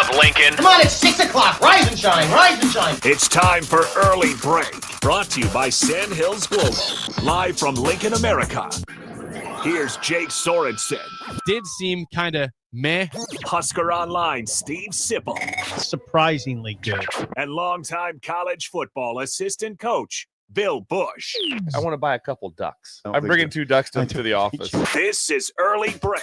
of Lincoln. Come on, it's 6 o'clock. Rise and shine, rise and shine. It's time for Early Break. Brought to you by Sand Hills Global. Live from Lincoln, America. Here's Jake Sorensen. Did seem kind of meh. Husker Online, Steve Sipple. Surprisingly good. And longtime college football assistant coach, Bill Busch. I want to buy a couple ducks. I'm bringing 2 ducks to the office. This is Early Break.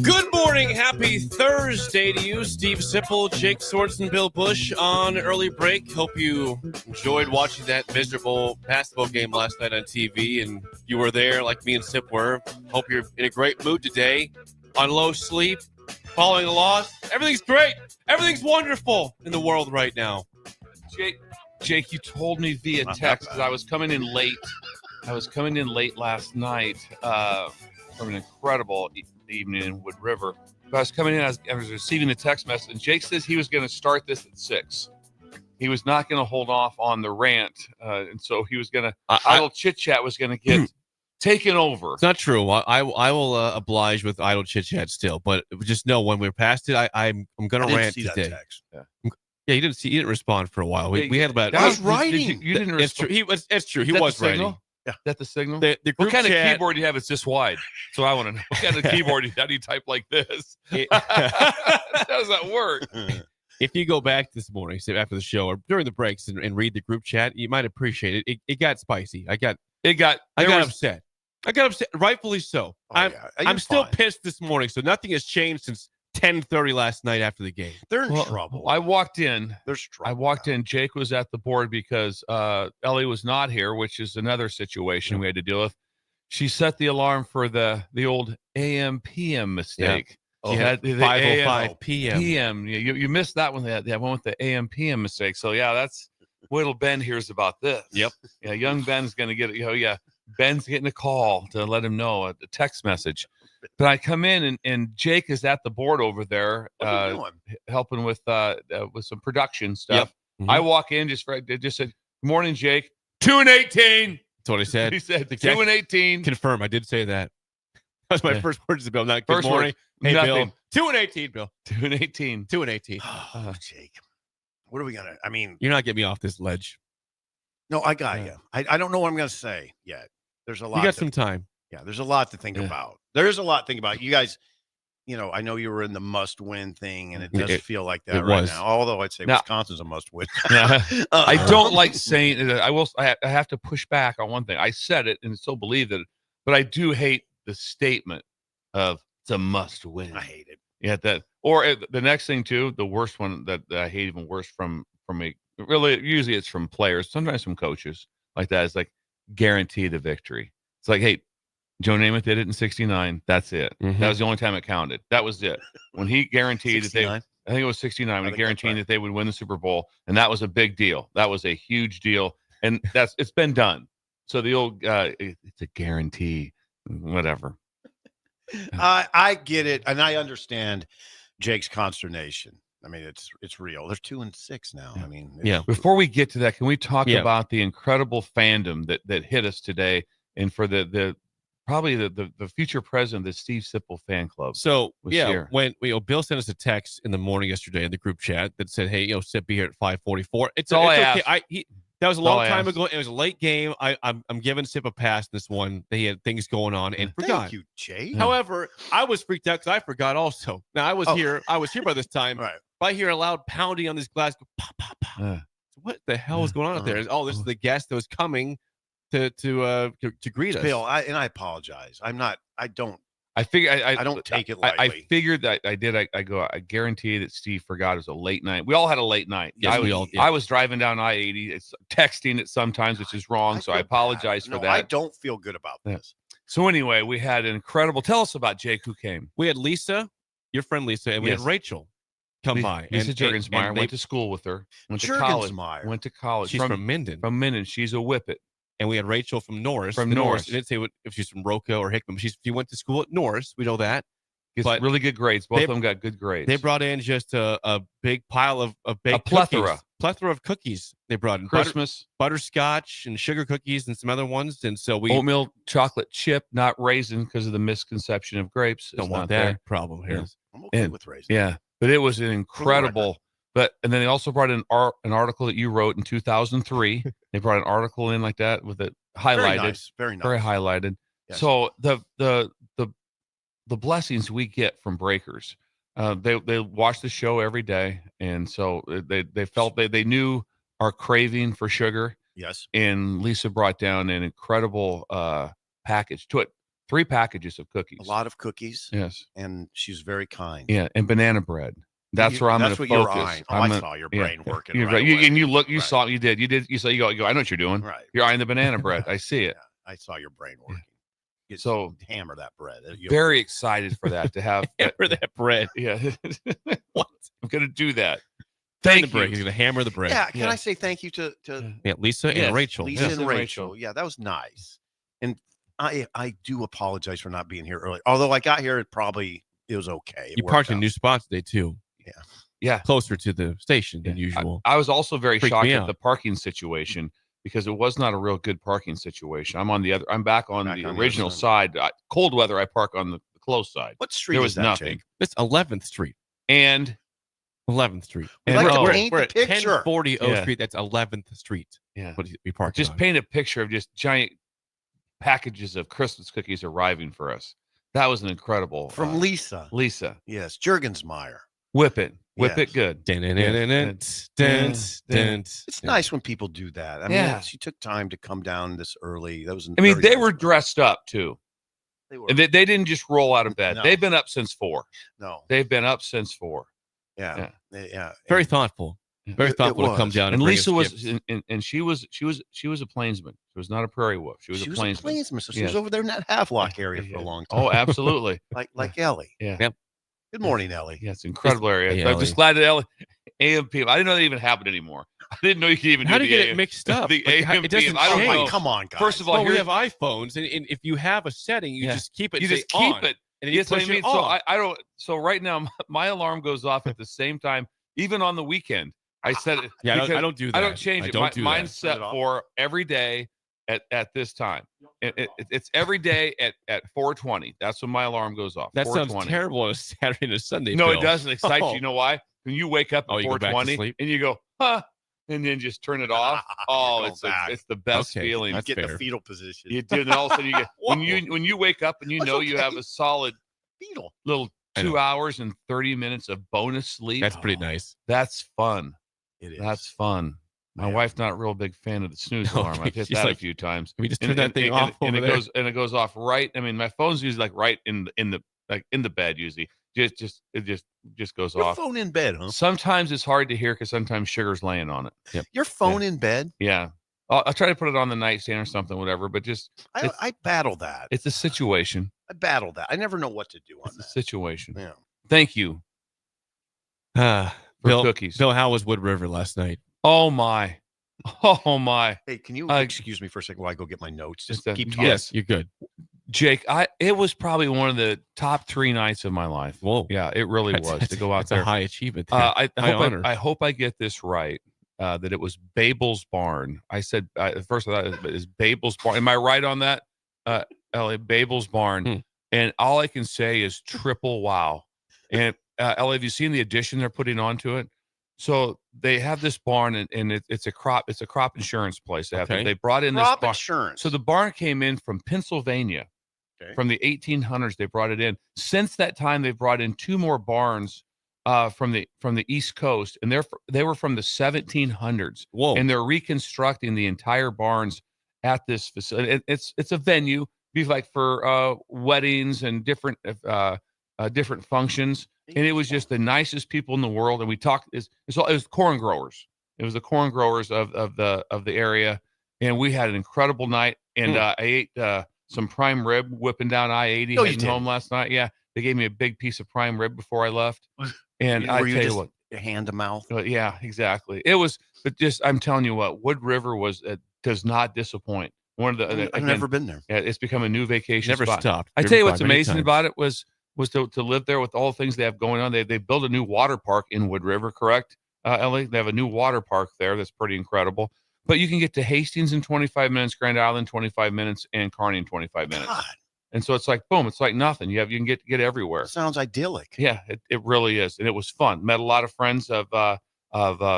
Good morning. Happy Thursday to you, Steve Sipple, Jake Sorensen, Bill Busch on Early Break. Hope you enjoyed watching that miserable basketball game last night on TV, and you were there like me and Sip were. Hope you're in a great mood today, on low sleep, following a loss. Everything's great. Everything's wonderful in the world right now. Jake, you told me via text because I was coming in late. Last night from an incredible evening in Wood River. But I was coming in, I was receiving the text message, and Jake says he was going to start this at 6. He was not going to hold off on the rant, and so he was going to idle chit chat was going to get taken over. It's not true. I will oblige with idle chit chat still, but just know when we're past it, I'm going to rant today. Yeah, you didn't respond for a while. We had about. I was writing. You didn't respond. It's true. He was writing. Yeah. Is that the signal? The what kind chat, of keyboard do you have? It's this wide. So I want to know. What kind of keyboard do you type like this? How does that work? If you go back this morning, say after the show or during the breaks and read the group chat, you might appreciate it. It got spicy. I got upset. I got upset, rightfully so. I'm still pissed this morning, so nothing has changed since 10:30 last night after the game. They're in trouble. I walked in. There's trouble. I walked in. Jake was at the board because Ellie was not here, which is another situation we had to deal with. She set the alarm for the old AM PM mistake. She had the 5:05 PM. You missed that one. That one with the AM PM mistake. So yeah, that's little Ben hears about this. Yep. Yeah, young Ben's gonna get it. Ben's getting a call to let him know a text message. But I come in and Jake is at the board over there, helping with some production stuff. Yep. Mm-hmm. I walk in just said, "Good morning, Jake. 2-18." That's what I said. He said 2-18. Confirm. I did say that. That's my first words to Bill. Not good morning. Hey, nothing. Bill. 2-18, Bill. 2-18. 2-18. Oh, Jake. What are we gonna? I mean, you're not getting me off this ledge. No, I got you. I don't know what I'm gonna say yet. There's a lot. You got some time. Yeah, there's a lot to think about. There's a lot to think about. You guys, I know you were in the must-win thing, and it does feel like that right now. Although I'd say Wisconsin's a must-win. I don't like saying it. I have to push back on one thing. I said it and still believe it, but I do hate the statement of it's a must-win. I hate it. Yeah, that. Or the next thing too, the worst one that I hate even worse from me. Really, usually it's from players, sometimes from coaches like that. It's like guarantee the victory. It's like, hey, Joe Namath did it in 69. That's it. Mm-hmm. That was the only time it counted. That was it. When he guaranteed 69? that I think it was 69, when he guaranteed that they would win the Super Bowl. And that was a big deal. That was a huge deal. And it's been done. So the old, it's a guarantee, whatever. I get it. And I understand Jake's consternation. I mean, it's real. They're 2-6 now. I mean, Before we get to that, can we talk about the incredible fandom that hit us today, and for the probably the future president of the Steve Sipple fan club? So here. When Bill sent us a text in the morning yesterday in the group chat that said, "Hey, Sip, be here at 5:44." It's okay. That was a long time ago. It was a late game. I'm giving Sip a pass this one. He had things going on and forgot. Thank you, Jay. However, I was freaked out because I forgot also. Now I was here. I was here by this time. Right. If I hear a loud pounding on this glass, go, pop, pop, pop. What the hell is going on out there? This is the guest that was coming to greet us. Bill, I apologize. I don't take it lightly. I figured that I did. I guarantee that Steve forgot. It was a late night. We all had a late night. Yes, we all did. I was driving down I-80. It's texting it sometimes, which is wrong. So I apologize for that. I don't feel good about this. So anyway, we had an incredible. Tell us about Jake, who came. We had Lisa, your friend Lisa, and we had Rachel come by. Lisa Jurgensmeyer went to school with her. Went to college. She's from Minden. From Minden. She's a whippet. And we had Rachel from Norris. From Norris. She didn't say if she's from Roca or Hickman. She went to school at Norris. We know that. But really good grades. Both of them got good grades. They brought in just a big pile of baked plethora. cookies. plethora of cookies they brought in. Christmas. Butterscotch and sugar cookies and some other ones. And so we oatmeal chocolate chip, not raisin because of the misconception of grapes. Don't want that problem here. Yes. I'm okay with raisins. Yeah, but it was an incredible. And then they also brought in an article that you wrote in 2003. They brought an article in like that with it highlighted, very nice, very highlighted. Yes. So the blessings we get from breakers, they watch the show every day, and so they felt they knew our craving for sugar. Yes, and Lisa brought down an incredible package to it. 3 packages of cookies. A lot of cookies. Yes, and she's very kind. Yeah, and banana bread. That's where I'm going to focus. Eyeing. I saw your brain working. Right. You saw it. You did. You saw. You go. I know what you're doing. Right. You're eyeing the banana bread. I see it. Yeah, I saw your brain working. So hammer that bread. Very excited for that to have hammer that bread. Yeah. What? I'm going to do that. Thank you. He's going to hammer the bread. Yeah. Can I say thank you to Lisa and Rachel? Lisa and Rachel. Yeah, that was nice. And I do apologize for not being here early. Although I got here, it was okay. You parked in a new spot today too. Yeah, closer to the station than usual. I was also very shocked at the parking situation because it was not a real good parking situation. I'm back on the original side. Cold weather, I park on the close side. What street there is was that, nothing. Jake? It's 11th Street and 11th Street. We're at 1040 O Street. That's 11th Street. Yeah, we parked. Just paint a picture of just giant packages of Christmas cookies arriving for us. That was an incredible from Lisa. Lisa, yes, Jurgensmeyer. Whip it good. It's nice when people do that. I mean, she took time to come down this early. That was. They were dressed up too. They were. And they didn't just roll out of bed. No. They've been up since 4. No, they've been up since 4. Yeah. Very thoughtful. Very thoughtful to come down. And Lisa was, and she was a plainsman. She was not a prairie wolf. She was a plainsman. So she was over there in that Havelock area for a long time. Oh, absolutely. like Ellie. Yeah. Yep. Good morning, Ellie. Yeah, it's an incredible area. Hey, I'm just glad that Ellie AM PM. I didn't know that even happened anymore. I didn't know you could even. How do do you get it mixed up? The AM it doesn't PM. I don't know. Come on, guys. First of all, we have iPhones, and if you have a setting, you just keep it. You just keep it, and you push it on. So I don't. So right now, my alarm goes off at the same time, even on the weekend. I said it. Yeah, I don't do that. I don't change it. Mine's set for every day at this time. It's every day at 4:20. That's when my alarm goes off. That sounds terrible on a Saturday and a Sunday. No, it doesn't excite you. You know why? When you wake up at 4:20 and you go, huh, and then just turn it off. Oh, it's the best feeling. You get the fetal position. You do, and all of a sudden you get when you wake up and you know you have a solid fetal little 2 hours and 30 minutes of bonus sleep. That's pretty nice. That's fun. It is. That's fun. My wife's not a real big fan of the snooze alarm. I've hit that a few times. We just turn that thing off, and it goes off right. I mean, my phone's usually like right in the bed. Usually, it just goes Your off. Phone in bed, huh? Sometimes it's hard to hear because sometimes sugar's laying on it. Yep. Your phone in bed? Yeah, I'll try to put it on the nightstand or something, whatever. But I battle that. It's a situation. I battle that. I never know what to do on that. It's a situation. Yeah. Thank you. Bill, cookies. Bill, how was Wood River last night? Oh my. Hey, can you excuse me for a second while I go get my notes? Just keep talking. Yes, you're good. Jake, it was probably one of the top 3 nights of my life. Whoa. Yeah, it really was to go out there. That's a high achievement. I hope I get this right. That it was Babel's Barn. I said at first I thought it was Babel's Barn. Am I right on that? Ellie, Babel's Barn. And all I can say is triple wow. And Ellie, have you seen the addition they're putting onto it? So they have this barn, and it's a crop insurance place. They brought in crop this barn. Insurance. So the barn came in from Pennsylvania. Okay. From the 1800s, they brought it in. Since that time, they've brought in 2 more barns from the East Coast, and they were from the 1700s. Whoa! And they're reconstructing the entire barns at this facility. It's a venue, be like for weddings and different functions. And it was just the nicest people in the world. And we talked. It was corn growers. It was the corn growers of the area, and we had an incredible night. And I ate some prime rib whipping down I-80 heading home last night. Yeah, they gave me a big piece of prime rib before I left. And I tell you what, hand to mouth. Yeah, exactly. It was, but just I'm telling you what, Wood River does not disappoint. One of the I've never been there. Yeah, it's become a new vacation Never spot. stopped. I tell you what's amazing about it was to live there with all the things they have going on. They built a new water park in Wood River, correct? LA. They have a new water park there that's pretty incredible. But you can get to Hastings in 25 minutes, Grand Island 25 minutes, and Kearney in 25 minutes. God. And so it's like, boom, it's like nothing. You can get everywhere. Sounds idyllic. Yeah, it really is. And it was fun. Met a lot of friends of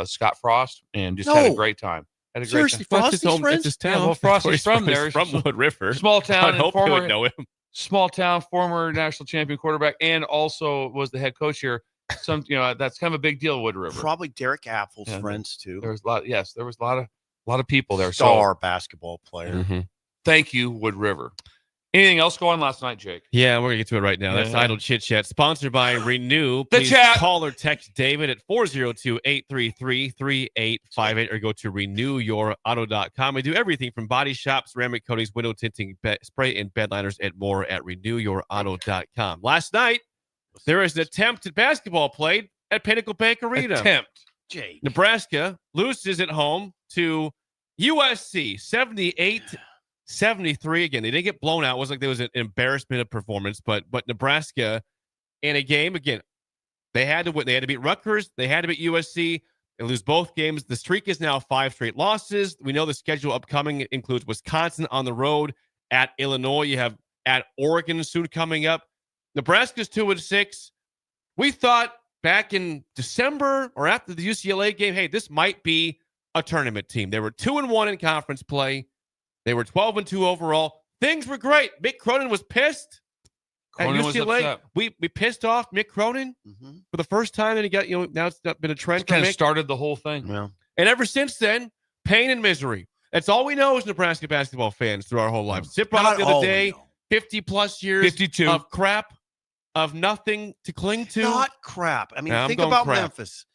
Scott Frost and just had a great time. Had a Seriously, great time. Frosty's friends? It's his town. Yeah, well, Frosty's from there. He's from Wood River. Small town. I hope he would know him. Small town, former national champion quarterback, and also was the head coach here. That's kind of a big deal, Wood River. Probably Derek Apple's friends too. There was a lot. Yes, there was a lot of people there. Star basketball player. Mm-hmm. Thank you, Wood River. Anything else go on last night, Jake? Yeah, we're going to get to it right now. That's Idle Chit Chat, sponsored by Renew. The Please chat. Call or text David at 402-833-3858 or go to renewyourauto.com. We do everything from body shop, ceramic coatings, window tinting, spray, and bed liners and more at renewyourauto.com. Last night, there was an attempt at basketball played at Pinnacle Bank Arena. Jake. Nebraska loses at home to USC 78-73. Again, they didn't get blown out. It wasn't like there was an embarrassment of performance, but Nebraska in a game, again, they had to win. They had to beat Rutgers. They had to beat USC. They lose both games. The streak is now 5 straight losses. We know the schedule upcoming includes Wisconsin on the road, at Illinois. You have at Oregon soon coming up. Nebraska's 2-6. We thought back in December or after the UCLA game, hey, this might be a tournament team. They were 2-1 in conference play. They were 12-2 overall. Things were great. Mick Cronin was pissed at UCLA. We pissed off Mick Cronin for the first time, and he got now it's been a trend. Kind of started the whole thing. Yeah. And ever since then, pain and misery. That's all we know as Nebraska basketball fans through our whole lives. Sip brought up the other day, 50-plus years 52 of crap, of nothing to cling to. Not crap. I mean, think about Memphis.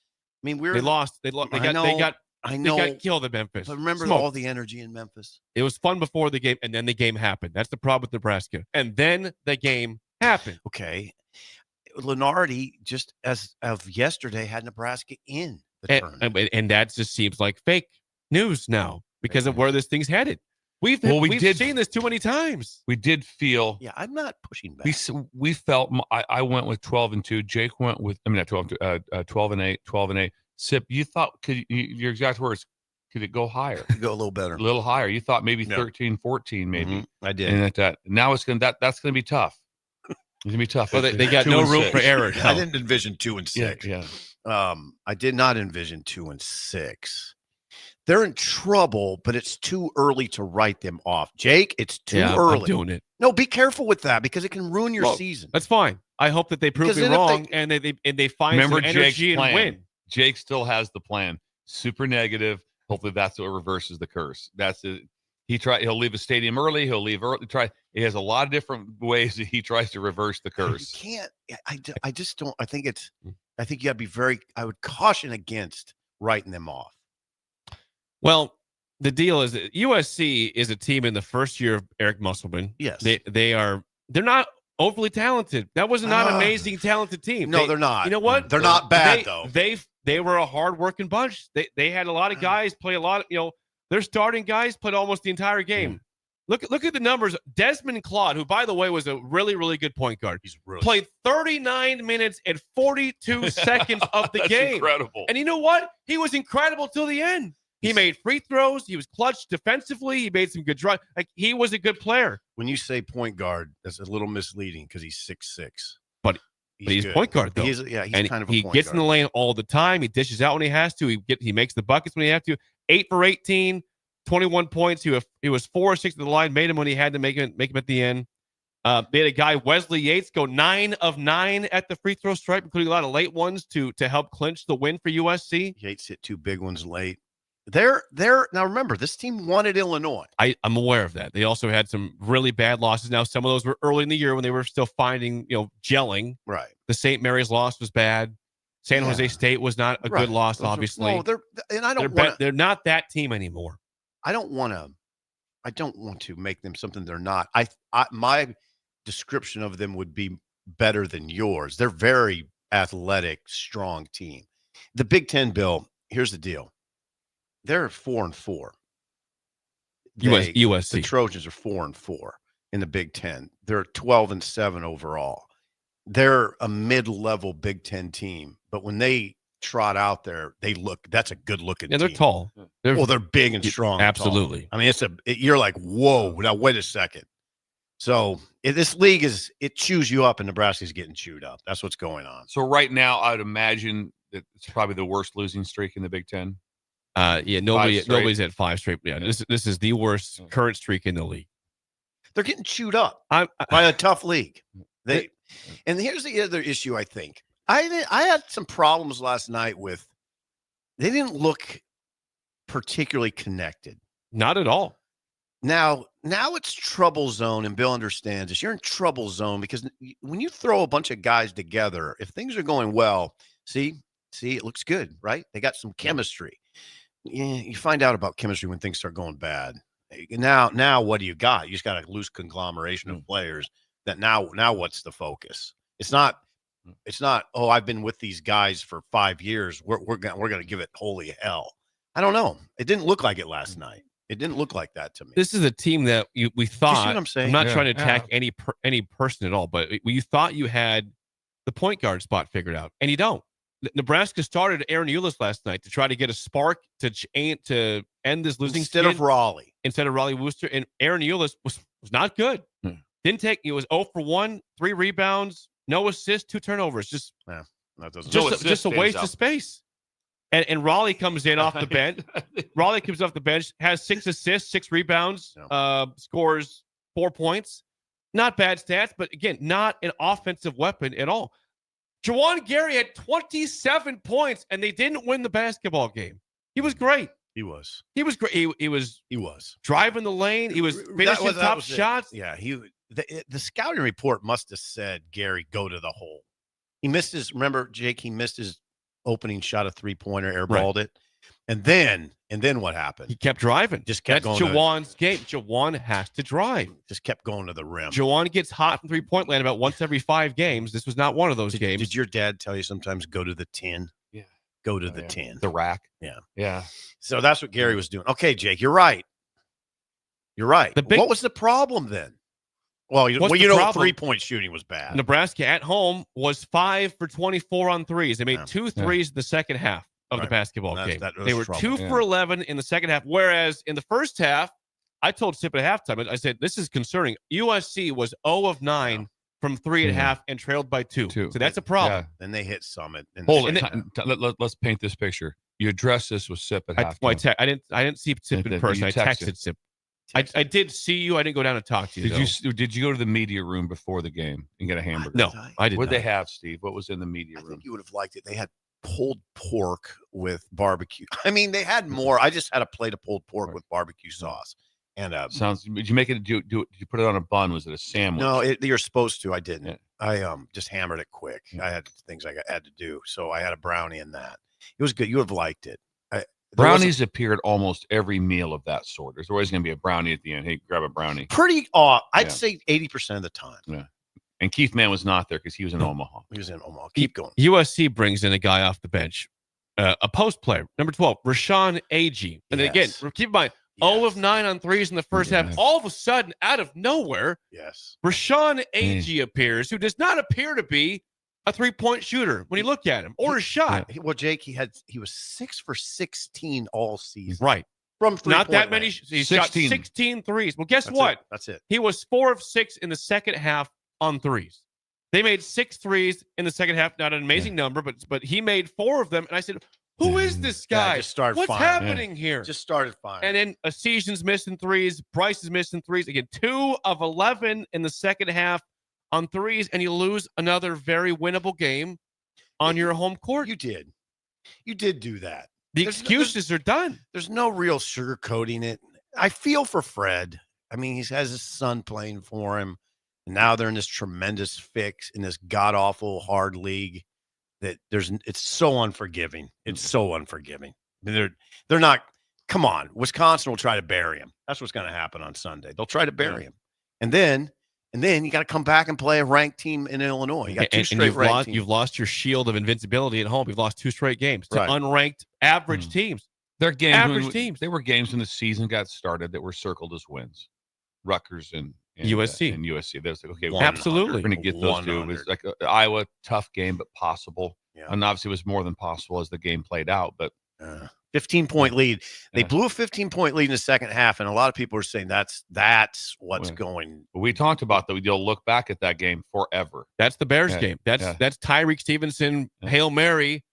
I mean, they lost. They got killed at Memphis. But remember all the energy in Memphis. It was fun before the game, and then the game happened. That's the problem with Nebraska. And then the game happened. Okay. Lenardi, just as of yesterday, had Nebraska in the tournament. And that just seems like fake news now because of where this thing's headed. We've seen this too many times. We did feel. Yeah, I'm not pushing back. We felt. I went with 12-2. Jake went with. I mean, not 12-2. 12-8. 12-8. Sip. You thought your exact words? Could it go higher? Go a little better. A little higher. You thought maybe 13-14, maybe. Mm-hmm. I did. And now it's that's gonna be tough. It's gonna be tough. Well, they got no room for error. I didn't envision 2-6. Yeah. I did not envision 2-6. They're in trouble, but it's too early to write them off. Jake, it's too early. I'm doing it. No, be careful with that because it can ruin your season. That's fine. I hope that they prove me wrong and they find some energy and win. Jake still has the plan. Super negative. Hopefully that's what reverses the curse. That's it. He'll leave the stadium early. He'll leave early. He has a lot of different ways that he tries to reverse the curse. You can't. I just don't. I think you got to be very. I would caution against writing them off. Well, the deal is that USC is a team in the first year of Eric Musselman. Yes, they're not overly talented. That was not an amazing talented team. No, they're not. You know what? They're not bad though. They were a hard-working bunch. They had a lot of guys play a lot of, their starting guys played almost the entire game. Look at the numbers. Desmond Claude, who, by the way, was a really, really good point guard. He's really played 39 minutes and 42 seconds of the game. Incredible. And you know what? He was incredible till the end. He made free throws. He was clutch defensively. He made some good drives. Like, he was a good player. When you say point guard, that's a little misleading because he's 6'6". But he's point guard, though. He's kind of a point guard. He gets in the lane all the time. He dishes out when he has to. He makes the buckets when he has to. 8 for 18, 21 points. He was 4 or 6 at the line. Made him when he had to make him at the end. They had a guy, Wesley Yates, go 9 of 9 at the free throw stripe, including a lot of late ones to help clinch the win for USC. Yates hit 2 big ones late. They're now remember, this team won at Illinois. I'm aware of that. They also had some really bad losses. Now, some of those were early in the year when they were still finding, gelling. Right. The St. Mary's loss was bad. San Jose State was not a good loss, obviously. They're not that team anymore. I don't want to make them something they're not. My description of them would be better than yours. They're very athletic, strong team. The Big Ten, Bill, here's the deal. They're 4-4. USC. The Trojans are 4-4 in the Big Ten. They're 12-7 overall. They're a mid-level Big Ten team, but when they trot out there, that's a good looking And they're team. tall. They're big and strong. Absolutely. And tall. I mean, you're like, whoa, now wait a second. So this league it chews you up, and Nebraska's getting chewed up. That's what's going on. So right now, I would imagine that it's probably the worst losing streak in the Big Ten. Nobody's at 5 straight. Yeah, this is the worst current streak in the league. They're getting chewed up by a tough league. And here's the other issue, I think. I had some problems last night with they didn't look particularly connected. Not at all. Now it's trouble zone, and Bill understands this. You're in trouble zone because when you throw a bunch of guys together, if things are going well, see, it looks good, right? They got some chemistry. Yeah, you find out about chemistry when things start going bad. Now what do you got? You just got a loose conglomeration of players that now what's the focus? It's not, oh, I've been with these guys for 5 years. We're gonna give it holy hell. I don't know. It didn't look like it last night. It didn't look like that to me. This is a team that we thought. You see what I'm saying? I'm not trying to attack any person at all, but you thought you had the point guard spot figured out, and you don't. Nebraska started Aaron Eulis last night to try to get a spark to end this losing instead of Raleigh Wooster, and Aaron Eulis was not good. Didn't take. It was 0 for 1, 3 rebounds, no assists, 2 turnovers. Just a waste of space. And Raleigh comes in off the bench. Raleigh comes off the bench, has 6 assists, 6 rebounds, scores 4 points. Not bad stats, but again, not an offensive weapon at all. Juwan Gary had 27 points, and they didn't win the basketball game. He was great. He was great. He was driving the lane. He was finishing top shots. Yeah, the scouting report must have said, Gary, go to the hole. He missed his, remember, Jake, he missed his opening shot, a 3-pointer, airballed it. And then what happened? He kept driving. Just kept That's going. Juwan's game. Juwan has to drive. Just kept going to the rim. Juwan gets hot from 3-point land about once every 5 games. This was not one of those games. Did your dad tell you sometimes go to the 10? Yeah. Go to the 10. The rack. Yeah. Yeah. So that's what Gary was doing. Okay, Jake, you're right. What was the problem then? Well, you know, 3-point shooting was bad. Nebraska at home was 5 for 24 on threes. They made 2 threes in the second half of the basketball game. They were 2 for 11 in the second half, whereas in the first half, I told Sip at halftime, I said, this is concerning. USC was 0 of 9 from 3 at half and trailed by 2. So that's a problem. Yeah. Then they hit Summit. Let's paint this picture. You addressed this with Sip at halftime. I didn't see Sip in person. I texted Sip. I did see you. I didn't go down and talk to you. Did you go to the media room before the game and get a hamburger? No, I didn't. What did they have, Steve? What was in the media room? I think you would have liked it. They had pulled pork with barbecue. I mean, they had more. I just had a plate of pulled pork with barbecue sauce. And did you make it? Did you put it on a bun? Was it a sandwich? No, you're supposed to. I didn't. Yeah. I just hammered it quick. I had things I had to do, so I had a brownie in that. It was good. You would have liked it. Brownies appeared almost every meal of that sort. There's always going to be a brownie at the end. Hey, grab a brownie. I'd say 80% of the time. Yeah. And Keith Mann was not there because he was in Omaha. He was in Omaha. Keep going. USC brings in a guy off the bench, a post player, number 12, Rashawn Agee. And again, keep in mind, 0 of 9 on threes in the first half. All of a sudden, out of nowhere, Rashawn Agee appears, who does not appear to be a 3-point shooter when you look at him, or a shot. Well, Jake, he was 6 for 16 all season. Right. From not that many. He shot 16 threes. Well, guess what? That's it. He was 4 of 6 in the second half on threes. They made 6 threes in the second half. Not an amazing number, but he made 4 of them. And I said, who is this guy? What's happening here? Just started fine. And then Season's missing threes. Bryce is missing threes. Again, 2 of 11 in the second half on threes, and you lose another very winnable game on your home court. You did do that. The excuses are done. There's no real sugarcoating it. I feel for Fred. I mean, he has his son playing for him, and now they're in this tremendous fix in this god-awful hard league that it's so unforgiving. It's so unforgiving. I mean, they're not. Come on, Wisconsin will try to bury him. That's what's going to happen on Sunday. They'll try to bury him, and then you got to come back and play a ranked team in Illinois. You got 2 straight ranked teams. You've lost your shield of invincibility at home. You've lost 2 straight games to unranked average teams. They're games. Average teams. There were games when the season got started that were circled as wins. Rutgers and USC. And USC. There's like, okay, absolutely. We're going to get those 2. It was like Iowa, tough game, but possible. Yeah. And obviously, it was more than possible as the game played out. But 15-point lead. They blew a 15-point lead in the second half, and a lot of people are saying that's what's going. We talked about that. You'll look back at that game forever. That's the Bears game. That's Tyreek Stevenson, Hail Mary.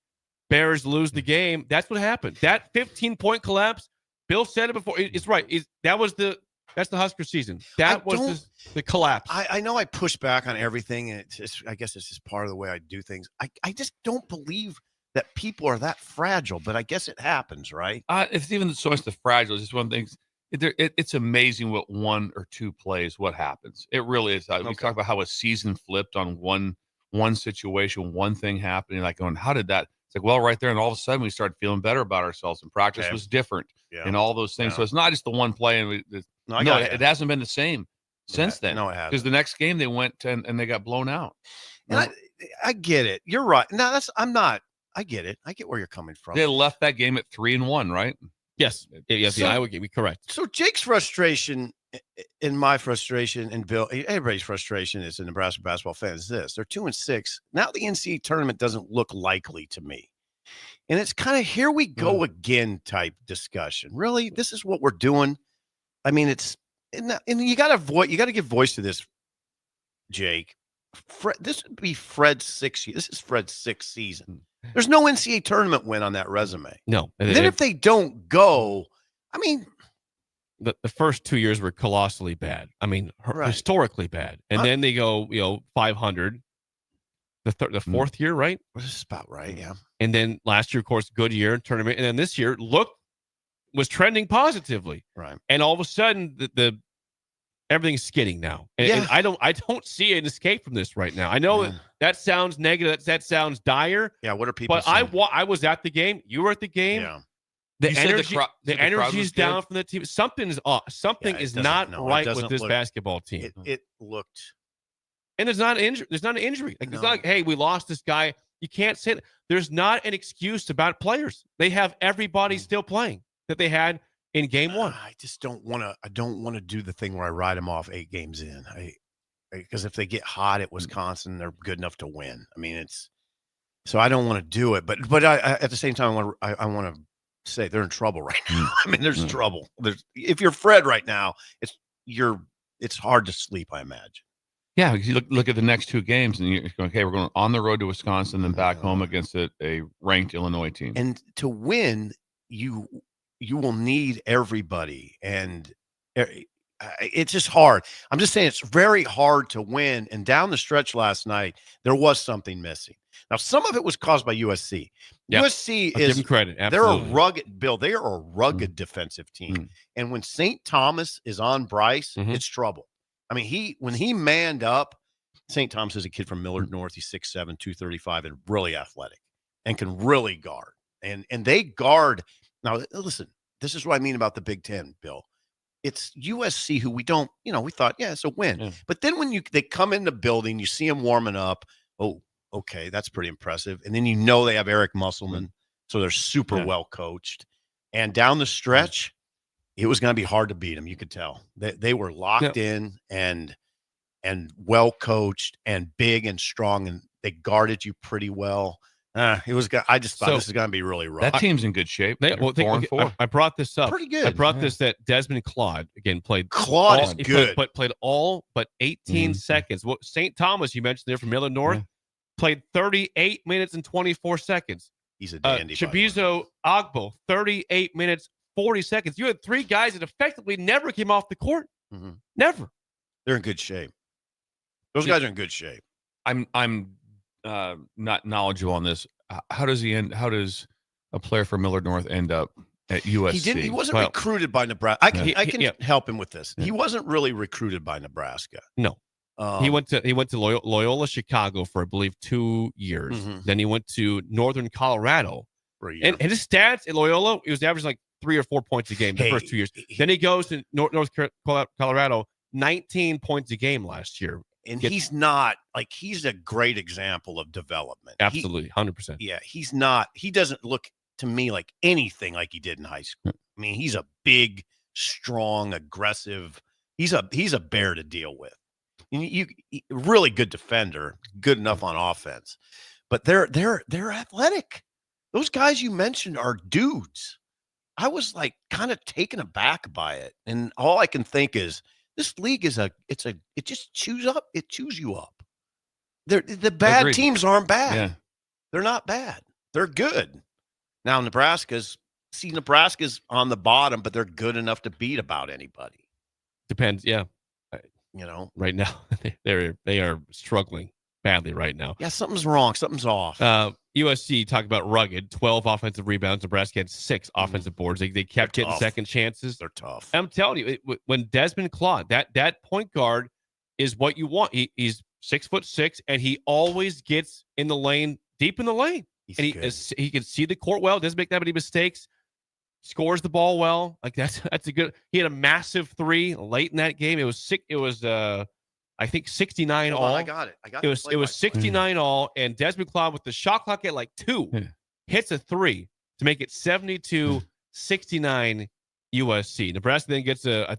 Bears lose the game. That's what happened. That 15-point collapse. Bill said it before. It's right. That's the Husker season. That was the collapse. I know I push back on everything, and I guess it's just part of the way I do things. I just don't believe that people are that fragile, but I guess it happens, right? It's even so much the fragile. It's just one thing. It's amazing what one or two plays, what happens. It really is. We talk about how a season flipped on one situation, one thing happening, like going, how did that? It's like, well, right there, and all of a sudden we started feeling better about ourselves, and practice was different, and all those things. So it's not just the one play, and it hasn't been the same since then. No, it hasn't. Because the next game they went and they got blown out. And I get it. You're right. No, I get it. I get where you're coming from. They left that game at 3-1, right? Yes. Yes, the Iowa game. Correct. So Jake's frustration and my frustration and Bill, everybody's frustration as a Nebraska basketball fan is this. They're 2-6. Now the NCAA tournament doesn't look likely to me. And it's kind of here we go again type discussion. Really? This is what we're doing? I mean, and you got to give voice to this, Jake. This would be Fred's sixth year. This is Fred's sixth season. There's no NCAA tournament win on that resume. No. And then if they don't go, I mean, the first 2 years were colossally bad. I mean, historically bad. And then they go, 500. The fourth year, right? This is about right, yeah. And then last year, of course, good year tournament. And then this year, was trending positively. Right. And all of a sudden, the everything's skidding now. And I don't see an escape from this right now. I know that sounds negative. That sounds dire. Yeah, what are people saying? But I was at the game. You were at the game. Yeah. The energy's down from the team. Something's off. Something is not right with this basketball team. It looked. And there's not an injury. There's not an injury. Like, it's not like, hey, we lost this guy. You can't say that. There's not an excuse about players. They have everybody still playing that they had in game one. I just don't want to. I don't want to do the thing where I ride them off 8 games in. Because if they get hot at Wisconsin, they're good enough to win. I mean, so I don't want to do it. But I at the same time, I want to say they're in trouble right now. I mean, there's trouble. If you're Fred right now, it's hard to sleep, I imagine. Yeah, because you look at the next 2 games, and you're going, okay, we're going on the road to Wisconsin, then back home against a ranked Illinois team. And to win, you will need everybody, and it's just hard. I'm just saying it's very hard to win. And down the stretch last night, there was something missing. Now, some of it was caused by USC. Yep. USC I'll give them credit. They're Absolutely. a rugged, Bill. They are a rugged defensive team. And when St. Thomas is on Bryce, it's trouble. I mean, when he manned up, St. Thomas is a kid from Millard North. He's 6'7", 235, and really athletic, and can really guard. And they guard. Now, listen, this is what I mean about the Big Ten, Bill. It's USC who we don't, we thought, it's a win. Yeah. But then when they come in the building, you see them warming up. Oh, okay, that's pretty impressive. And then they have Eric Musselman, so they're super well coached. And down the stretch, it was going to be hard to beat them. You could tell they were locked in and well coached and big and strong, and they guarded you pretty well. It was. I just thought this is going to be really rough. That team's in good shape. I brought this up. Pretty good. I brought this that Desmond Claude again played. Claude is good, played all but 18 seconds. Well, St. Thomas, you mentioned there from Millard North, played 38 minutes and 24 seconds. He's a dandy. Chibizo Agbo, 38 minutes 40 seconds. You had 3 guys that effectively never came off the court. Never. They're in good shape. Those guys are in good shape. I'm not knowledgeable on this. How does a player from Millard North end up at USC? He wasn't recruited by Nebraska. I can help him with this. He wasn't really recruited by Nebraska. No. He went to Loyola Chicago for, I believe, 2 years. Then he went to Northern Colorado. For a year. And his stats at Loyola, he was averaging like 3 or 4 points a game the first 2 years. Then he goes to North Colorado, 19 points a game last year. And he's not he's a great example of development. Absolutely, 100%. Yeah, he's not. He doesn't look to me like anything like he did in high school. I mean, he's a big, strong, aggressive. He's a bear to deal with. And really good defender, good enough on offense. but they're athletic. Those guys you mentioned are dudes. I was like kind of taken aback by it, and all I can think is this league is it just chews you up. The bad Agreed. teams aren't bad. Yeah. They're not bad. They're good. Now Nebraska's on the bottom, but they're good enough to beat about anybody. Depends. Yeah. Right now they are struggling badly right now. Yeah, something's wrong. Something's off. USC talk about rugged. 12 offensive rebounds. Nebraska had 6 offensive boards. They kept getting second chances. They're tough. I'm telling you, when Desmond Claude, that point guard is what you want. He's 6'6", and he always gets in the lane, deep in the lane. He can see the court well. Doesn't make that many mistakes. Scores the ball well. Like that's a good. He had a massive 3 late in that game. It was sick. It was I think 69 all. I got it. It was 69 all, and Desmond Claude with the shot clock at like 2 hits a 3 to make it 72-69 USC. Nebraska then gets a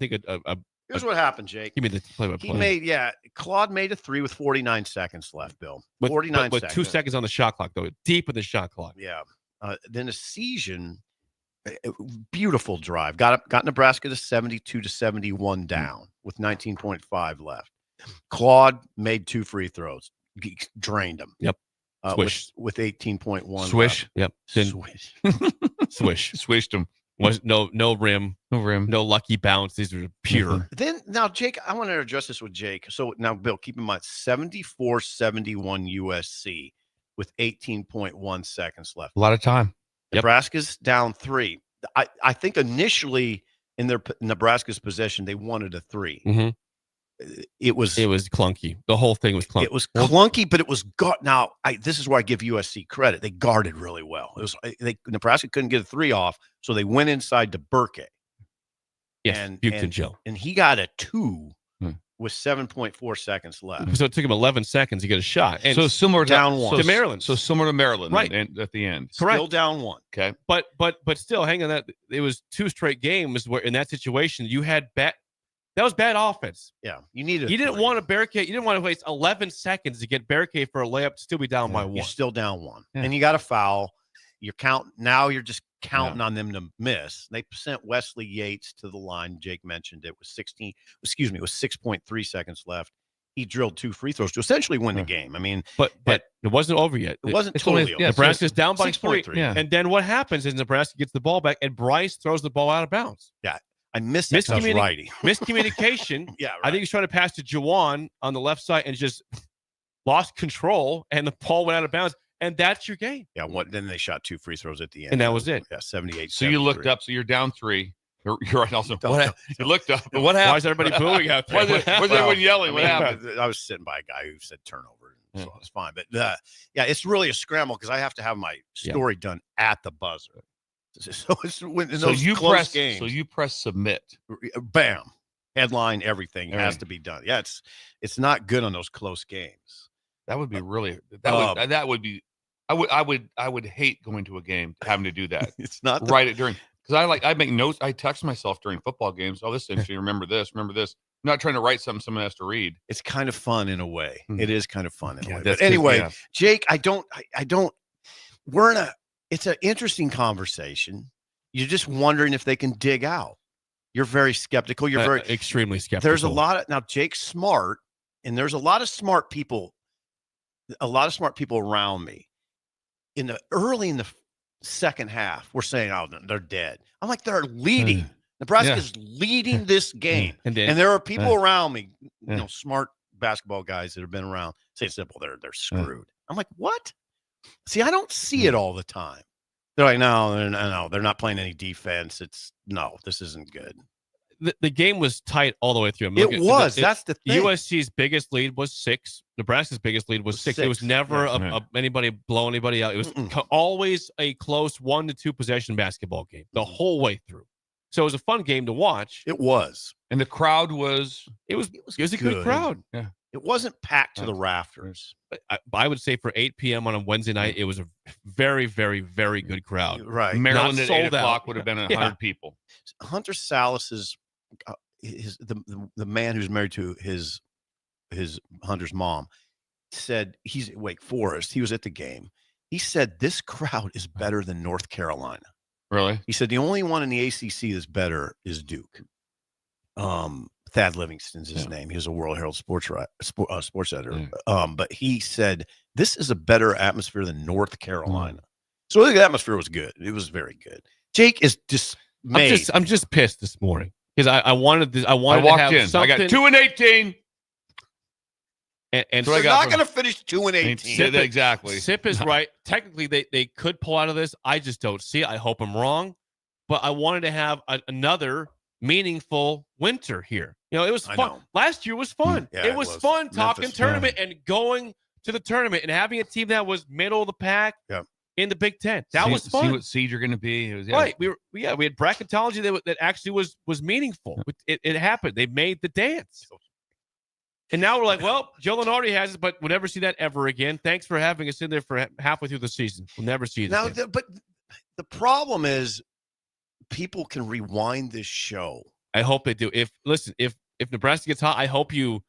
Here's what happened, Jake. Give me the play-by-play. Claude made a 3 with 49 seconds left, Bill. With 49 with seconds. 2 seconds on the shot clock, though. Deep in the shot clock. Yeah. Then Essegian, beautiful drive. Got Nebraska to 72-71 down with 19.5 left. Claude made 2 free throws. Drained them. Yep. Swish. With 18.1 Swish. left. Yep. Swish. Swish. Swished him. Was no rim, no lucky bounce. These are pure. Then now, Jake, I want to address this with Jake. So now, Bill, keep in mind 74-71 USC with 18.1 seconds left. A lot of time. Nebraska's down 3. I think initially in Nebraska's possession they wanted a 3. Mm-hmm. It was clunky. The whole thing was clunky. It was clunky, but it was now. This is where I give USC credit. They guarded really well. It was Nebraska couldn't get a 3 off, so they went inside to Burke. Yes, and Joe, and he got a 2 with 7.4 seconds left. So it took him 11 seconds to get a shot. And so similar down 1 to Maryland. So similar to Maryland, right? At the end, correct. Still down 1. Okay, but still, hang on. That it was 2 straight games where in that situation you had that was bad offense. Yeah, you didn't want to barricade. You didn't want to waste 11 seconds to get barricade for a layup to still be down by 1. You're still down 1, and you got a foul. You're just counting on them to miss. They sent Wesley Yates to the line. Jake mentioned it was 6.3 seconds left. He drilled 2 free throws to essentially win the game. I mean, but it wasn't over yet. It wasn't totally over. Nebraska's down by 3. Yeah. And then what happens is Nebraska gets the ball back, and Bryce throws the ball out of bounds. Yeah. I missed that righty. Miscommunication. Yeah, right. I think he's trying to pass to Juwan on the left side and just lost control, and the ball went out of bounds, and that's your game. Yeah, then they shot 2 free throws at the end. And that was it. Yeah, 78. So you looked up, so you're down 3. You're right. Also, you looked up. But what happened? Why is everybody booing out there? Was everyone yelling? What happened? I was sitting by a guy who said turnover, so it's fine. But it's really a scramble because I have to have my story done at the buzzer. So you press submit. Bam. Headline, everything has to be done. Yeah, it's not good on those close games. That would be really that would be I would hate going to a game having to do that. It's not write it during because I make notes. I text myself during football games. Oh, this is interesting. Remember this. I'm not trying to write something someone has to read. It's kind of fun in a way. It is kind of fun in a way. But anyway, Jake, it's an interesting conversation. You're just wondering if they can dig out. You're very skeptical. You're very extremely skeptical. There's a lot of Jake's smart, and there's a lot of smart people around me. Early in the second half, we're saying, "Oh, they're dead." I'm like, they're leading. Nebraska's leading this game, and there are people around me, smart basketball guys that have been around. Say simple, they're screwed. I'm like, what? See, I don't see it all the time. They're like, no, they're not playing any defense. This isn't good. The game was tight all the way through. That's the thing. USC's biggest lead was 6. Nebraska's biggest lead was 6. It was never anybody blow anybody out. It was always a close 1 to 2 possession basketball game the whole way through. So it was a fun game to watch. It was, and the crowd was. It was a good crowd. Yeah. It wasn't packed to the rafters. I would say for 8 p.m. on a Wednesday night, it was a very, very, very good crowd. Right. Maryland at 8 o'clock would have been 100 people. Hunter Salas's the man who's married to his Hunter's mom said he's at Wake Forest. He was at the game. He said this crowd is better than North Carolina. Really? He said the only one in the ACC that's better is Duke. Thad Livingston's his name. He was a World Herald sports editor. But he said this is a better atmosphere than North Carolina. So the atmosphere was good. It was very good. Jake is dismayed. I'm just pissed this morning because I wanted this. I wanted walked to have in. something. I got 2-18. And They're not going to finish 2-18. Exactly. Sip is right. Technically, they could pull out of this. I just don't see it. I hope I'm wrong. But I wanted to have another meaningful winter here. You know, it was fun. Last year was fun. Yeah, it was fun talking Memphis, tournament and going to the tournament and having a team that was middle of the pack in the Big Ten. That was fun. See what seed you're going to be. It was, right. We had bracketology that actually was meaningful. It happened. They made the dance. And now we're like, well, Joe Lenardi has it, but we'll never see that ever again. Thanks for having us in there for halfway through the season. We'll never see it now. again. But the problem is, people can rewind this show. I hope they do. If Nebraska gets hot, I hope you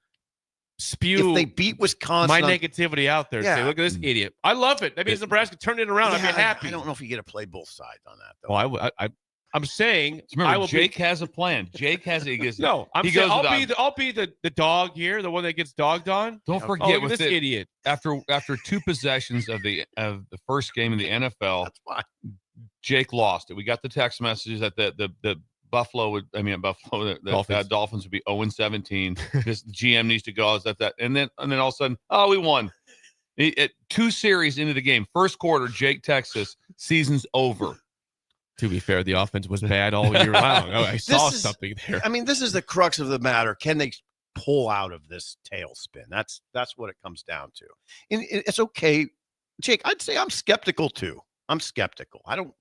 spew. If they beat Wisconsin, my negativity out there. Yeah. Say, look at this idiot. I love it. That means Nebraska turned it around. I'd be happy. I don't know if you get to play both sides on that, though. Oh, I'm saying. Remember, Jake has a plan. Jake has a. No, I'm saying I'll be the dog here, the one that gets dogged on. Don't forget with this idiot. After 2 possessions of the first game in the NFL, That's fine. Jake lost it. We got the text messages that the Dolphins would be 0-17. This GM needs to go. And then all of a sudden, we won. 2 series into the game, first quarter, Jake texts us, season's over. To be fair, the offense was bad all year long. I saw something there. I mean, this is the crux of the matter. Can they pull out of this tailspin? That's what it comes down to. And it's okay, Jake. I'd say I'm skeptical too. I'm skeptical. I don't.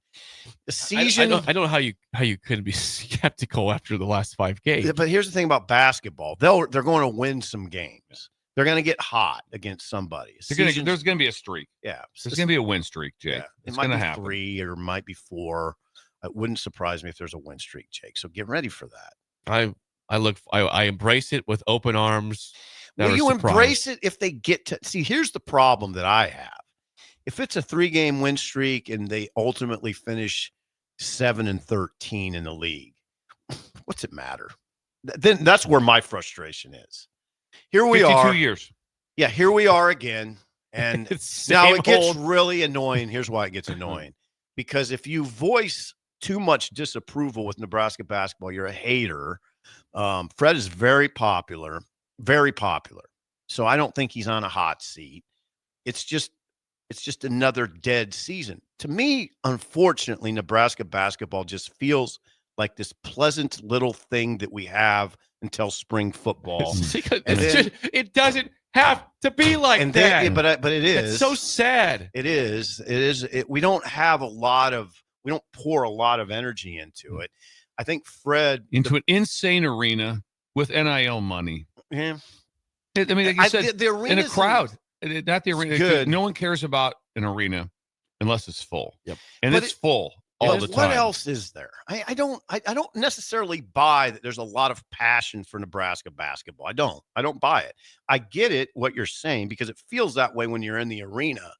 The season. I don't know how you couldn't be skeptical after the last 5 games. But here's the thing about basketball. They're going to win some games. They're going to get hot against somebody. There's going to be a streak. Yeah. There's going to be a win streak, Jake. Yeah, it's going to happen. 3 or might be 4. It wouldn't surprise me if there's a win streak, Jake. So get ready for that. I embrace it with open arms. Will you embrace it if they get to see? Here's the problem that I have. If it's a 3-game win streak and they ultimately finish 7-13 in the league, what's it matter? Then that's where my frustration is. Here we 52 are. years. Yeah, here we are again. And now it gets really annoying. Here's why it gets annoying. Because if you voice too much disapproval with Nebraska basketball, you're a hater. Fred is very popular. So I don't think he's on a hot seat. It's just another dead season. To me, unfortunately, Nebraska basketball just feels like this pleasant little thing that we have until spring football. It doesn't have to be like that. But it is. It's so sad. It is. We don't pour a lot of energy into it. I think Fred into an insane arena with NIL money. Yeah. I mean, like you said, the arena in a crowd. Not the arena. Good. No one cares about an arena unless it's full. Yep. And it's full all the time. What else is there? I don't necessarily buy that there's a lot of passion for Nebraska basketball. I don't buy it. I get it, what you're saying, because it feels that way when you're in the arena.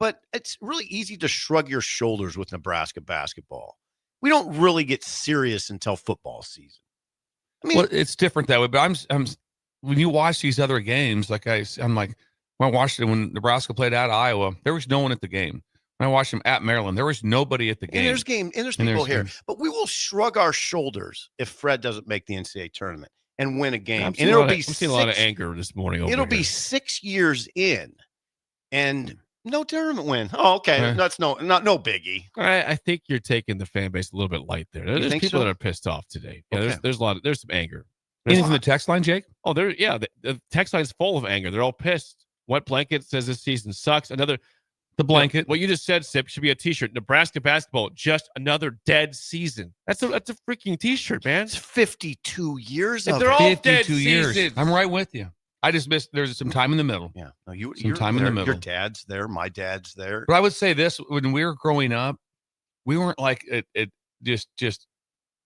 But it's really easy to shrug your shoulders with Nebraska basketball. We don't really get serious until football season. I mean, well, it's different that way. But I'm when you watch these other games, like I'm like, when I watched it when Nebraska played at Iowa, there was no one at the game. When I watched them at Maryland, there was nobody at the game. And there's people here. But we will shrug our shoulders if Fred doesn't make the NCAA tournament and win a game. And I'm seeing a lot of anger this morning. It'll be 6 years in and no tournament win. Oh, okay. That's no biggie. I think you're taking the fan base a little bit light there. There's people that are pissed off today. Yeah, okay. There's some anger. Anything from the text line, Jake? Oh, the text line's full of anger. They're all pissed. Wet Blanket says this season sucks. The blanket. What you just said, Sip, should be a T-shirt. Nebraska basketball, just another dead season. That's a freaking T-shirt, man. It's 52 years of it. They're all 52 dead years. Seasons. I'm right with you. I just missed. There's some time in the middle. Yeah. No, you're time in the middle. Your dad's there. My dad's there. But I would say this: when we were growing up, we weren't like it just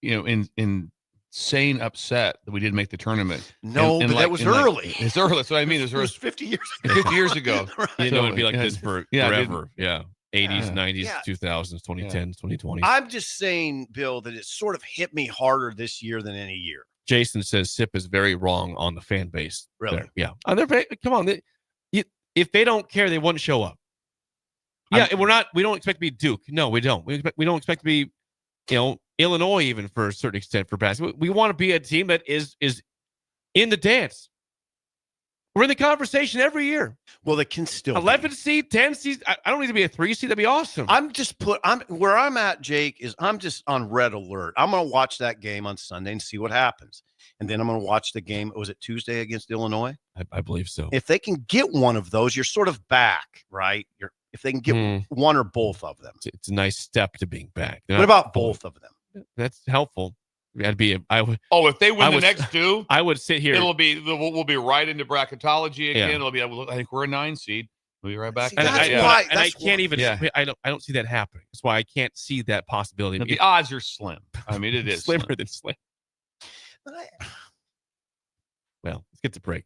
in insane upset that we didn't make the tournament. No, but that was early. It's early. That's what I mean. It was 50 years ago. 50 years ago. Right. You know, it'd be like this forever. Yeah. 80s, 90s, Yeah. 2000s, 2010s, 2020s. I'm just saying, Bill, that it sort of hit me harder this year than any year. Jason says Sip is very wrong on the fan base. Really? There. Yeah. Come on. If they don't care, they wouldn't show up. Yeah, we don't expect to be Duke. No, we don't. We don't expect to be, Illinois even for a certain extent for basketball. We want to be a team that is in the dance. We're in the conversation every year. Well, they can still 11 seed, 10 seed. I don't need to be a 3 seed. That'd be awesome. Where I'm at, Jake, is I'm just on red alert. I'm going to watch that game on Sunday and see what happens. And then I'm going to watch the game. Was it Tuesday against Illinois? I believe so. If they can get one of those, you're sort of back, right? If they can get one or both of them. It's a nice step to being back. What about both of them? That's helpful. If they win the next two, I would sit here. We'll be right into bracketology again. Yeah. It'll be. I think we're a 9 seed. We'll be right back. I can't even. Yeah. I don't see that happening. That's why I can't see that possibility. The odds are slim. I mean, it is slimmer than slim. Well, let's get to break.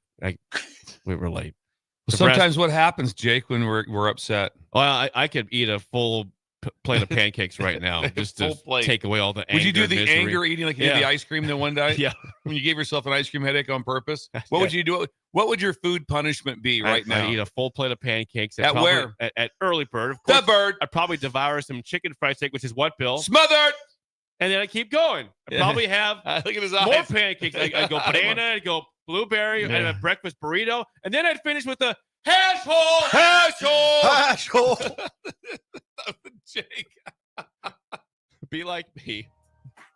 We were late. Sometimes what happens, Jake, when we're upset? Well, I could eat a full plate of pancakes right now just to take away all the anger. Would you do the misery. anger eating like you did the ice cream the one day? Yeah. When you gave yourself an ice cream headache on purpose? What would you do? What would your food punishment be now? I'd eat a full plate of pancakes. At where? At Early Bird. Of course, the Bird. I'd probably devour some chicken fried steak, which is what, Bill? Smothered! And then I keep going. I'd probably have look at his eyes. more pancakes. I'd go banana, I'd go blueberry, and a breakfast burrito. And then I'd finish with a hash hole. Jake. Be like me.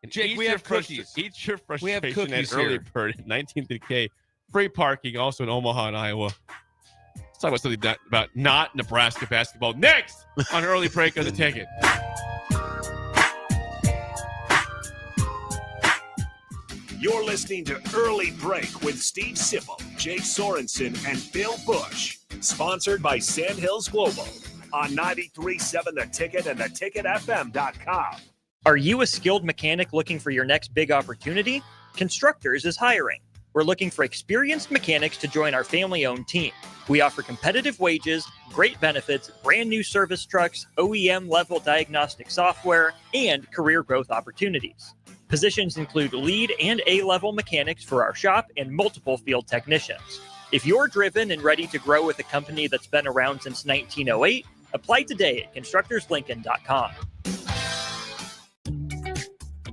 And Jake, we have cookies. Eat your frustration we have cookies at Early Bird at 19th and K. Free parking also in Omaha and Iowa. Let's talk about something about not Nebraska basketball next on Early Break of the Ticket. You're listening to Early Break with Steve Sipple, Jake Sorensen, and Bill Busch. Sponsored by Sandhills Global on 93.7 The Ticket and theticketfm.com. Are you a skilled mechanic looking for your next big opportunity? Constructors is hiring. We're looking for experienced mechanics to join our family-owned team. We offer competitive wages, great benefits, brand new service trucks, OEM-level diagnostic software, and career growth opportunities. Positions include lead and A-level mechanics for our shop and multiple field technicians. If you're driven and ready to grow with a company that's been around since 1908, apply today at constructorslincoln.com.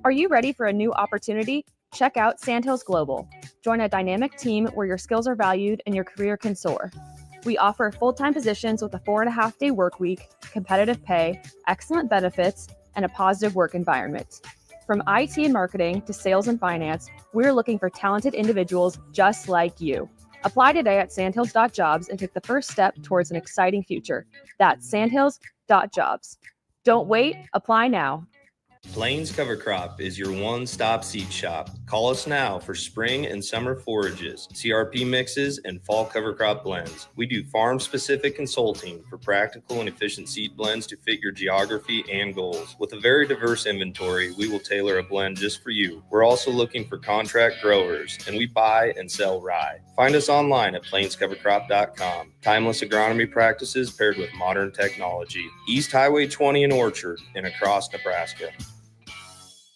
Are you ready for a new opportunity? Check out Sandhills Global. Join a dynamic team where your skills are valued and your career can soar. We offer full-time positions with a 4.5-day work week, competitive pay, excellent benefits, and a positive work environment. From IT and marketing to sales and finance, we're looking for talented individuals just like you. Apply today at sandhills.jobs and take the first step towards an exciting future. That's sandhills.jobs. Don't wait, apply now. Plains Cover Crop is your one-stop seed shop. Call us now for spring and summer forages, CRP mixes, and fall cover crop blends. We do farm-specific consulting for practical and efficient seed blends to fit your geography and goals. With a very diverse inventory, we will tailor a blend just for you. We're also looking for contract growers, and we buy and sell rye. Find us online at plainscovercrop.com. Timeless agronomy practices paired with modern technology. East Highway 20 in Orchard and across Nebraska.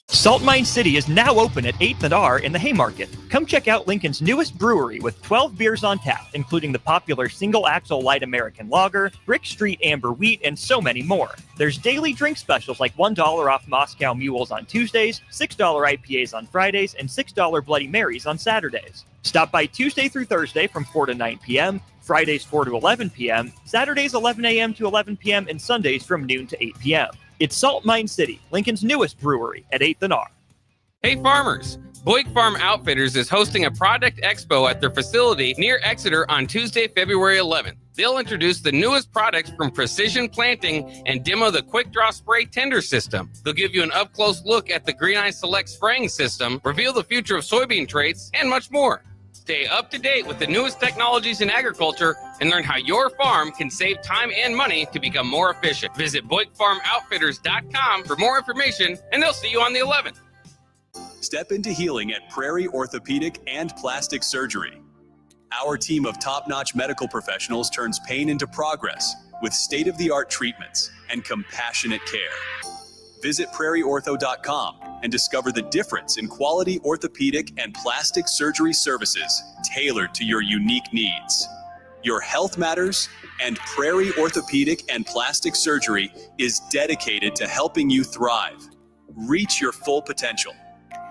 Salt Mine City is now open at 8th and R in the Haymarket. Come check out Lincoln's newest brewery with 12 beers on tap, including the popular Single Axle Light American Lager, Brick Street Amber Wheat, and so many more. There's daily drink specials like $1 off Moscow Mules on Tuesdays, $6 IPAs on Fridays, and $6 Bloody Marys on Saturdays. Stop by Tuesday through Thursday from 4 to 9 p.m., Fridays 4 to 11 p.m., Saturdays 11 a.m. to 11 p.m., and Sundays from noon to 8 p.m. It's Salt Mine City, Lincoln's newest brewery at 8th and R. Hey farmers, Boyd Farm Outfitters is hosting a product expo at their facility near Exeter on Tuesday, February 11th. They'll introduce the newest products from precision planting and demo the Quick Draw Spray Tender System. They'll give you an up-close look at the Green Eye Select spraying system, reveal the future of soybean traits, and much more. Stay up to date with the newest technologies in agriculture and learn how your farm can save time and money to become more efficient. Visit BoydFarmOutfitters.com for more information, and they'll see you on the 11th. Step into healing at Prairie Orthopedic and Plastic Surgery. Our team of top-notch medical professionals turns pain into progress with state-of-the-art treatments and compassionate care. Visit prairieortho.com and discover the difference in quality orthopedic and plastic surgery services tailored to your unique needs. Your health matters, and Prairie Orthopedic and Plastic Surgery is dedicated to helping you thrive. Reach your full potential.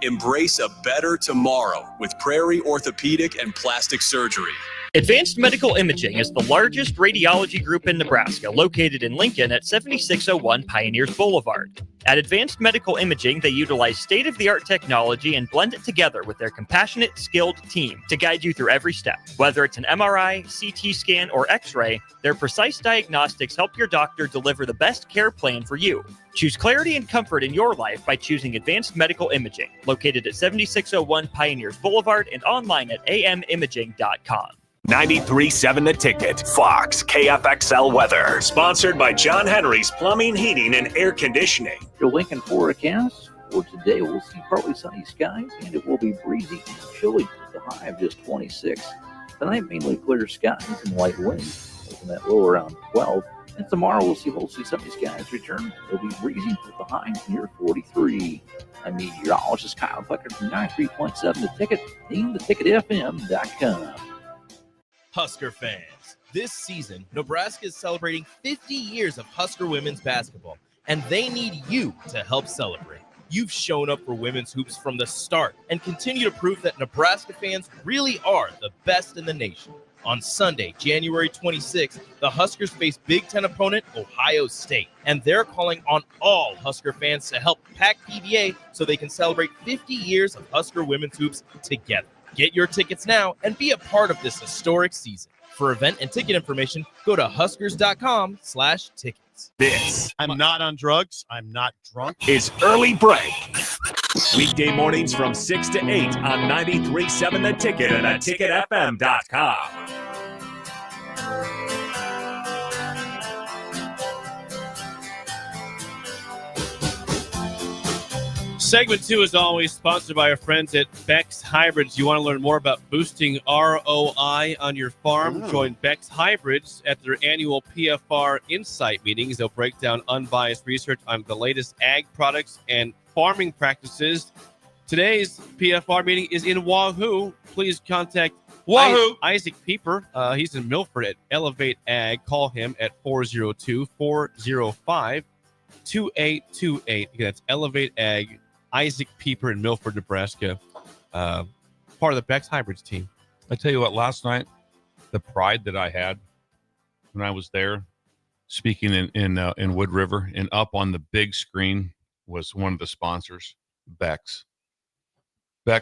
Embrace a better tomorrow with Prairie Orthopedic and Plastic Surgery. Advanced Medical Imaging is the largest radiology group in Nebraska, located in Lincoln at 7601 Pioneers Boulevard. At Advanced Medical Imaging, they utilize state-of-the-art technology and blend it together with their compassionate, skilled team to guide you through every step. Whether it's an MRI, CT scan, or X-ray, their precise diagnostics help your doctor deliver the best care plan for you. Choose clarity and comfort in your life by choosing Advanced Medical Imaging, located at 7601 Pioneers Boulevard and online at amimaging.com. 93.7 The Ticket, Fox, KFXL weather. Sponsored by John Henry's Plumbing, Heating, and Air Conditioning. Your Lincoln forecast for today, we'll see partly sunny skies, and it will be breezy and chilly with the high of just 26. Tonight, mainly clear skies and light winds, making that low around 12. And tomorrow, we'll see mostly sunny skies return. It'll be breezy with the high near 43. I'm meteorologist Kyle Bucker from 93.7 The Ticket, and theticketfm.com. Husker fans, this season, Nebraska is celebrating 50 years of Husker women's basketball, and they need you to help celebrate. You've shown up for women's hoops from the start and continue to prove that Nebraska fans really are the best in the nation. On Sunday, January 26th, the Huskers face Big Ten opponent Ohio State, and they're calling on all Husker fans to help pack PVA so they can celebrate 50 years of Husker women's hoops together. Get your tickets now and be a part of this historic season. For event and ticket information, go to huskers.com/tickets. This I'm not on drugs. I'm not drunk. is Early Break. Weekday mornings from 6 to 8 on 93.7 The Ticket and theticketfm.com. Segment 2 is always sponsored by our friends at Beck's Hybrids. You want to learn more about boosting ROI on your farm? Join Beck's Hybrids at their annual PFR Insight meetings. They'll break down unbiased research on the latest ag products and farming practices. Today's PFR meeting is in Wahoo. Please contact Isaac Pieper. He's in Milford at Elevate Ag. Call him at 402-405-2828. Again, that's Elevate Ag. Isaac Pieper in Milford, Nebraska, part of the Beck's Hybrids team. I tell you what, last night, the pride that I had when I was there speaking in Wood River, and up on the big screen was one of the sponsors, Beck's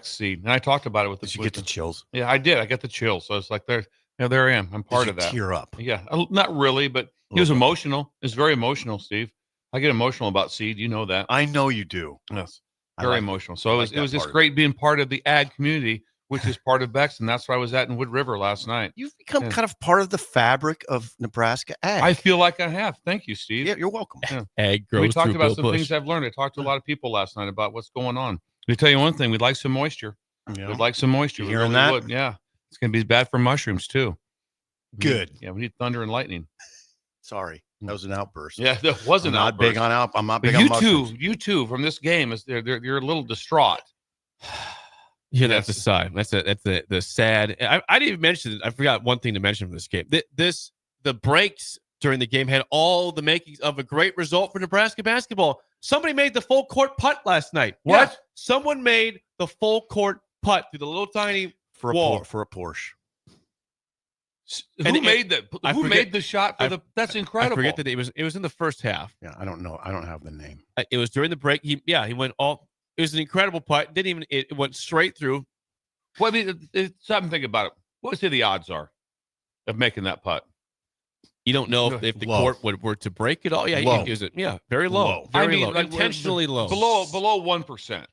seed. And I talked about it with the. Did you get the chills? Yeah, I did. I got the chills. So it's like there I am. I'm part of that. Tear up. Yeah, not really, but he was emotional. It's very emotional, Steve. I get emotional about seed. You know that. I know you do. Yes. Very emotional. So it was just great being part of the ag community, which is part of Beck's, and that's where I was at in Wood River last night. You've become kind of part of the fabric of Nebraska ag. I feel like I have. Thank you, Steve. Yeah, you're welcome. Yeah. Ag grows. We talked about some Busch. things I've learned. I talked to a lot of people last night about what's going on. Let me tell you one thing. We'd like some moisture. Yeah. We'd like some moisture. You We hearing really that? would. Yeah. It's going to be bad for mushrooms, too. Good. Yeah, we need thunder and lightning. Sorry, that was an outburst. Yeah, that was an outburst. I'm not big But on mushrooms. you two from this game is you're a little distraught. Yeah, that's a sign. That's the sad. I didn't even mention. I forgot one thing to mention from this game. The breaks during the game had all the makings of a great result for Nebraska basketball. Somebody made the full court putt last night. What? Yeah, someone made the full court putt through the little tiny wall for a Porsche. Who made that? Who made the shot for the? That's incredible. I forget that it was in the first half. Yeah, I don't know. I don't have the name. It was during the break. He went all. It was an incredible putt. It went straight through. Well, I mean, stop and think about it. What would you say the odds are of making that putt? You don't know if the court were to break it all. Yeah, low. Very low. Very low. Like, Intentionally low. Below 1%.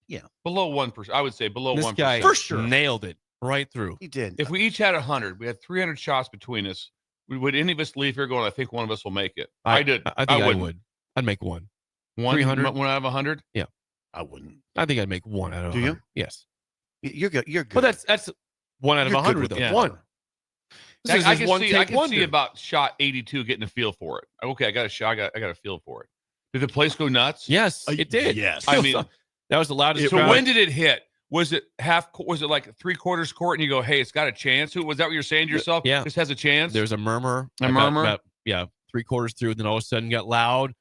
Yeah, below 1%. I would say below 1%. This guy for sure nailed it right through. He did. If we each had 100, we had 300 shots between us. Would any of us leave here going, I think one of us will make it? I did. I think I would. I'd make one. 300? 300? One out of 100? Yeah. I wouldn't. I think I'd make 1 out of 100. Do you? Yes. You're good. You're good. But that's 1 out of You're good 100 with though. the 1. This I is can one see. take I can wonder. see about shot 82 getting a feel for it. Okay, I got a shot. I got a feel for it. Did the place go nuts? Yes, it did. Yes. I mean, that was the loudest. so crowd. when did it hit? Was it half? Was it like 3/4 court? And you go, "Hey, it's got a chance." Was that what you're saying to yourself? Yeah, this has a chance. There's a murmur. Murmur. Yeah, 3/4 through, then all of a sudden got loud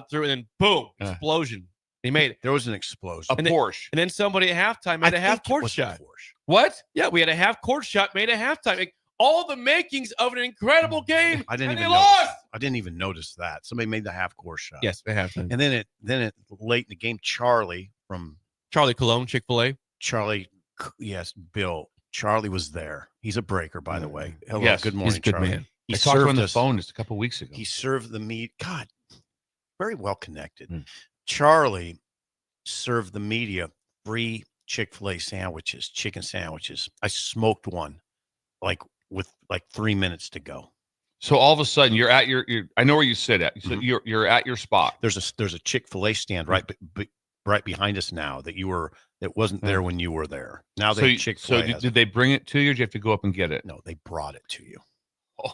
through, and then boom, explosion. He made it. There was an explosion. A Porsche. And then somebody at halftime made a half court shot. What? Yeah, we had a half court shot made at halftime. Like, all the makings of an incredible game. I didn't and even they notice. lost. I didn't even notice that. Somebody made the half court shot. Yes, at halftime. And then it late in the game, Charlie Cologne, Chick-fil-A. Yes, Bill. Charlie was there. He's a breaker, by the way. Hello, Yes, good he's morning, a good Charlie. man. He I talked to him on the us- phone just a couple weeks ago. He served the meat. God, very well connected. Charlie served the media free Chick-fil-A sandwiches, chicken sandwiches. I smoked one with 3 minutes to go. So all of a sudden, you're at your I know where you sit at. So you're at your spot. There's a Chick-fil-A stand right behind us now that wasn't there when you were there. Now they Chick-fil-A. So did they bring it to you, or did you have to go up and get it? No, they brought it to you.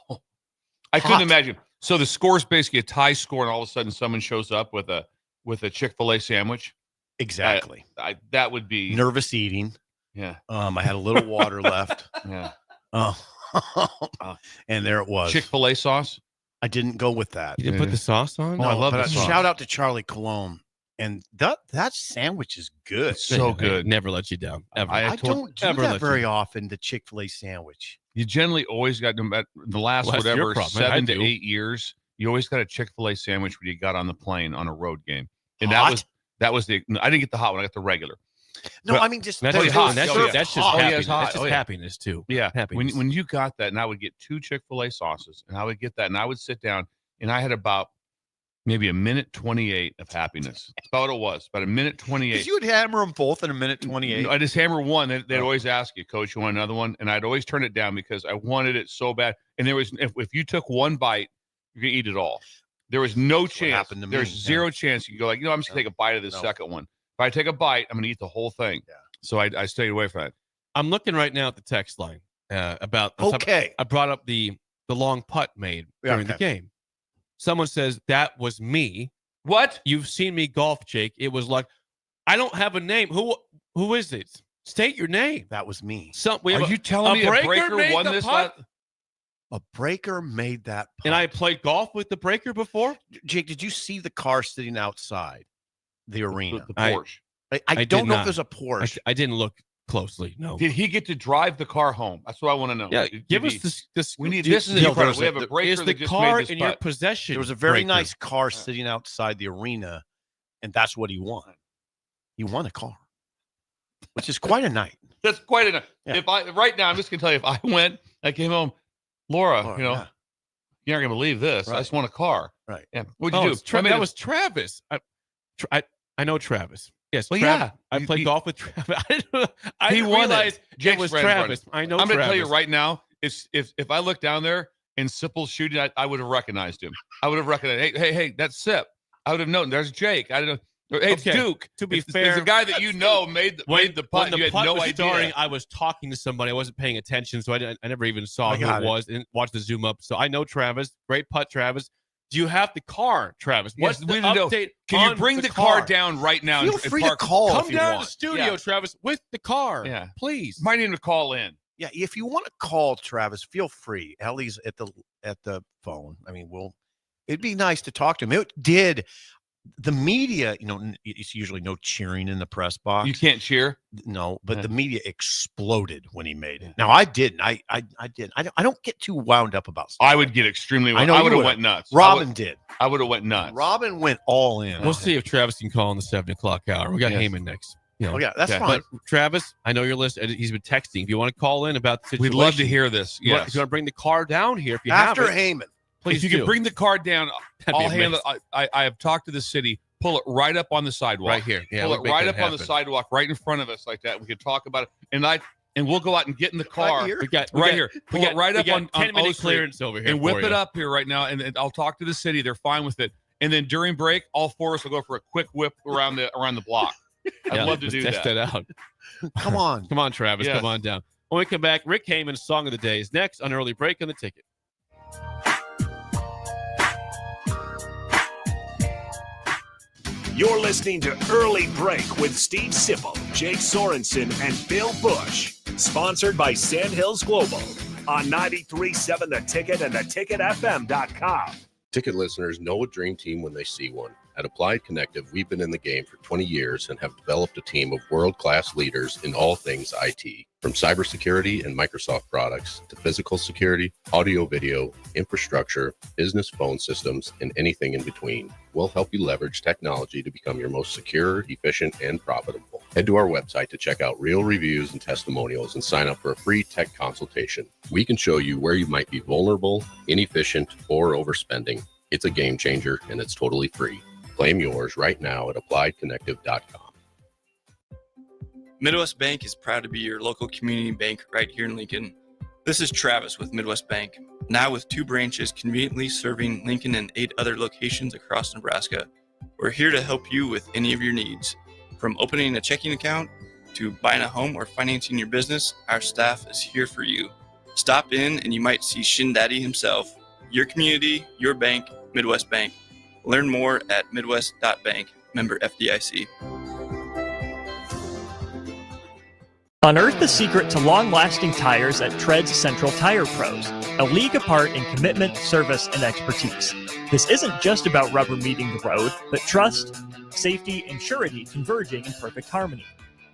Oh, I couldn't imagine. So the score is basically a tie score, and all of a sudden someone shows up with a Chick-fil-A sandwich. Exactly. That would be nervous eating. Yeah. I had a little water left. Yeah. And there it was. Chick-fil-A sauce. I didn't go with that. You didn't put the sauce on? Oh, I love but the sauce. Shout out to Charlie Cologne. And that sandwich is good. It's so good. Never let you down. Ever. I don't do that very often, the Chick-fil-A sandwich. You generally always got the last Well, that's your whatever problem. I 7 to do. 8 years. You always got a Chick-fil-A sandwich when you got on the plane on a road game, and Hot? that was the. I didn't get the hot one. I got the regular. No, But- I mean just That's Oh, just, yeah. that's, Oh, yeah. that's just Oh, yeah, happiness. it's hot. That's just Oh, yeah. happiness too. Yeah, Happiness. when you got that, and I would get 2 Chick-fil-A sauces, and I would get that, and I would sit down, and I had about maybe a minute 28 of happiness. That's about what it was. About a minute 28. Because you would hammer them both in a minute 28. No, I just hammer one. They'd always ask you, Coach, you want another one? And I'd always turn it down because I wanted it so bad. And there was, if you took one bite, you're gonna eat it all. There was no chance. happened to me, There's yeah. zero chance you can go like, I'm just gonna take a bite of this second one. If I take a bite, I'm gonna eat the whole thing. Yeah. So I stayed away from that. I'm looking right now at the text line about. Okay. I brought up the long putt made during the game. Someone says that was me. What? You've seen me golf, Jake. It was like, I don't have a name. Who is it? State your name. That was me. Are you telling me a breaker made won the this? putt? A breaker made that putt. And I played golf with the breaker before. Jake, did you see the car sitting outside the arena? The Porsche. I did don't know not. if there's a Porsche. I didn't look closely. No. Did he get to drive the car home? That's what I want to know. Yeah, Did give he- us this. We need do- this is do- the part. We have a Is breaker the that just car made this in your putt. possession? There was a very breaker? nice car sitting outside the arena, and that's what he won. He won a car, which is quite a night. That's quite enough. Yeah. If I right now, I'm just gonna tell you, if I went, I came home, Laura, Oh, you know, yeah. you're not gonna believe this. I Right. just want a car. Right. Yeah. What'd you do? It's Tra- I made that a- was Travis. I know Travis. Yes. Well, Trav- yeah. I You- played you- golf with Travis. I He didn't won it. realize Jake's it was friend Travis. running. I know. I'm gonna tell you Travis. right now, if I look down there and Sipple's shooting, I would have recognized him. I would have recognized. Hey, that's Sip. I would have known. There's Jake. I don't know. Hey, it's Okay, Duke. to be It's fair- the guy that you know made the putt. When the You had putt no was idea. starting, I was talking to somebody. I wasn't paying attention, so I never even saw I who got it it. was and watched the zoom up. So I know Travis. Great putt, Travis. Do you have the car, Travis? What's Yes, the we need to know. update? Can you on bring the car down right now? Feel and free to park? call Come if you down to want. the studio, Yeah. Travis, with the car. Yeah. Please. Might need him to call in. Yeah, if you want to call Travis, feel free. Ellie's at the phone. I mean, it'd be nice to talk to him. It did. The media, it's usually no cheering in the press box. You can't cheer. No, but Yeah. the media exploded when he made it. Now I didn't. I did. I don't get too wound up about stuff. I would get extremely. I know I you would have would. went nuts. Robin did. I would have went nuts. Robin went all in. We'll see if Travis can call in the 7 o'clock hour. We got Yes. Hamann next. Oh yeah, that's Okay. fine. But Travis, I know you're listening. He's been texting. If you want to call in about the We'd situation, love to hear this. You want Yes. to bring the car down here if you After have it. Heyman. Please If you do. can bring the car down, That'd be I'll handle amazing. it. I have talked to the city. Pull it right up on the sidewalk. Right here. Yeah, Pull we'll it make right that up on the happen. sidewalk, right in front of us like that. We could talk about it. And we'll go out and get in the car. here? We got Right got- here. We Pull got it right we up got on 10-minute O Street clearance over here and for whip you. it up here right now. And I'll talk to the city. They're fine with it. And then during break, all four of us will go for a quick whip around the block. I'd love to do test that out. Come on. Come on, Travis. Yes. Come on down. When we come back, Rick Haman's Song of the Day is next on Early Break on the Ticket. You're listening to Early Break with Steve Sipple, Jake Sorensen, and Bill Busch. Sponsored by Sandhills Global on 93.7 The Ticket and theticketfm.com. Ticket listeners know a dream team when they see one. At Applied Connective, we've been in the game for 20 years and have developed a team of world-class leaders in all things IT. From cybersecurity and Microsoft products to physical security, audio-video, infrastructure, business phone systems, and anything in between. We'll help you leverage technology to become your most secure, efficient, and profitable. Head to our website to check out real reviews and testimonials and sign up for a free tech consultation. We can show you where you might be vulnerable, inefficient, or overspending. It's a game changer, and it's totally free. Claim yours right now at appliedconnective.com. Midwest Bank is proud to be your local community bank right here in Lincoln. This is Travis with Midwest Bank, now with 2 branches conveniently serving Lincoln and 8 other locations across Nebraska. We're here to help you with any of your needs. From opening a checking account to buying a home or financing your business, our staff is here for you. Stop in and you might see Shin Daddy himself. Your community, your bank, Midwest Bank. Learn more at midwest.bank, member FDIC. Unearth the secret to long-lasting tires at Tread's Central Tire Pros, a league apart in commitment, service, and expertise. This isn't just about rubber meeting the road, but trust, safety, and surety converging in perfect harmony.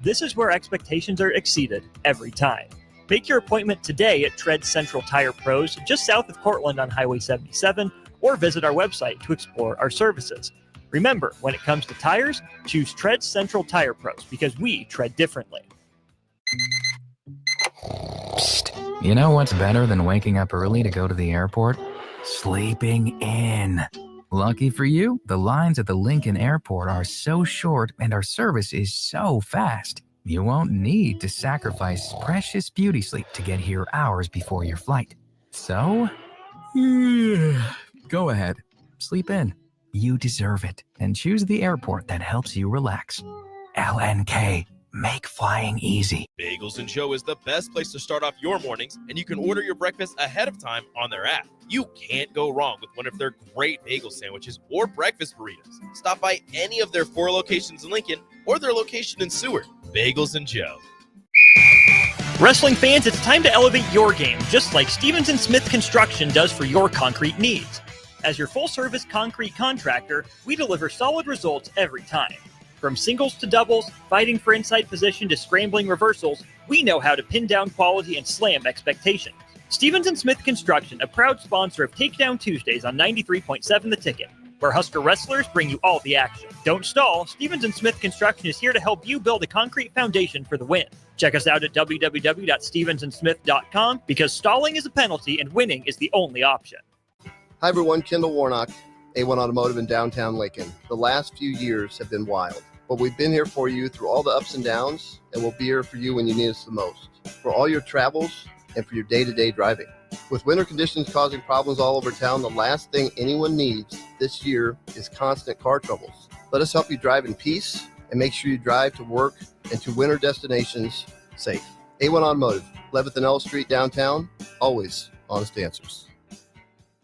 This is where expectations are exceeded every time. Make your appointment today at Tread's Central Tire Pros, just south of Cortland on Highway 77, or visit our website to explore our services. Remember, when it comes to tires, choose Tread's Central Tire Pros because we tread differently. Psst. You know what's better than waking up early to go to the airport? Sleeping in. Lucky for you, the lines at the Lincoln Airport are so short and our service is so fast. You won't need to sacrifice precious beauty sleep to get here hours before your flight. So, go ahead. Sleep in. You deserve it. And choose the airport that helps you relax. LNK. Make flying easy. Bagels and Joe is the best place to start off your mornings, and you can order your breakfast ahead of time on their app. You can't go wrong with one of their great bagel sandwiches or breakfast burritos. Stop by any of their 4 locations in Lincoln or their location in Seward. Bagels and Joe. Wrestling fans, it's time to elevate your game, just like Stevens & Smith Construction does for your concrete needs. As your full-service concrete contractor, we deliver solid results every time. From singles to doubles, fighting for inside position to scrambling reversals, we know how to pin down quality and slam expectations. Stevens & Smith Construction, a proud sponsor of Takedown Tuesdays on 93.7 The Ticket, where Husker wrestlers bring you all the action. Don't stall, Stevens & Smith Construction is here to help you build a concrete foundation for the win. Check us out at www.stevensandsmith.com because stalling is a penalty and winning is the only option. Hi everyone, Kendall Warnock, A1 Automotive in downtown Lincoln. The last few years have been wild. But we've been here for you through all the ups and downs, and we'll be here for you when you need us the most, for all your travels and for your day-to-day driving. With winter conditions causing problems all over town, the last thing anyone needs this year is constant car troubles. Let us help you drive in peace and make sure you drive to work and to winter destinations safe. A1 Automotive, 11th and L Street downtown, always honest answers.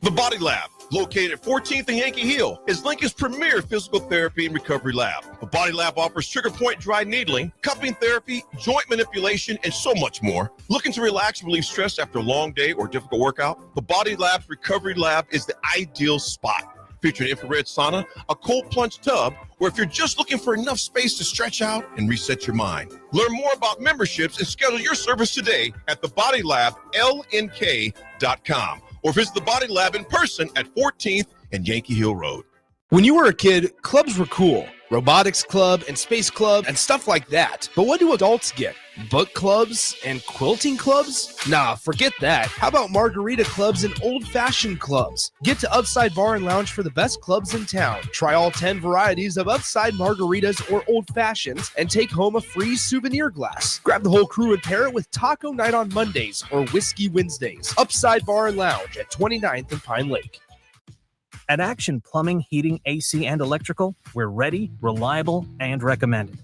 The Body Lab, located at 14th and Yankee Hill, is Lincoln's premier physical therapy and recovery lab. The Body Lab offers trigger point dry needling, cupping therapy, joint manipulation, and so much more. Looking to relax and relieve stress after a long day or difficult workout? The Body Lab's recovery lab is the ideal spot. Featuring infrared sauna, a cold plunge tub, or if you're just looking for enough space to stretch out and reset your mind. Learn more about memberships and schedule your service today at thebodylablnk.com. Or visit the Body Lab in person at 14th and Yankee Hill Road. When you were a kid, clubs were cool. Robotics club and space club and stuff like that. But what do adults get? Book clubs and quilting clubs? Nah, forget that. How about margarita clubs and old-fashioned clubs? Get to Upside Bar and Lounge for the best clubs in town. Try all 10 varieties of Upside margaritas or old fashions and take home a free souvenir glass. Grab the whole crew and pair it with Taco Night on Mondays or Whiskey Wednesdays. Upside Bar and Lounge at 29th and Pine Lake. At Action Plumbing, Heating, AC, and Electrical, we're ready, reliable, and recommended.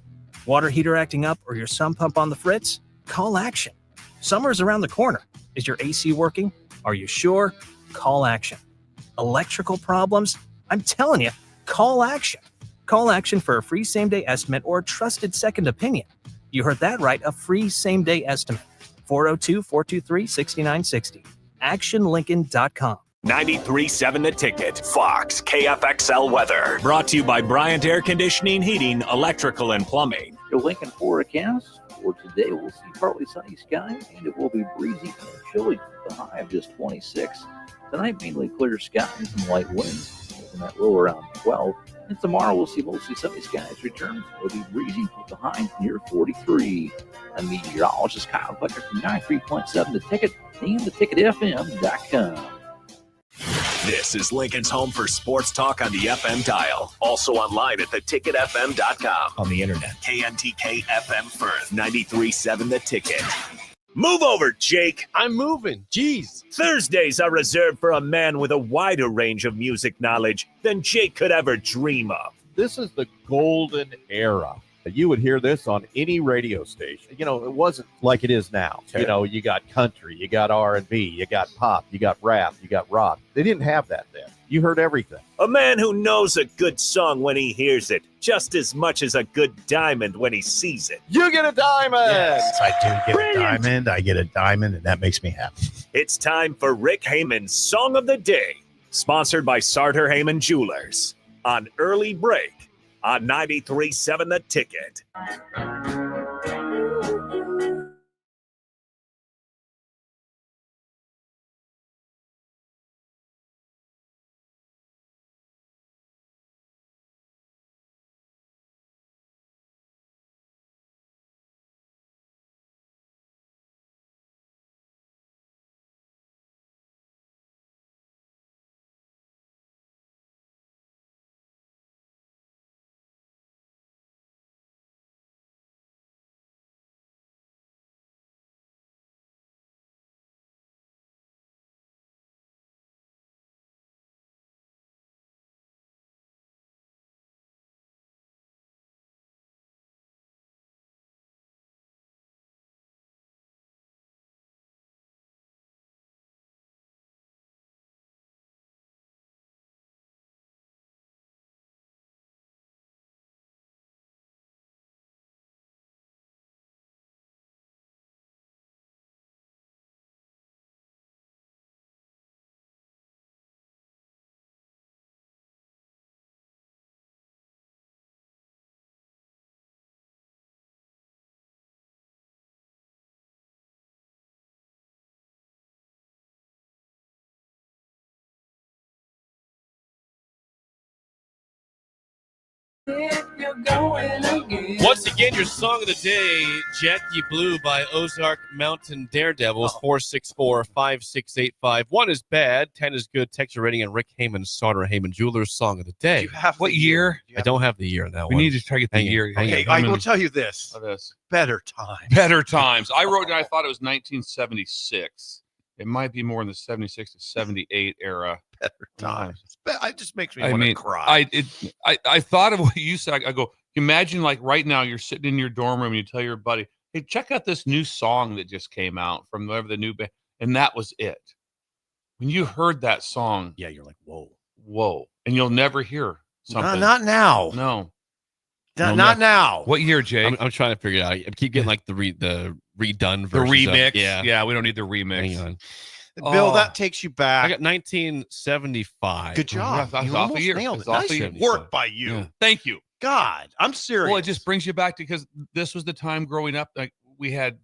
Water heater acting up or your sump pump on the fritz? Call Action. Summer's around the corner. Is your AC working? Are you sure? Call Action. Electrical problems? I'm telling you, call Action. Call Action for a free same-day estimate or trusted second opinion. You heard that right, a free same-day estimate. 402-423-6960. ActionLincoln.com. 93.7 The Ticket, Fox, KFXL weather. Brought to you by Bryant Air Conditioning, Heating, Electrical, and Plumbing. Your Lincoln forecast for today, we'll see partly sunny skies, and it will be breezy and chilly with a high of just 26. Tonight, mainly clear skies and light winds, making that low around 12. And tomorrow, we'll see mostly sunny skies return. It'll be breezy with a high near 43. I'm meteorologist Kyle Becker from 93.7 The Ticket and theticketfm.com. This is Lincoln's home for sports talk on the FM dial. Also online at theticketfm.com. On the internet. KNTK FM Firth, 93.7 The Ticket. Move over, Jake. I'm moving. Jeez. Thursdays are reserved for a man with a wider range of music knowledge than Jake could ever dream of. This is the golden era. You would hear this on any radio station. You know, it wasn't like it is now. You know, you got country, you got R&B, you got pop, you got rap, you got rock. They didn't have that then. You heard everything. A man who knows a good song when he hears it, just as much as a good diamond when he sees it. You get a diamond! Yes, I do get a diamond. I get a diamond, and that makes me happy. It's time for Rick Haman's Song of the Day, sponsored by Sartor Hamann Jewelers, on Early Break on 93.7 The Ticket. Once again, your song of the day, Jackie Blue by Ozark Mountain Daredevils, 464-5685. 1 is bad, 10 is good. Text your rating and Rick Haman's Sartor Hamann Jewelers song of the day. What year? I don't have the year now. We need to try to get the year. Okay, I will tell you this. Better times. Better times. I wrote it, I thought it was 1976. It might be more in the 76 to 78 era. Better times. It just makes me want to cry. I thought of what you said. I go, imagine like right now you're sitting in your dorm room and you tell your buddy, hey, check out this new song that just came out from whatever the new band. And that was it. When you heard that song. Yeah, you're like, whoa. Whoa. And you'll never hear something. Not now. No. Not now. What year, Jake? I'm trying to figure it out. I keep getting like the redone version. The remix. Yeah, we don't need the remix. Hang on. Bill, that takes you back. I got 1975. Good job. That's You off almost a year. nailed It's it. off Nice a year. work by you. Yeah. Thank you. God, I'm serious. Well, it just brings you back because this was the time growing up. Like we had,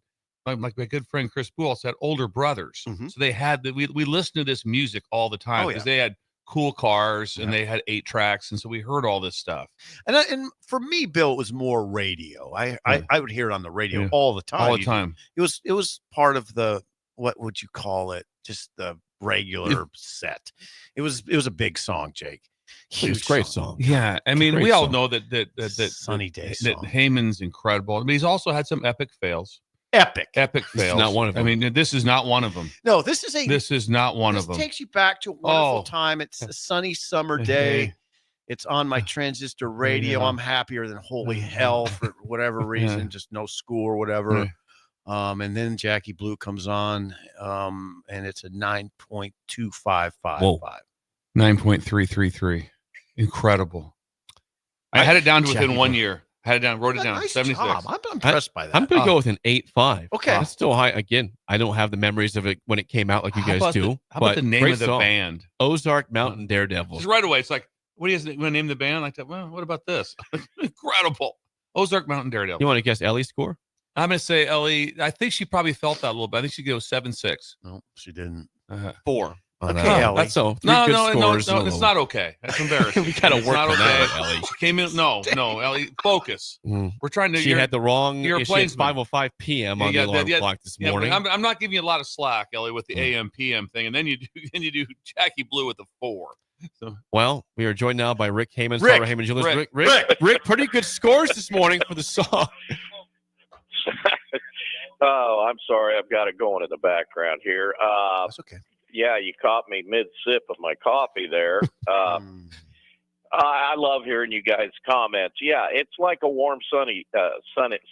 like my good friend Chris Buell had older brothers, so they had we listened to this music all the time because they had cool cars and they had 8 tracks, and so we heard all this stuff. And for me, Bill, it was more radio. I would hear it on the radio all the time. All the time. It was part of the, what would you call it? Just the regular set. It was a big song, Jake. It was a great song. Yeah, I mean, we all know that Sunny Day that Haman's incredible. I mean, he's also had some epic fails. Epic fails. This is not one of them. I mean, this is not one of them. No, this is not one of them. This takes you back to a wonderful time. It's a sunny summer day. It's on my transistor radio. I'm happier than holy hell for whatever reason, just no school or whatever. And then Jackie Blue comes on, and it's a 9.2555. 9.333. Incredible. I had it down to within 1 year. Had it down, wrote it down. Nice 76. job. I'm impressed by that. I'm going to go with an 8.5. Okay. That's still high. Again, I don't have the memories of it when it came out like you guys do. How about the name great of the song. band? Ozark Mountain Daredevils. Just right away, it's like, what do you want to name the band? Like that? Well, what about this? Incredible. Ozark Mountain Daredevil. You want to guess Ellie's score? I'm going to say Ellie. I think she probably felt that a little bit. I think she goes 7-6. No, she didn't. 4. Okay, Ellie. That's so. No, it's not okay. That's embarrassing. We got to work on that, Ellie. She came in. No, Ellie, focus. We're trying to. She had the wrong. You're she had 5:05 p.m. on the alarm clock this morning. I'm not giving you a lot of slack, Ellie, with the AM PM thing, and then you do Jackie Blue with the 4. So. Well, we are joined now by Rick Hamann. Rick, Hamann Jewelers. Rick, pretty good scores this morning for the song. Oh, I'm sorry. I've got it going in the background here. That's okay. Yeah, you caught me mid-sip of my coffee there. I love hearing you guys' comments. Yeah, it's like a warm, sunny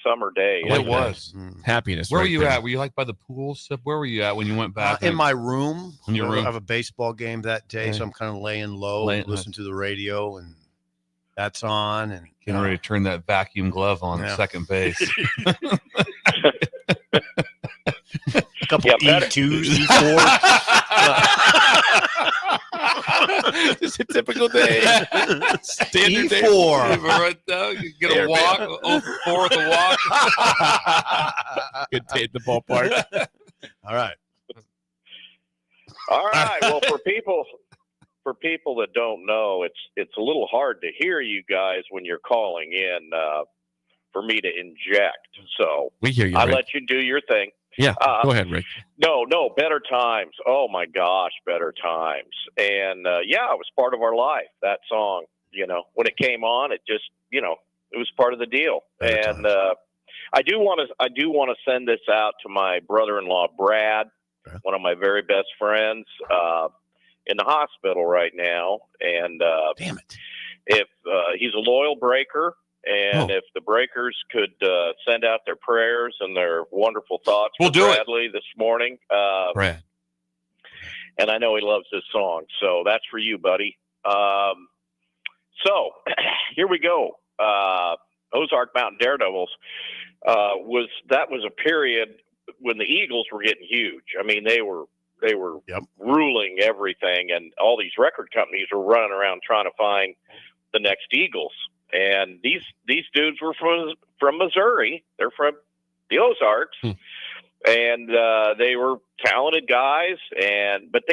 summer day. It was. Happiness. Where right were you there. at? Were you like by the pool? Sip? Where were you at when you went back? In my room. In your room. I have a baseball game that day, so I'm kind of laying low, listen to the radio, and that's on. And getting ready to turn that vacuum glove on at second base. A couple E2s, E4s. Just a typical day. Standard day. E4. Right now, you get a walk. 4 with a walk. Good day at the ballpark. All right. All right. Well, for people that don't know, it's a little hard to hear you guys when you're calling in for me to inject. So We hear you, I Rick. let you do your thing. Yeah, go ahead, Rick. No, Better Times. Oh my gosh, Better Times. And it was part of our life. That song, when it came on, it just, it was part of the deal. And I do want to send this out to my brother-in-law Brad, one of my very best friends, in the hospital right now. And damn it, if he's a loyal breaker. And if the breakers could send out their prayers and their wonderful thoughts for Bradley this morning. Brad. And I know he loves this song. So that's for you, buddy. So here we go. Ozark Mountain Daredevils was a period when the Eagles were getting huge. I mean, they were ruling everything, and all these record companies were running around trying to find the next Eagles. And these dudes were from Missouri. They're from the Ozarks, and they were talented guys. But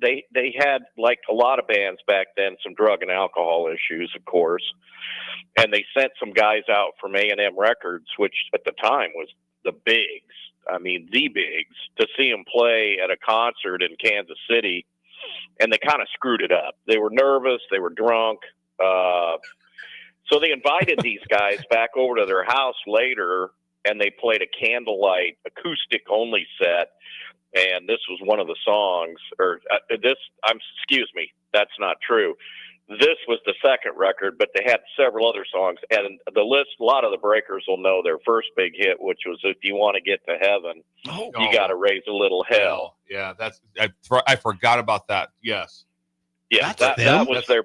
they had, like a lot of bands back then, some drug and alcohol issues, of course. And they sent some guys out from A&M Records, which at the time was the bigs. I mean, the bigs, to see them play at a concert in Kansas City, and they kind of screwed it up. They were nervous. They were drunk. So they invited these guys back over to their house later, and they played a candlelight acoustic only set. And this was one of the songs, excuse me, that's not true. This was the second record, but they had several other songs. And the list, a lot of the breakers will know their first big hit, which was If You Want to Get to Heaven, You Got to Raise a Little Hell. Yeah, I forgot about that. Yes. Yeah, that was their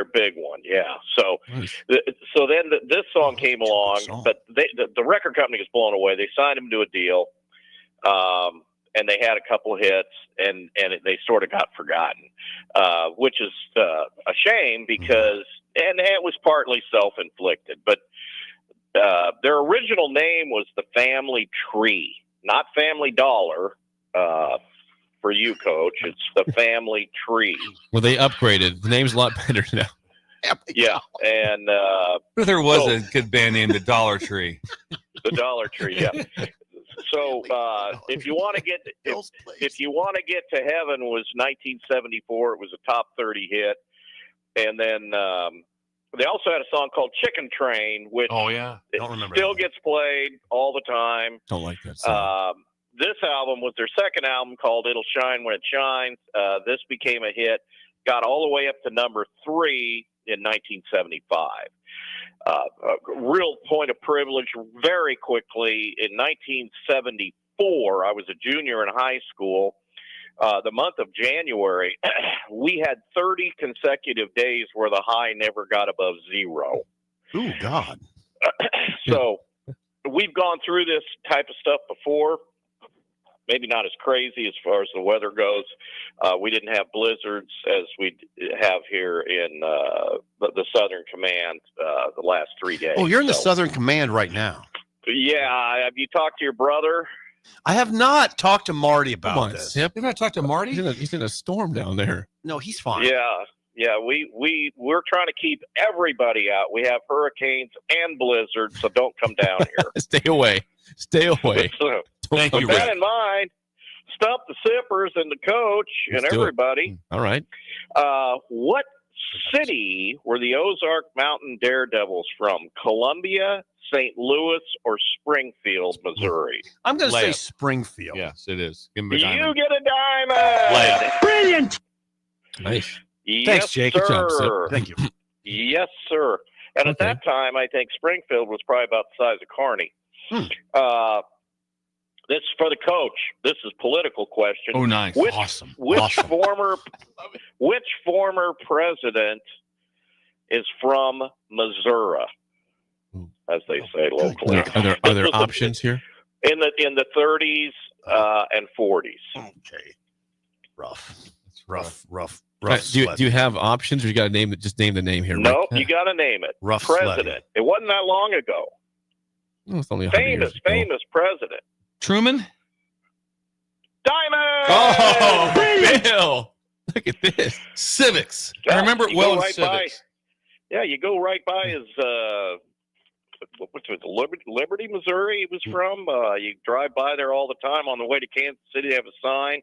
big one. Yeah. So then this song came along, but the record company was blown away. They signed him to a deal, and they had a couple of hits, and they sort of got forgotten, which is a shame because and it was partly self-inflicted. But their original name was the Family Tree, not Family Dollar. For you, Coach, it's the Family Tree. Well, they upgraded. The name's a lot better now. Yeah, and there was a good band named the Dollar Tree. The Dollar Tree, yeah. So if you want to get to heaven was 1974. It was a top 30 hit, and then they also had a song called Chicken Train, which don't remember still gets played all the time. Don't like that song. This album was their second album called It'll Shine When It Shines. This became a hit, got all the way up to number 3 in 1975. A real point of privilege very quickly. In 1974, I was a junior in high school. The month of January, we had 30 consecutive days where the high never got above 0. Oh, God. So we've gone through this type of stuff before. Maybe not as crazy as far as the weather goes. We didn't have blizzards as we have here in the Southern Command the last 3 days. Oh, you're in the Southern Command right now. Yeah. Have you talked to your brother? I have not talked to Marty about this. Sip. You've not talked to Marty? He's in a storm down there. No, he's fine. Yeah. We're trying to keep everybody out. We have hurricanes and blizzards, so don't come down here. Stay away. So, Thank with you, that Rick. in mind, stump the sippers and the coach Let's and do it. everybody. All right. What city were the Ozark Mountain Daredevils from? Columbia, St. Louis, or Springfield, Missouri? I'm going to say Layup. Springfield. Yes, it is. Give him a You diamond. get a diamond. Brilliant. Nice. Yes, Thanks, Jake. Good job, sir. Sip. Thank you. Yes, sir. And at that time, I think Springfield was probably about the size of Kearney. This is for the coach. This is a political question. Oh, nice. Awesome. Which former president is from Missouri, as they say locally? Are there options here? In the 30s and 40s. Okay. Rough. Do you have options, or you got to name it? Just name the name here. No, Rick? you got to name it. Rough president. sledding. It wasn't that long ago. Oh, it's only 100 years ago. Famous president. Truman? Diamond! Oh, Bill! Look at this. Civics. Yeah, I remember it you well go in right by- Civics. Yeah, you go right by his what's it, Liberty, Missouri. He was from. You drive by there all the time on the way to Kansas City. They have a sign.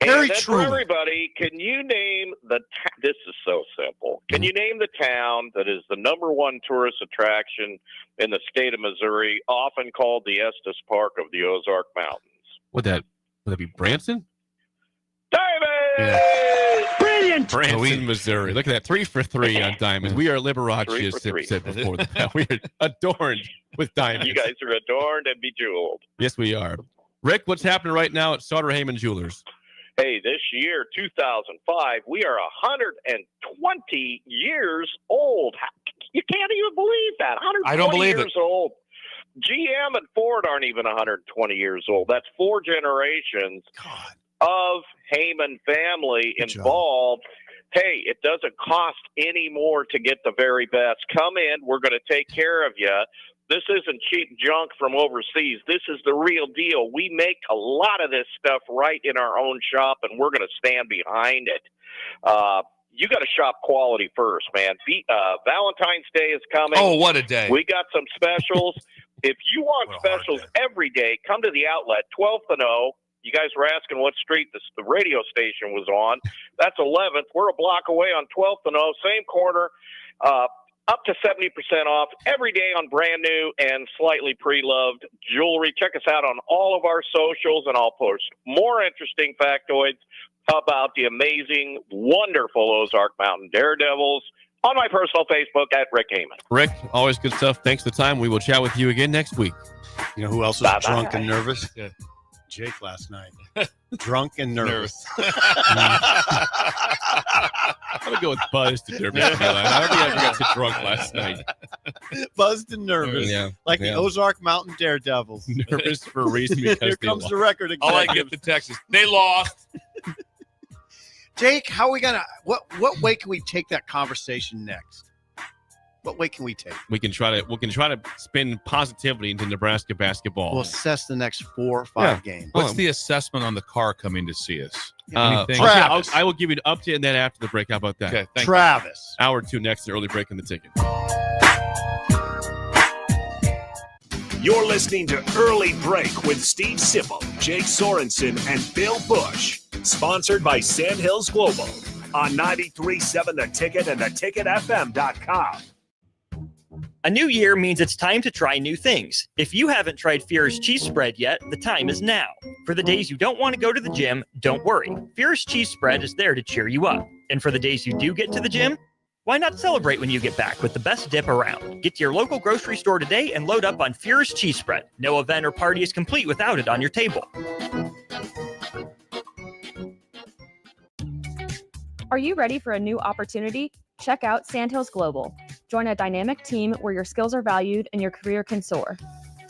Very and then true. for everybody, can you name this is so simple. Can you name the town that is the #1 tourist attraction in the state of Missouri, often called the Estes Park of the Ozark Mountains? Would that be Branson? Diamond! Brilliant! Branson, Missouri. Look at that. 3 for 3 on diamonds. We are Liberace, 3 as for Sip 3. said before. We are adorned with diamonds. You guys are adorned and bejeweled. Yes, we are. Rick, what's happening right now at Sauter Heyman Jewelers? Hey, this year, 2005, we are 120 years old. You can't even believe that. 120 I don't believe years old. GM and Ford aren't even 120 years old. That's 4 generations of Heyman family involved. Hey, it doesn't cost any more to get the very best. Come in. We're going to take care of you. This isn't cheap junk from overseas. This is the real deal. We make a lot of this stuff right in our own shop, and we're going to stand behind it. You got to shop quality first, man. Valentine's Day is coming. Oh, what a day. We got some specials. If you want specials every day, come to the outlet, 12th and O. You guys were asking what street the radio station was on. That's 11th. We're a block away on 12th and O, same corner. Up to 70% off every day on brand new and slightly pre-loved jewelry. Check us out on all of our socials, and I'll post more interesting factoids about the amazing, wonderful Ozark Mountain Daredevils on my personal Facebook at Rick Hamann. Rick, always good stuff. Thanks for the time. We will chat with you again next week. You know who else was drunk and nervous? Jake last night. Drunk and nervous. I'm going to go with buzzed and nervous. I don't think I ever got so drunk last night. Buzzed and nervous. Yeah. The Ozark Mountain Daredevils. Nervous for a reason because Here they comes lost. the record again. All I get to Texas. They lost. Jake, how are we going to – what way can we take that conversation next? What way can we take? We can try to spin positivity into Nebraska basketball. We'll assess the next 4 or 5 games. What's the assessment on the car coming to see us? Travis. I will give you an update on that after the break. How about that? Okay, thank Travis. You. Hour 2 next, the early break on the ticket. You're listening to Early Break with Steve Sipple, Jake Sorensen, and Bill Busch. Sponsored by Sandhills Global on 93.7 The Ticket and theticketfm.com. A new year means it's time to try new things. If you haven't tried Fear's cheese spread yet, the time is now. For the days you don't want to go to the gym, don't worry. Fear's cheese spread is there to cheer you up. And for the days you do get to the gym, Why not celebrate when you get back with the best dip around? Get to your local grocery store today and load up on Fuhr's cheese spread. No event or party is complete without it on your table. Are you ready for a new opportunity? Check out Sandhills Global. Join a dynamic team where your skills are valued and your career can soar.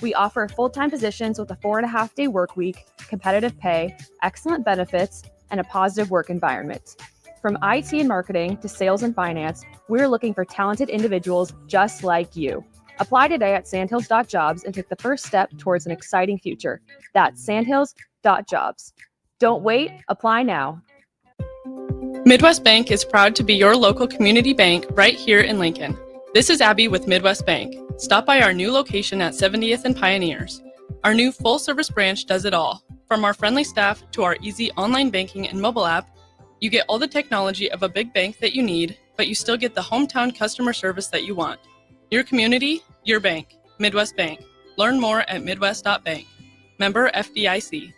We offer full-time positions with a 4.5-day work week, competitive pay, excellent benefits, and a positive work environment. From IT and marketing to sales and finance, we're looking for talented individuals just like you. Apply today at sandhills.jobs and take the first step towards an exciting future. That's sandhills.jobs. Don't wait, apply now. Midwest Bank is proud to be your local community bank right here in Lincoln. This is Abby with Midwest Bank. Stop by our new location at 70th and Pioneers. Our new full-service branch does it all. From our friendly staff to our easy online banking and mobile app, you get all the technology of a big bank that you need, but you still get the hometown customer service that you want. Your community, your bank. Midwest Bank. Learn more at midwest.bank. Member FDIC.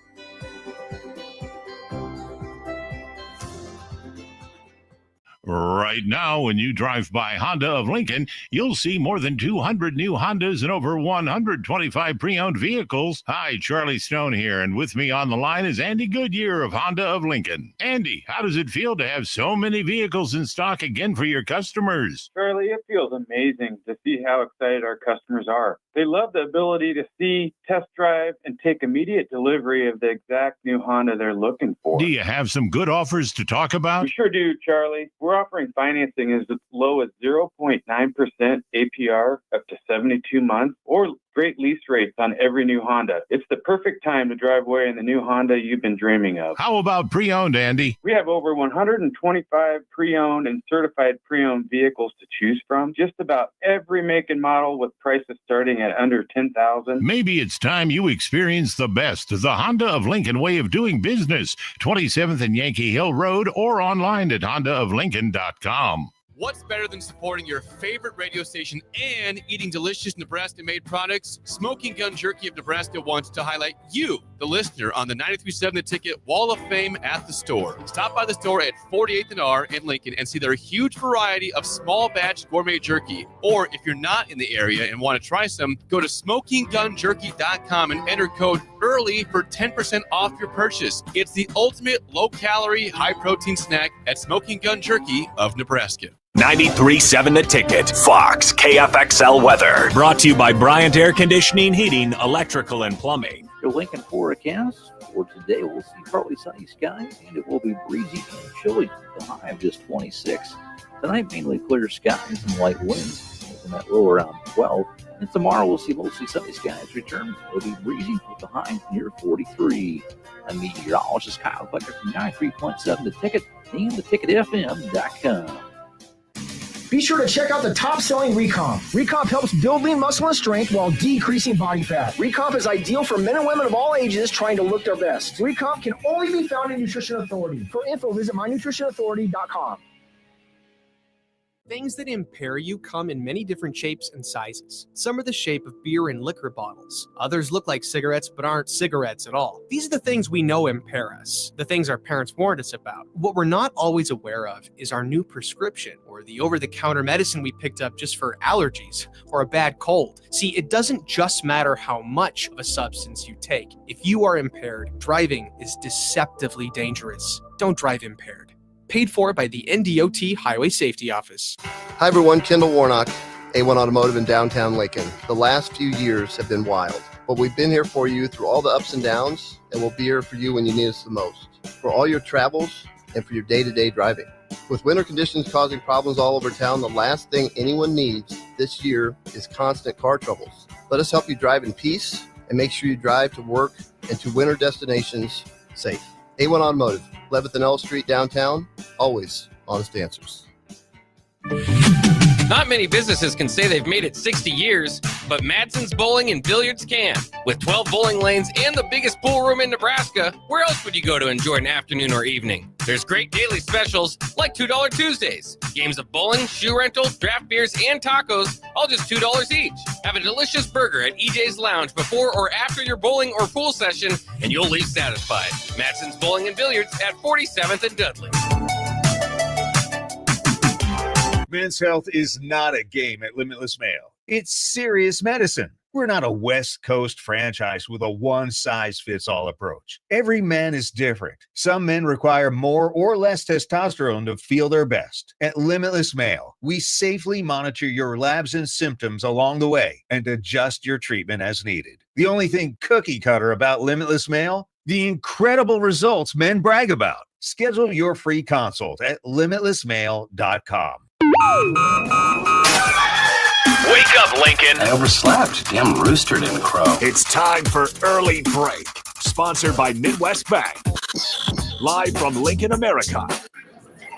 Right now, when you drive by Honda of Lincoln, you'll see more than 200 new Hondas and over 125 pre-owned vehicles. Hi, Charlie Stone here, and with me on the line is Andy Goodyear of Honda of Lincoln. Andy, how does it feel to have so many vehicles in stock again for your customers? Charlie, it feels amazing to see how excited our customers are. They love the ability to see, test drive, and take immediate delivery of the exact new Honda they're looking for. Do you have some good offers to talk about? We sure do, Charlie. We're offering financing as low as 0.9% APR up to 72 months, or great lease rates on every new Honda. It's the perfect time to drive away in the new Honda you've been dreaming of. How about pre-owned, Andy? We have over 125 pre-owned and certified pre-owned vehicles to choose from. Just about every make and model with prices starting at under $10,000. Maybe it's time you experience the best, the Honda of Lincoln way of doing business. 27th and Yankee Hill Road, or online at hondaoflincoln.com. What's better than supporting your favorite radio station and eating delicious Nebraska-made products? Smoking Gun Jerky of Nebraska wants to highlight you, the listener, on the 93.7 The Ticket Wall of Fame at the store. Stop by the store at 48th and R in Lincoln and see their huge variety of small batch gourmet jerky. Or if you're not in the area and want to try some, go to smokinggunjerky.com and enter code EARLY for 10% off your purchase. It's the ultimate low-calorie, high-protein snack at Smoking Gun Jerky of Nebraska. 93.7 The Ticket, Fox, KFXL weather. Brought to you by Bryant Air Conditioning, Heating, Electrical, and Plumbing. Your Lincoln forecast for today, we'll see partly sunny skies, and it will be breezy and chilly. The high of just 26. Tonight, mainly clear skies and light winds, making that low around 12. And tomorrow, we'll see mostly sunny skies return. It'll be breezy with the high near 43. I'm meteorologist Kyle Becker from 93.7 The Ticket and theticketfm.com. Be sure to check out the top-selling Recomp. Recomp helps build lean muscle and strength while decreasing body fat. Recomp is ideal for men and women of all ages trying to look their best. Recomp can only be found in Nutrition Authority. For info, visit mynutritionauthority.com. Things that impair you come in many different shapes and sizes. Some are the shape of beer and liquor bottles. Others look like cigarettes but aren't cigarettes at all. These are the things we know impair us, the things our parents warned us about. What we're not always aware of is our new prescription, or the over-the-counter medicine we picked up just for allergies or a bad cold. See, it doesn't just matter how much of a substance you take. If you are impaired, driving is deceptively dangerous. Don't drive impaired. Paid for by the NDOT Highway Safety Office. Hi everyone, Kendall Warnock, A1 Automotive in downtown Lincoln. The last few years have been wild, but we've been here for you through all the ups and downs, and we'll be here for you when you need us the most. For all your travels and for your day-to-day driving. With winter conditions causing problems all over town, the last thing anyone needs this year is constant car troubles. Let us help you drive in peace and make sure you drive to work and to winter destinations safe. A1 Automotive, 11th and L Street downtown, always honest answers. Not many businesses can say they've made it 60 years, but Madsen's Bowling and Billiards can. With 12 bowling lanes and the biggest pool room in Nebraska, where else would you go to enjoy an afternoon or evening? There's great daily specials like $2 Tuesdays. Games of bowling, shoe rental, draft beers, and tacos, all just $2 each. Have a delicious burger at EJ's Lounge before or after your bowling or pool session, and you'll leave satisfied. Madsen's Bowling and Billiards at 47th and Dudley. Men's health is not a game at Limitless Male. It's serious medicine. We're not a West Coast franchise with a one-size-fits-all approach. Every man is different. Some men require more or less testosterone to feel their best. At Limitless Male, we safely monitor your labs and symptoms along the way and adjust your treatment as needed. The only thing cookie cutter about Limitless Male? The incredible results men brag about. Schedule your free consult at limitlessmale.com. Wake up, Lincoln. I overslept. Damn rooster didn't crow. It's time for Early Break, sponsored by Midwest Bank. Live from Lincoln, America.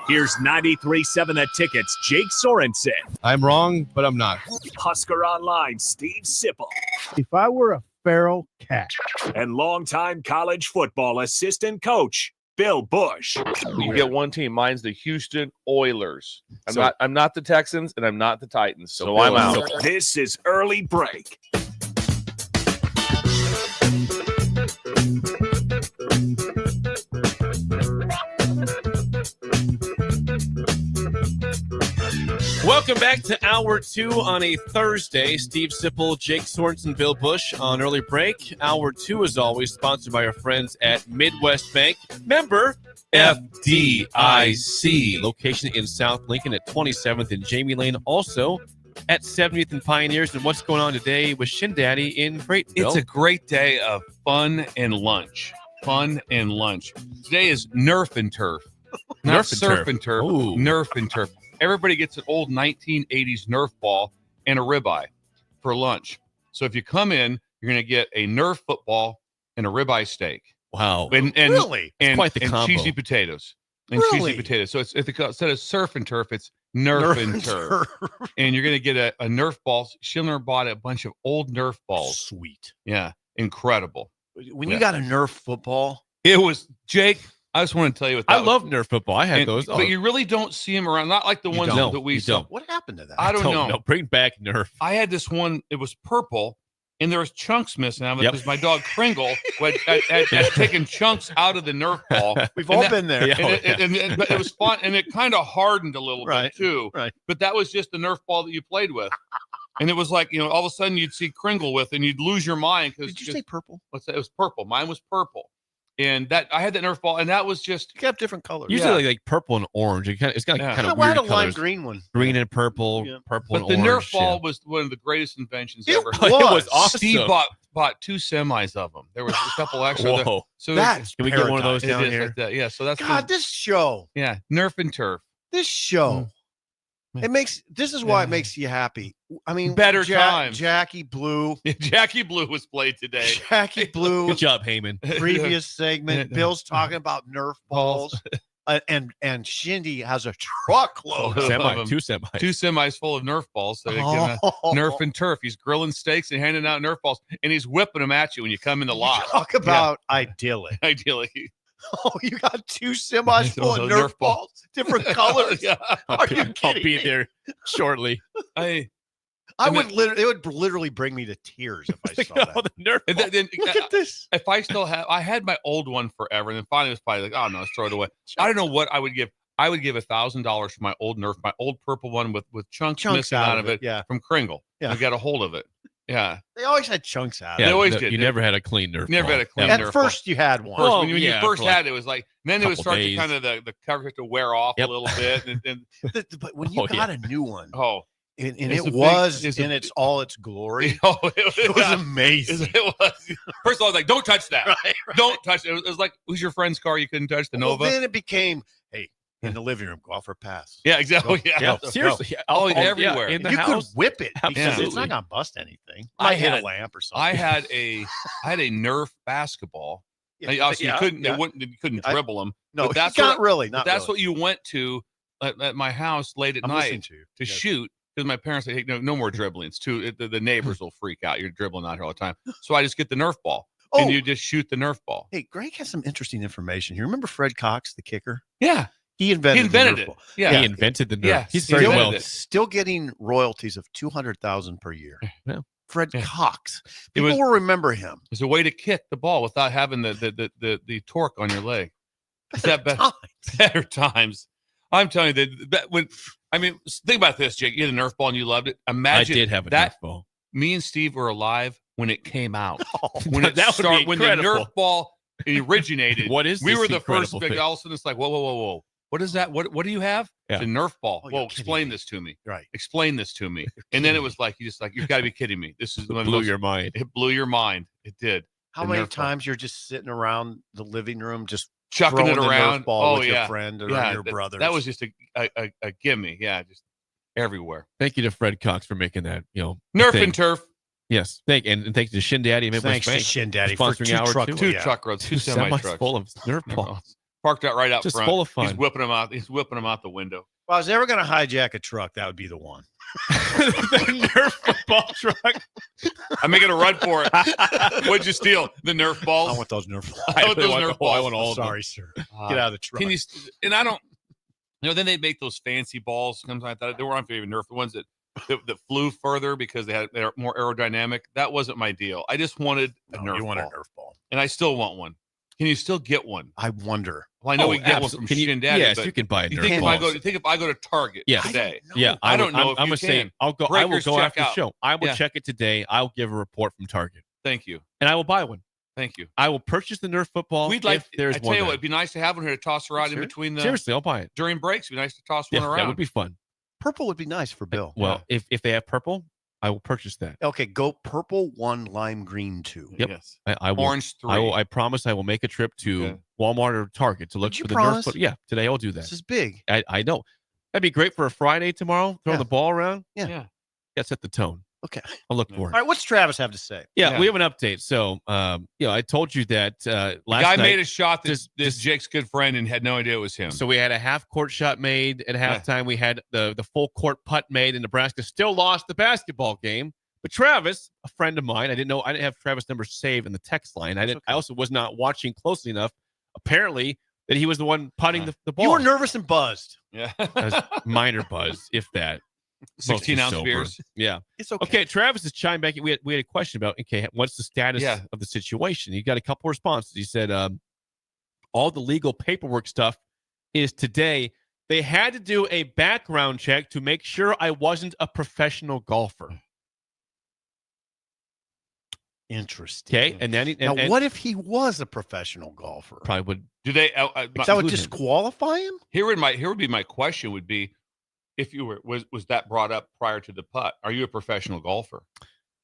Here's 93.7 The Ticket's Jake Sorensen. I'm wrong, but I'm not. Husker Online, Steve Sipple. If I were a feral cat. And longtime college football assistant coach, Bill Busch. You get one team. Mine's the Houston Oilers. I'm not the Texans, and I'm not the Titans. So I'm out. This is Early Break. Welcome back to Hour 2 on a Thursday. Steve Sipple, Jake Sorensen, Bill Busch on Early Break. Hour 2, as always, sponsored by our friends at Midwest Bank. Member FDIC. Location in South Lincoln at 27th and Jamie Lane. Also at 70th and Pioneers. And what's going on today with Shin Daddy in Creighton, Bill? It's a great day of fun and lunch. Fun and lunch. Today is Nerf and Turf. Not surf and turf. Ooh. Nerf and Turf. Everybody gets an old 1980s Nerf ball and a ribeye for lunch. So if you come in, you're going to get a Nerf football and a ribeye steak. Wow. And really? And, quite the and combo. cheesy potatoes. And Really? cheesy potatoes. So it's instead of surf and turf, it's Nerf and turf. And you're going to get a Nerf ball. Schindler bought a bunch of old Nerf balls. Sweet. Yeah. Incredible. When you got a Nerf football, It was, Jake, I just want to tell you what that I love Nerf football. I had and, those. But you really don't see them around. Not like the ones that we saw. what happened to that? I don't know. Bring back Nerf. I had this one. It was purple, and there was chunks missing out of it Yep. because my dog Kringle had taken chunks out of the Nerf ball. We've And all that- been there. But it was fun, and it kind of hardened a little bit too. Right. But that was just the Nerf ball that you played with. And it was like, all of a sudden you'd see Kringle with, and you'd lose your mind. Did you say purple? What's that? It was purple. Mine was purple. And that I had that Nerf ball, and that was just You have different colors. Usually like purple and orange. It's got kind of I had weird a lime colors. green one. Green and purple, purple But and the orange. Nerf ball was one of the greatest inventions It ever. was. It was awesome. Steve bought 2 semis of them. There was a couple extra. Whoa. So That's Can we get one of those it down is here? like that. Yeah. So that's God, this show. yeah, Nerf and Turf. This show. This is why it makes you happy. I mean, Better times. Jackie Blue. Jackie Blue was played today. Jackie Blue. Good job, Hamann. Previous segment. Bill's talking about Nerf balls. And Shindy has a truckload of them. 2 semis. 2 semis full of Nerf balls. So they can, Nerf and Turf. He's grilling steaks and handing out Nerf balls, and he's whipping them at you when you come in the lot. Talk about idyllic. Ideally. Oh, you got 2 semis full of Nerf balls, different colors. Yeah. Are you I'll kidding be me? there shortly. I would literally, it would literally bring me to tears if I saw that. The Nerf And ball. then, Look at this. If I still have, I had my old one forever, and then finally it was probably like, oh no, let's throw it away. I don't know what I would give. I would give $1,000 for my old Nerf, my old purple one with chunks missing out of it. Yeah. From Kringle. Yeah. I got a hold of it. Yeah. They always had chunks out. They always did. You never had a clean Nerf Never ball. had a clean At Nerf first, you had one. First, when you yeah, first for like had it, it was like, then it would couple start days. to kind of the cover to wear off a little bit. And But when you got a new one, and It's it a was big- it's in a- its all its glory. it was amazing. It was. First of all, I was like, don't touch that. Right. Don't touch it. It was like, who's your friend's car you couldn't touch? The Well, Nova? then it became, hey, in the living room, go out for a pass. Yeah, exactly. Go, Yeah. go, Seriously. go. Oh, yeah, everywhere. in the You house. could whip it because Absolutely. it's not going to bust anything. I Might hit had- a lamp or something. I had a Nerf basketball. Yeah, Now, obviously, yeah, you couldn't. yeah. You couldn't I- dribble them. No, but that's not what, really. but Not that's really. what you went to at my house late at I'm listening night to you. to Yes. shoot. Because my parents say, hey, no more dribbling. It's too. The neighbors will freak out. You're dribbling out here all the time. So I just get the Nerf ball, and Oh. you just shoot the Nerf ball. Hey, Greg has some interesting information here. Remember Fred Cox, the kicker? Yeah, He invented he invented the Nerf it. ball. Yeah, He invented the Nerf. Yeah, He's he very invented well. it. Still getting royalties of $200,000 per year. Yeah. Fred Yeah. Cox. It People was- will remember him. It's a way to kick the ball without having the torque on your leg. Is that better? Times. Better times. I'm telling you that when I mean, think about this, Jake. You had a Nerf ball and you loved it. Imagine I did have a that Nerf ball. Me and Steve were alive when it came out. When that would be when the incredible. Nerf ball originated. What is we this were the first incredible big, thing? all of a sudden it's like, whoa. What is that? What do you have? Yeah. It's a Nerf ball. Oh, Whoa, you're kidding explain me. this to me. Right. Explain this to me. And then it was like, you've got to be kidding me. This is It blew your mind. It blew your mind. It did. How The many Nerf ball. times you're just sitting around the living room, just Chucking it throwing the around. Nerf ball with yeah. your friend or Yeah, your brothers? That was just a gimme. Yeah, just everywhere. Thank you to Fred Cox for making that, Nerf thing. and turf. Yes. And thanks to Shin Daddy and Midwest Thanks to Bank. Shin Daddy for sponsoring two hour truck- two. Two yeah. truck roads, two semi semis trucks. full of Nerf balls. Parked out right out Just front. full of fun. He's whipping them out. He's whipping them out the window. If I was ever going to hijack a truck, that would be the one. The Nerf football truck. I'm making a run for it. What'd you steal? The Nerf balls? I want those Nerf balls. I want those Nerf balls. I want all of them. Sorry, sir. Get out of the truck. Can you? And I don't. Then they make those fancy balls. Sometimes I thought they were on favorite Nerf. The ones that flew further because they're more aerodynamic. That wasn't my deal. I just wanted a Nerf you want ball. a Nerf ball. And I still want one. Can you still get one? I wonder. Well, I know we can get one from Shin Daddy. Yes, but you can buy a you Nerf think balls. if I go to Target Yes. today? Yeah, I don't know if I'm you gonna say can. I will Breakers go check after the out. show. I will Yeah. check it today. I'll give a report from Target, Thank you. and I will buy one. Thank you. I will purchase the Nerf football. We'd like. if there's I tell one. you what, there. it'd be nice to have one here to toss around in between the. Seriously, I'll buy it during breaks. It'd be nice to toss Yeah, one around. that would be fun. Purple would be nice for Bill. Well, if they have purple, I will purchase that. Okay, go purple 1, lime green 2. Yep. Yes. I will. Orange 3. I promise I will make a trip to Okay. Walmart or Target to look Did you for the promise? Nerf football. Yeah, today I'll do that. This is big. I know. That'd be great for a Friday tomorrow. Throw Yeah. the ball around. Yeah. That set the tone. Okay. I'll look Yeah. for All it. right, what's Travis have to say? Yeah, we have an update. So, I told you that last Guy night. made a shot that just- this Jake's good friend and had no idea it was him. So we had a half court shot made at halftime. We had the full court putt made, and Nebraska still lost the basketball game. But Travis, a friend of mine, I didn't have Travis' number saved in the text line. I also was not watching closely enough. Apparently, that he was the one putting the ball. You were nervous and buzzed. Yeah. Minor buzz, if that. 16-ounce Mostly sober. beers. Yeah. It's okay. Okay, Travis is chiming back. We had a question about, okay, what's the status Yeah. of the situation? He got a couple responses. He said, all the legal paperwork stuff is today. They had to do a background check to make sure I wasn't a professional golfer. Interesting. Okay, and then Now, what if he was a professional golfer? probably would. Do they? That would disqualify him? Here would be my question would be, if you were was that brought up prior to the putt? Are you a professional golfer?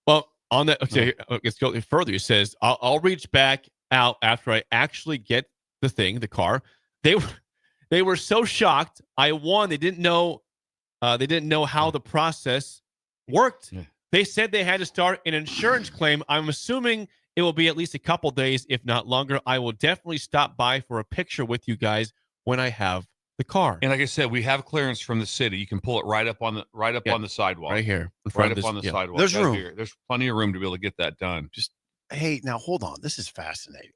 Well, on that, okay, let's go further. It says, I'll reach back out after I actually get the car. They were so shocked. I won. They didn't know how the process worked. Yeah. They said they had to start an insurance claim. I'm assuming it will be at least a couple days, if not longer. I will definitely stop by for a picture with you guys when I have the car. And like I said, we have clearance from the city. You can pull it right up on the sidewalk, Right here. In right front of up this- on the yeah. sidewalk. There's Right room. here. There's plenty of room to be able to get that done. Just hey, now hold on. This is fascinating.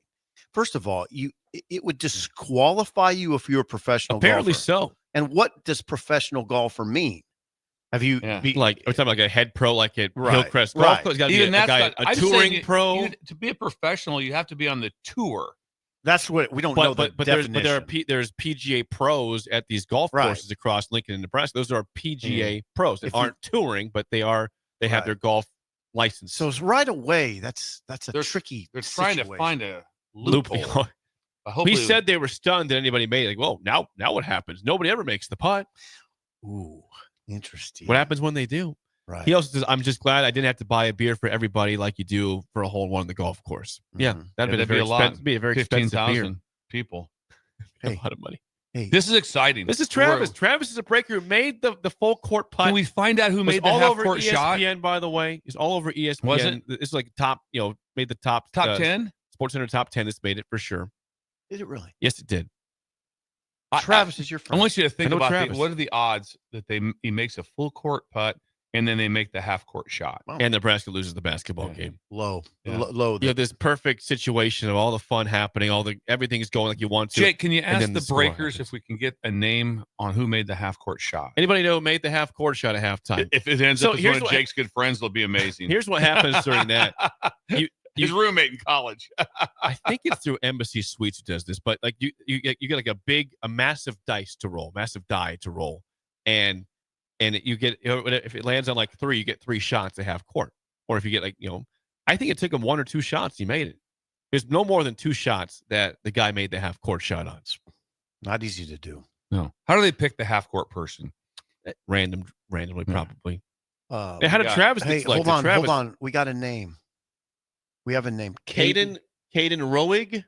First of all, it would disqualify you if you're a professional Apparently golfer. so. And what does professional golfer mean? Have you Like, we're talking like a head pro, like at Right, Hillcrest Golf right. Club. It's got to be Even a that's guy, not- a I'm saying touring pro. to be a professional, you have to be on the tour. That's what we don't know the But definition. there's PGA pros at these golf Right. courses across Lincoln and Nebraska. Those are PGA pros that If you- aren't touring, but they have Right. their golf license. So it's right away. That's a They're- tricky. They're trying to situation. find a loophole. loophole. Hopefully- He said they were stunned that anybody made it. Like, whoa, now what happens? Nobody ever makes the putt. Ooh, interesting. What happens when they do? Right. He also says, I'm just glad I didn't have to buy a beer for everybody like you do for a hole in one on the golf course. Yeah, that'd Yeah, be a very expensive beer. 15,000 people. A lot of money. Hey, This is exciting. This is Travis. Travis is a breaker who made the full court putt. Can we find out who It was made the all half over court shot? ESPN, by the way. It's all over ESPN. Was it? It's like top, made the top 10? Sports Center top 10. This made it for sure. Did it really? Yes, it did. Travis is your I friend. want you to think I know about Travis. what are the odds that he makes a full court putt and then they make the half court shot. Wow. And Nebraska loses the basketball game. Low. Yeah. Low. You have this perfect situation of all the fun happening, everything's going like you want to. Jake, can you and ask then the score breakers happens. if we can get a name on who made the half court shot? Anybody know who made the half court shot at halftime? If it ends So up as here's one of what- Jake's good friends, it'll be amazing. Here's what happens during that. His roommate in college. I think it's through Embassy Suites who does this, but like you get like a massive die to roll, and and you get, if it lands on like 3, you get 3 shots at half court. Or if you get like, I think it took him 1 or 2 shots. He made it. There's no more than 2 shots that the guy made the half court shot on. It's not easy to do. No. How do they pick the half court person? Randomly, probably. How Hey, did Travis get selected? hold on. We got a name. We have a name. Caden Roig.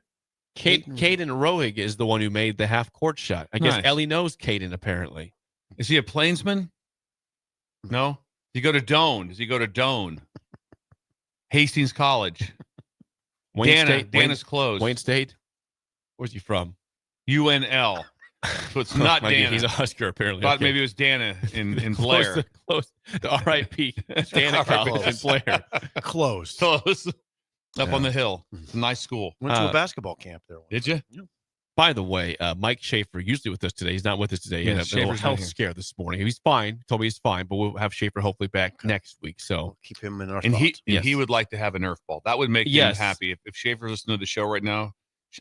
Caden Roig is the one who made the half court shot. I guess Nice. Ellie knows Caden, apparently. Is he a plainsman? No. Does he go to Doan? Hastings College. Dana's closed. Wayne State. Where's he from? UNL. So it's not Dana. He's a Husker, apparently. Thought maybe it was Dana in Blair. Close. The RIP. Dana College in Blair. Close. Up on the hill. It's a nice school. Went to a basketball camp there. Did you? Yeah. By the way, Mike Schaefer, usually with us today. He's not with us today. He had a little health scare this morning. He's fine. He told me he's fine, but we'll have Schaefer hopefully back next week. So we'll keep him in our and thoughts. he would like to have a Nerf ball. That would make him happy. If Schaefer's listening to the show right now,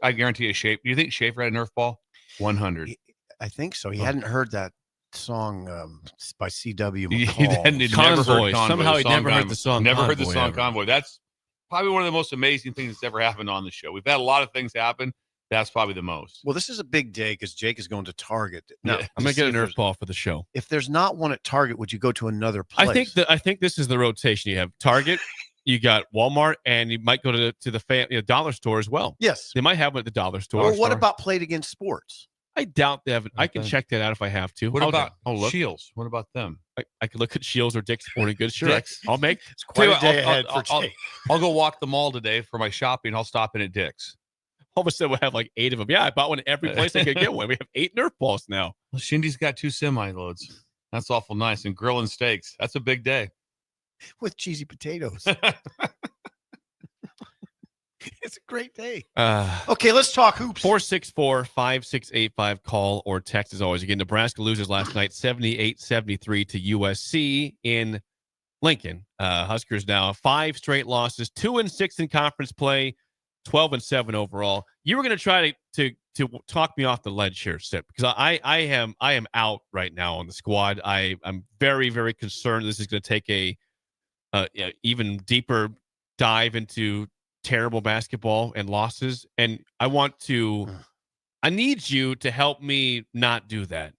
I guarantee you, Do you think Schaefer had a Nerf ball? 100. I think so. He hadn't heard that song by C.W. He McCall. never heard Convoy. Somehow he never heard the song. Never heard the Convoy song ever. Convoy. That's probably one of the most amazing things that's ever happened on the show. We've had a lot of things happen. That's probably the most. Well, this is a big day because Jake is going to Target. Now, I'm gonna get a Nerf ball for the show. If there's not one at Target, would you go to another place? I think this is the rotation. You have Target, you got Walmart, and you might go to the dollar store as well. Yes, they might have one at the dollar store. Or what about Play It Again Sports? I doubt they have. I can check that out if I have to. What about look. Shields? What about them? I could look at Shields or Dick's Sporting Goods. Sure, Dick's. I'll make. It's quite a day ahead for Jake. I'll go walk the mall today for my shopping. I'll stop in at Dick's. All of a sudden, we'll have like 8 of them. Yeah, I bought one at every place I could get one. We have 8 Nerf balls now. Well, Shindy's got 2 semi-loads. That's awful nice. And grilling steaks. That's a big day. With cheesy potatoes. It's a great day. Okay, let's talk hoops. 464-5685. Call or text as always. Again, Nebraska loses last night 78-73 to USC in Lincoln. Huskers now 5 straight losses, 2-6 in conference play, 12-7 overall. You were going to try to talk me off the ledge here, Sip, because I am out right now on the squad. I'm very, very concerned this is going to take a even deeper dive into terrible basketball and losses, and I need you to help me not do that.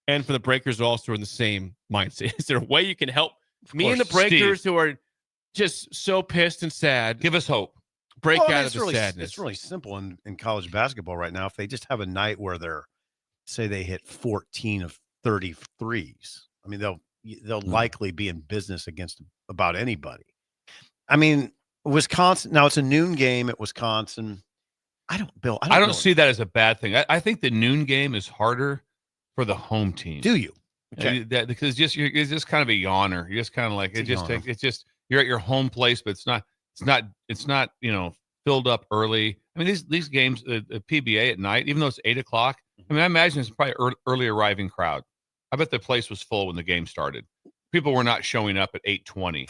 And for the Breakers also in the same mindset. Is there a way you can help me and the Breakers who are just so pissed and sad? Give us hope. Break out of the sadness. It's really simple in college basketball right now. If they just have a night where they hit 14 of 33s, I mean, they'll likely be in business against about anybody. I mean, Wisconsin, now it's a noon game at Wisconsin. I don't see that as a bad thing. I think the noon game is harder for the home team. Do you? Okay. Because you're just kind of a yawner. You're just kind of like you're at your home place, but it's not filled up early. I mean, these games, PBA at night, even though it's 8:00. I mean, I imagine it's probably early arriving crowd. I bet the place was full when the game started. People were not showing up at 8:20.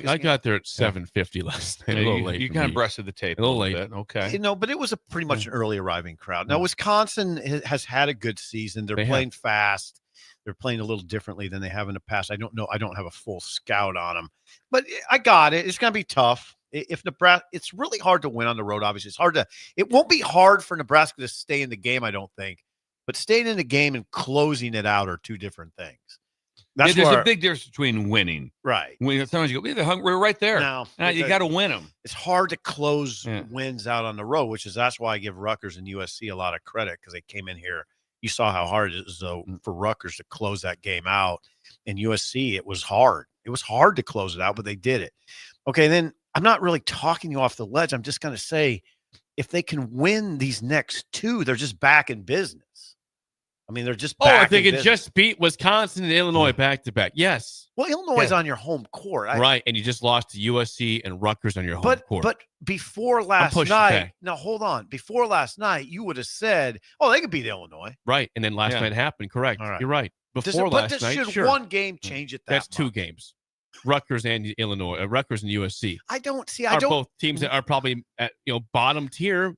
I got there at 7:50 last night. A little late. You kind of breasted the tape a little late. Bit. Okay. But it was a pretty much an early arriving crowd. Now, Wisconsin has had a good season. They're playing fast. They're playing a little differently than they have in the past. I don't know. I don't have a full scout on them, but I got it. It's going to be tough. If Nebraska, it's really hard to win on the road. Obviously, it won't be hard for Nebraska to stay in the game, I don't think, but staying in the game and closing it out are 2 different things. There's a big difference between winning. Right. Sometimes you go, we're right there. Now you got to win them. It's hard to close wins out on the road, that's why I give Rutgers and USC a lot of credit because they came in here. You saw how hard it is for Rutgers to close that game out. And USC, it was hard. It was hard to close it out, but they did it. Okay, then I'm not really talking you off the ledge. I'm just going to say if they can win these next 2, they're just back in business. I mean, they're just back. If they can just beat Wisconsin and Illinois back to back. Yes. Well, Illinois is on your home court. Right. And you just lost to USC and Rutgers on your home court. But before last night, now hold on. Before last night, you would have said, they could beat Illinois. Right. And then last night happened. Correct. Right. You're right. Before last night, should one game change it? That's 2 games. Rutgers and Illinois, Rutgers and USC. I don't see. Both teams that are probably at bottom tier.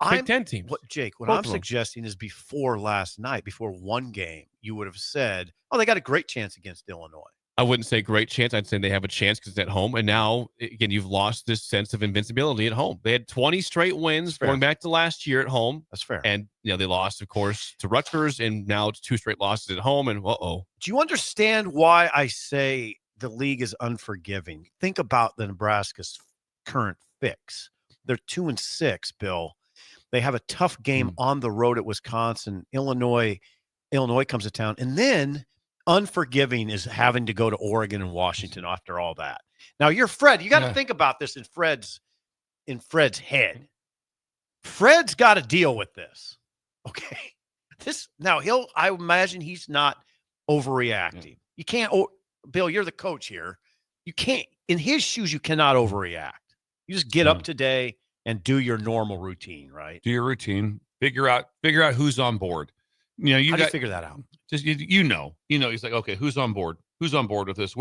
Big Ten teams. Jake, what Both I'm of them. suggesting is before last night, before one game, you would have said, "Oh, they got a great chance against Illinois." I wouldn't say great chance. I'd say they have a chance because it's at home. And now, again, you've lost this sense of invincibility at home. They had 20 straight wins going back to last year at home. That's fair. And, they lost, of course, to Rutgers, and now it's 2 straight losses at home. And, Do you understand why I say the league is unforgiving? Think about the Nebraska's current fix. They're 2-6, Bill. They have a tough game on the road at Wisconsin. Illinois comes to town. And then unforgiving is having to go to Oregon and Washington after all that. Now, you're Fred. You got to think about this in Fred's head. Fred's got to deal with this. Okay. I imagine he's not overreacting. You can't, Bill, you're the coach here. You can't, in his shoes, you cannot overreact. You just get up today and do your normal routine, right? Do your routine. Figure out who's on board. How do you figure that out? Just he's like, okay, who's on board? Who's on board with this?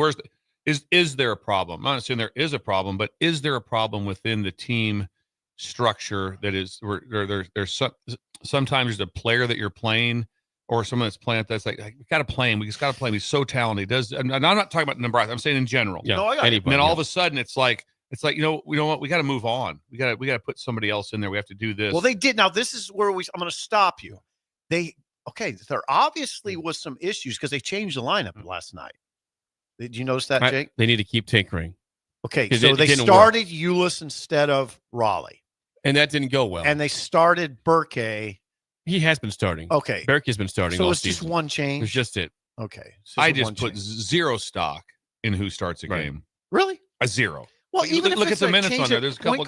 Is there a problem? I'm not saying there is a problem, but is there a problem within the team structure that is where there's sometimes there's a player that you're playing or someone that's playing that's like we got to play him. We just got to play him. He's so talented. And I'm not talking about Nebraska. I'm saying in general. Yeah. And then all of a sudden it's like, we know what, we got to move on. We got to put somebody else in there. We have to do this. Well, they did. Now this is where I'm going to stop you. There obviously was some issues because they changed the lineup last night. Did you notice that, Jake? They need to keep tinkering. Okay, so they started Ulis instead of Raleigh. And that didn't go well. And they started Burke. He has been starting. Okay. Burke has been starting all it's season. Just one change? It's just it. Okay. I just put zero stock in who starts a game. Really? A zero. Well, even look at the minutes on there. There's a couple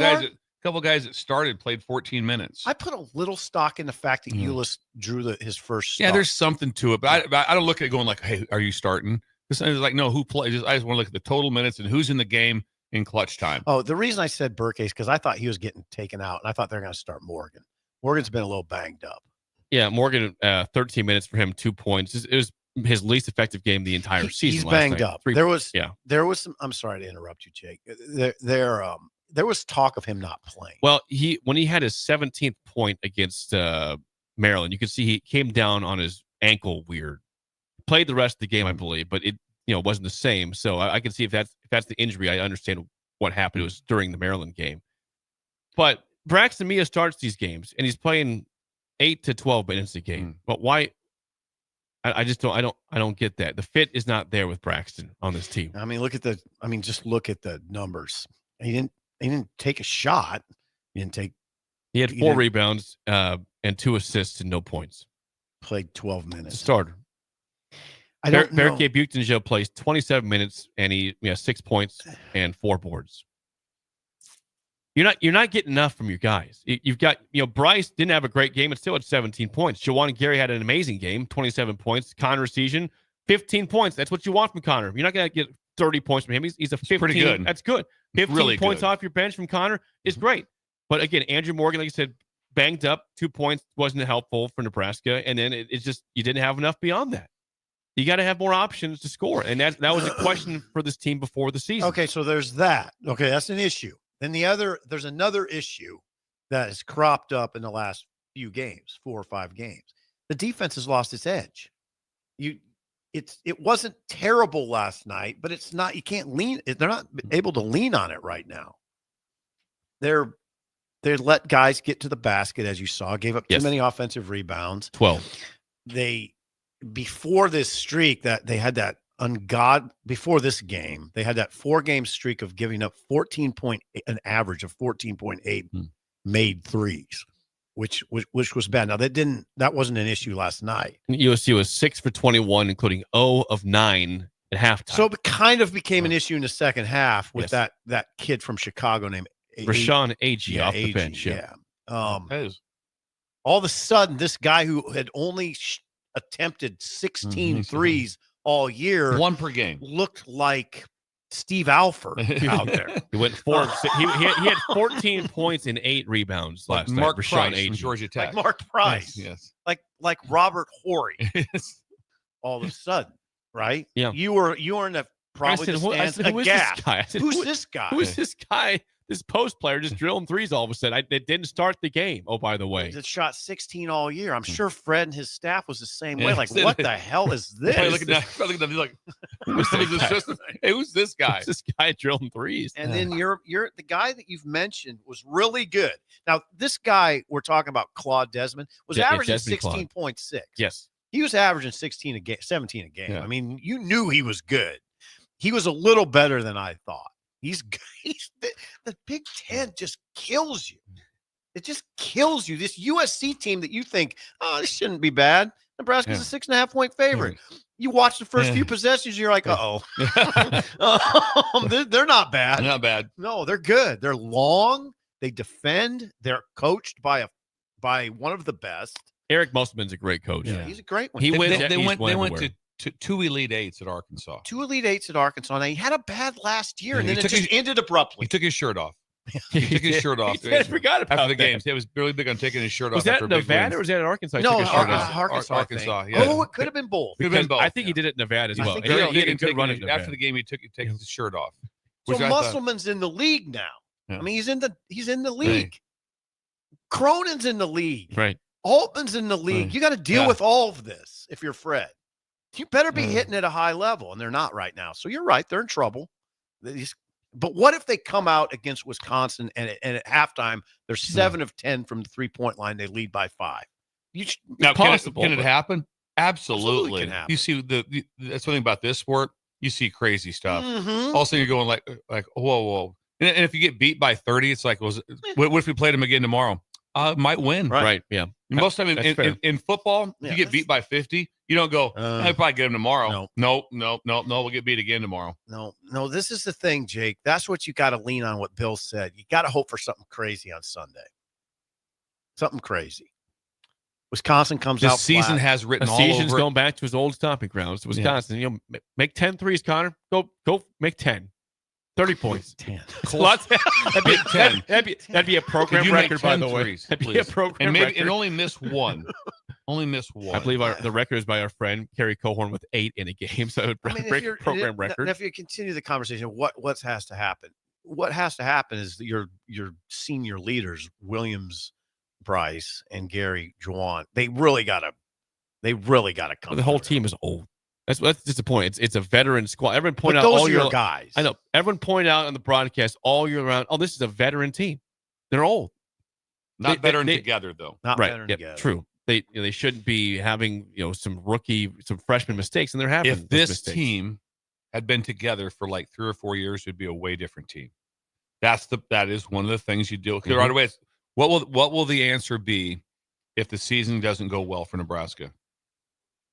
guys that started, played 14 minutes. I put a little stock in the fact that Ulis drew his first start. Yeah, there's something to it. But I don't look at it going like, hey, are you starting? It's like, no, who plays? I just want to look at the total minutes and who's in the game in clutch time. Oh, the reason I said Burke is because I thought he was getting taken out, and I thought they were going to start Morgan. Morgan's been a little banged up. Yeah, Morgan, 13 minutes for him, 2 points. It was his least effective game the entire season. He's banged up. There was some. I'm sorry to interrupt you, Jake. There was talk of him not playing. Well, when he had his 17th point against Maryland, you could see he came down on his ankle weird. Played the rest of the game, I believe, but it wasn't the same. So I can see if that's the injury. I understand what happened. It was during the Maryland game. But Braxton Mia starts these games and he's playing 8 to 12 minutes a game. But why? I just don't. I don't get that. The fit is not there with Braxton on this team. I mean, just look at the numbers. He didn't take a shot. He had 4 rebounds and 2 assists and no points. Played 12 minutes. Starter. I don't know. Berke Buchtenjo plays 27 minutes and he 6 points and 4 boards. You're not getting enough from your guys. You've got, Bryce didn't have a great game and still had 17 points. Jawan Gary had an amazing game, 27 points. Connor Season, 15 points. That's what you want from Connor. You're not going to get 30 points from him. He's a 15. Pretty good. That's good. 15 really points good. off your bench from Connor is great. But again, Andrew Morgan, like you said, banged up. 2 points wasn't helpful for Nebraska. And then it's just, you didn't have enough beyond that. You got to have more options to score. And that was a question for this team before the season. Okay, so there's that. Okay, that's an issue. Then there's another issue that has cropped up in the last few games, 4 or 5 games. The defense has lost its edge. It wasn't terrible last night, but it's not. You can't lean. They're not able to lean on it right now. They let guys get to the basket, as you saw. Gave up too many offensive rebounds. 12. Before this streak that they had that before this game, they had that 4-game streak of giving up an average of 14.8 made threes, which was bad. Now that wasn't an issue last night. USC was 6 for 21, including 0 of 9 at halftime. So it kind of became an issue in the second half with that kid from Chicago named Rashawn Agee off the bench. Yeah. All of a sudden, this guy who had only attempted 16 threes all year, 1 per game, looked like Steve Alford out there. He went 4 of 6. He had 14 points and 8 rebounds last night. Mark Rashawn Price from Agee. Georgia Tech. Like Mark Price. Yes. Like Robert Horry. All of a sudden, right? Yeah. You were in the probably the stands who is this guy? Who's this guy? Who is this guy This post player just drilling threes all of a sudden. It didn't start the game. Oh, by the way. It shot 16 all year. I'm sure Fred and his staff was the same way. Yeah. Like, what the hell is this? Probably looking at them, he's like, hey, who's this guy? Who's this guy drilling threes? And then you're the guy that you've mentioned was really good. Now, this guy we're talking about, Claude Desmond, was averaging 16.6. Yes. He was averaging 17 a game. Yeah. I mean, you knew he was good. He was a little better than I thought. He's the Big Ten just kills you. It just kills you. This USC team that you think, oh, this shouldn't be bad. Nebraska's a 6.5 point favorite. You watch the first few possessions, you're like, they're not bad. Not bad. No, they're good. They're long. They defend. They're coached by one of the best. Eric Musselman's a great coach. Yeah, he's a great one. They went to 2 Elite Eights at Arkansas. 2 Elite Eights at Arkansas. Now, he had a bad last year, and then it just ended abruptly. He took his shirt off. He took his shirt off. I forgot about after the that. games. He was really big on taking his shirt off. Was that Nevada or was that at Arkansas? No, Arkansas. Yeah. Oh, it could have been both. I think he did it in Nevada as well. He had a good run at Nevada. After the game, he took his shirt off. So Musselman's in the league now. Yeah. I mean, he's in the league. Right. Cronin's in the league. Right. Altman's in the league. Right. You got to deal with all of this if you're Fred. You better be hitting at a high level, and they're not right now. So you're right. They're in trouble. But what if they come out against Wisconsin and at halftime, they're 7 of 10 from the 3-point line. They lead by 5. Now, possible. Can it happen? Absolutely. Can happen. You see, that's something about this sport. You see crazy stuff. Mm-hmm. Also, you're going like whoa. And if you get beat by 30, it's like, what if we played them again tomorrow? Might win. Right. Yeah. Most of the time in football, you get beat by 50. You don't go, I'll probably get them tomorrow. No. We'll get beat again tomorrow. No, this is the thing, Jake. That's what you got to lean on what Bill said. You got to hope for something crazy on Sunday. Something crazy. Wisconsin comes out. This season has written all over. The season's going back to his old stomping grounds. Wisconsin, you know, make 10 threes, Connor. Go make 10. 30 points. 10. That'd be a program record, by the way. That'd be a program record. And only miss one. Only miss one. I believe the record is by our friend Kerry Cohorn with 8 in a game, so it would break a program record. If you continue the conversation, what has to happen? What has to happen is that your senior leaders, Williams, Bryce, and Gary Juwan, they really gotta come. The whole team is old. That's just the point. It's a veteran squad. Everyone point out those are your guys. I know. Everyone point out on the broadcast all year round. Oh, this is a veteran team. They're old. Not veteran together though. Not veteran together. True. They shouldn't be having some freshman mistakes, and they're having. If this team had been together for like 3 or 4 years, it'd be a way different team. That is one of the things you deal with right away. What will the answer be if the season doesn't go well for Nebraska?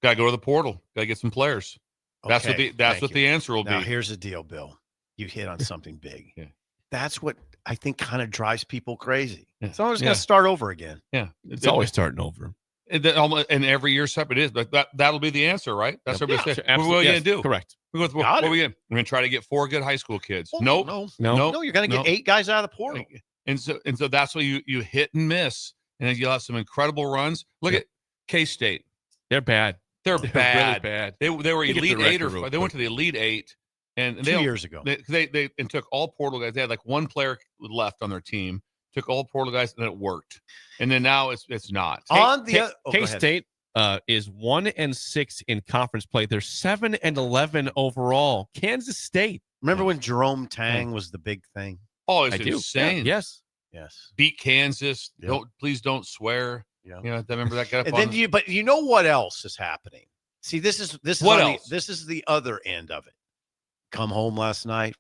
Got to go to the portal. Got to get some players. That's what the answer will be. Now here's the deal, Bill. You hit on something big. Yeah. That's what I think kind of drives people crazy. Yeah. It's always going to start over again. Yeah, it's always starting over. And every year separate is, but that'll be the answer, right? That's what we're saying. What are we going to do? Correct. What are we going to try to get 4 good high school kids? No. You're going to get 8 guys out of the portal. And so that's what you hit and miss, and then you'll have some incredible runs. Look at K-State. They're bad. They're bad. Really bad. They were Elite 8 or they went to the Elite 8 and 2 years ago. They took all portal guys. They had like 1 player left on their team. Took all portal guys and it worked. And then now it's not. K-State is 1-6 in conference play. They're 7-11 overall. Kansas State. Remember when Jerome Tang was the big thing? Oh, it's insane. Yeah. Yes. Beat Kansas. Yep. Please don't swear. Yeah. You know, remember that guy. And then but you know what else is happening? See, this is this is the other end of it. Come home last night.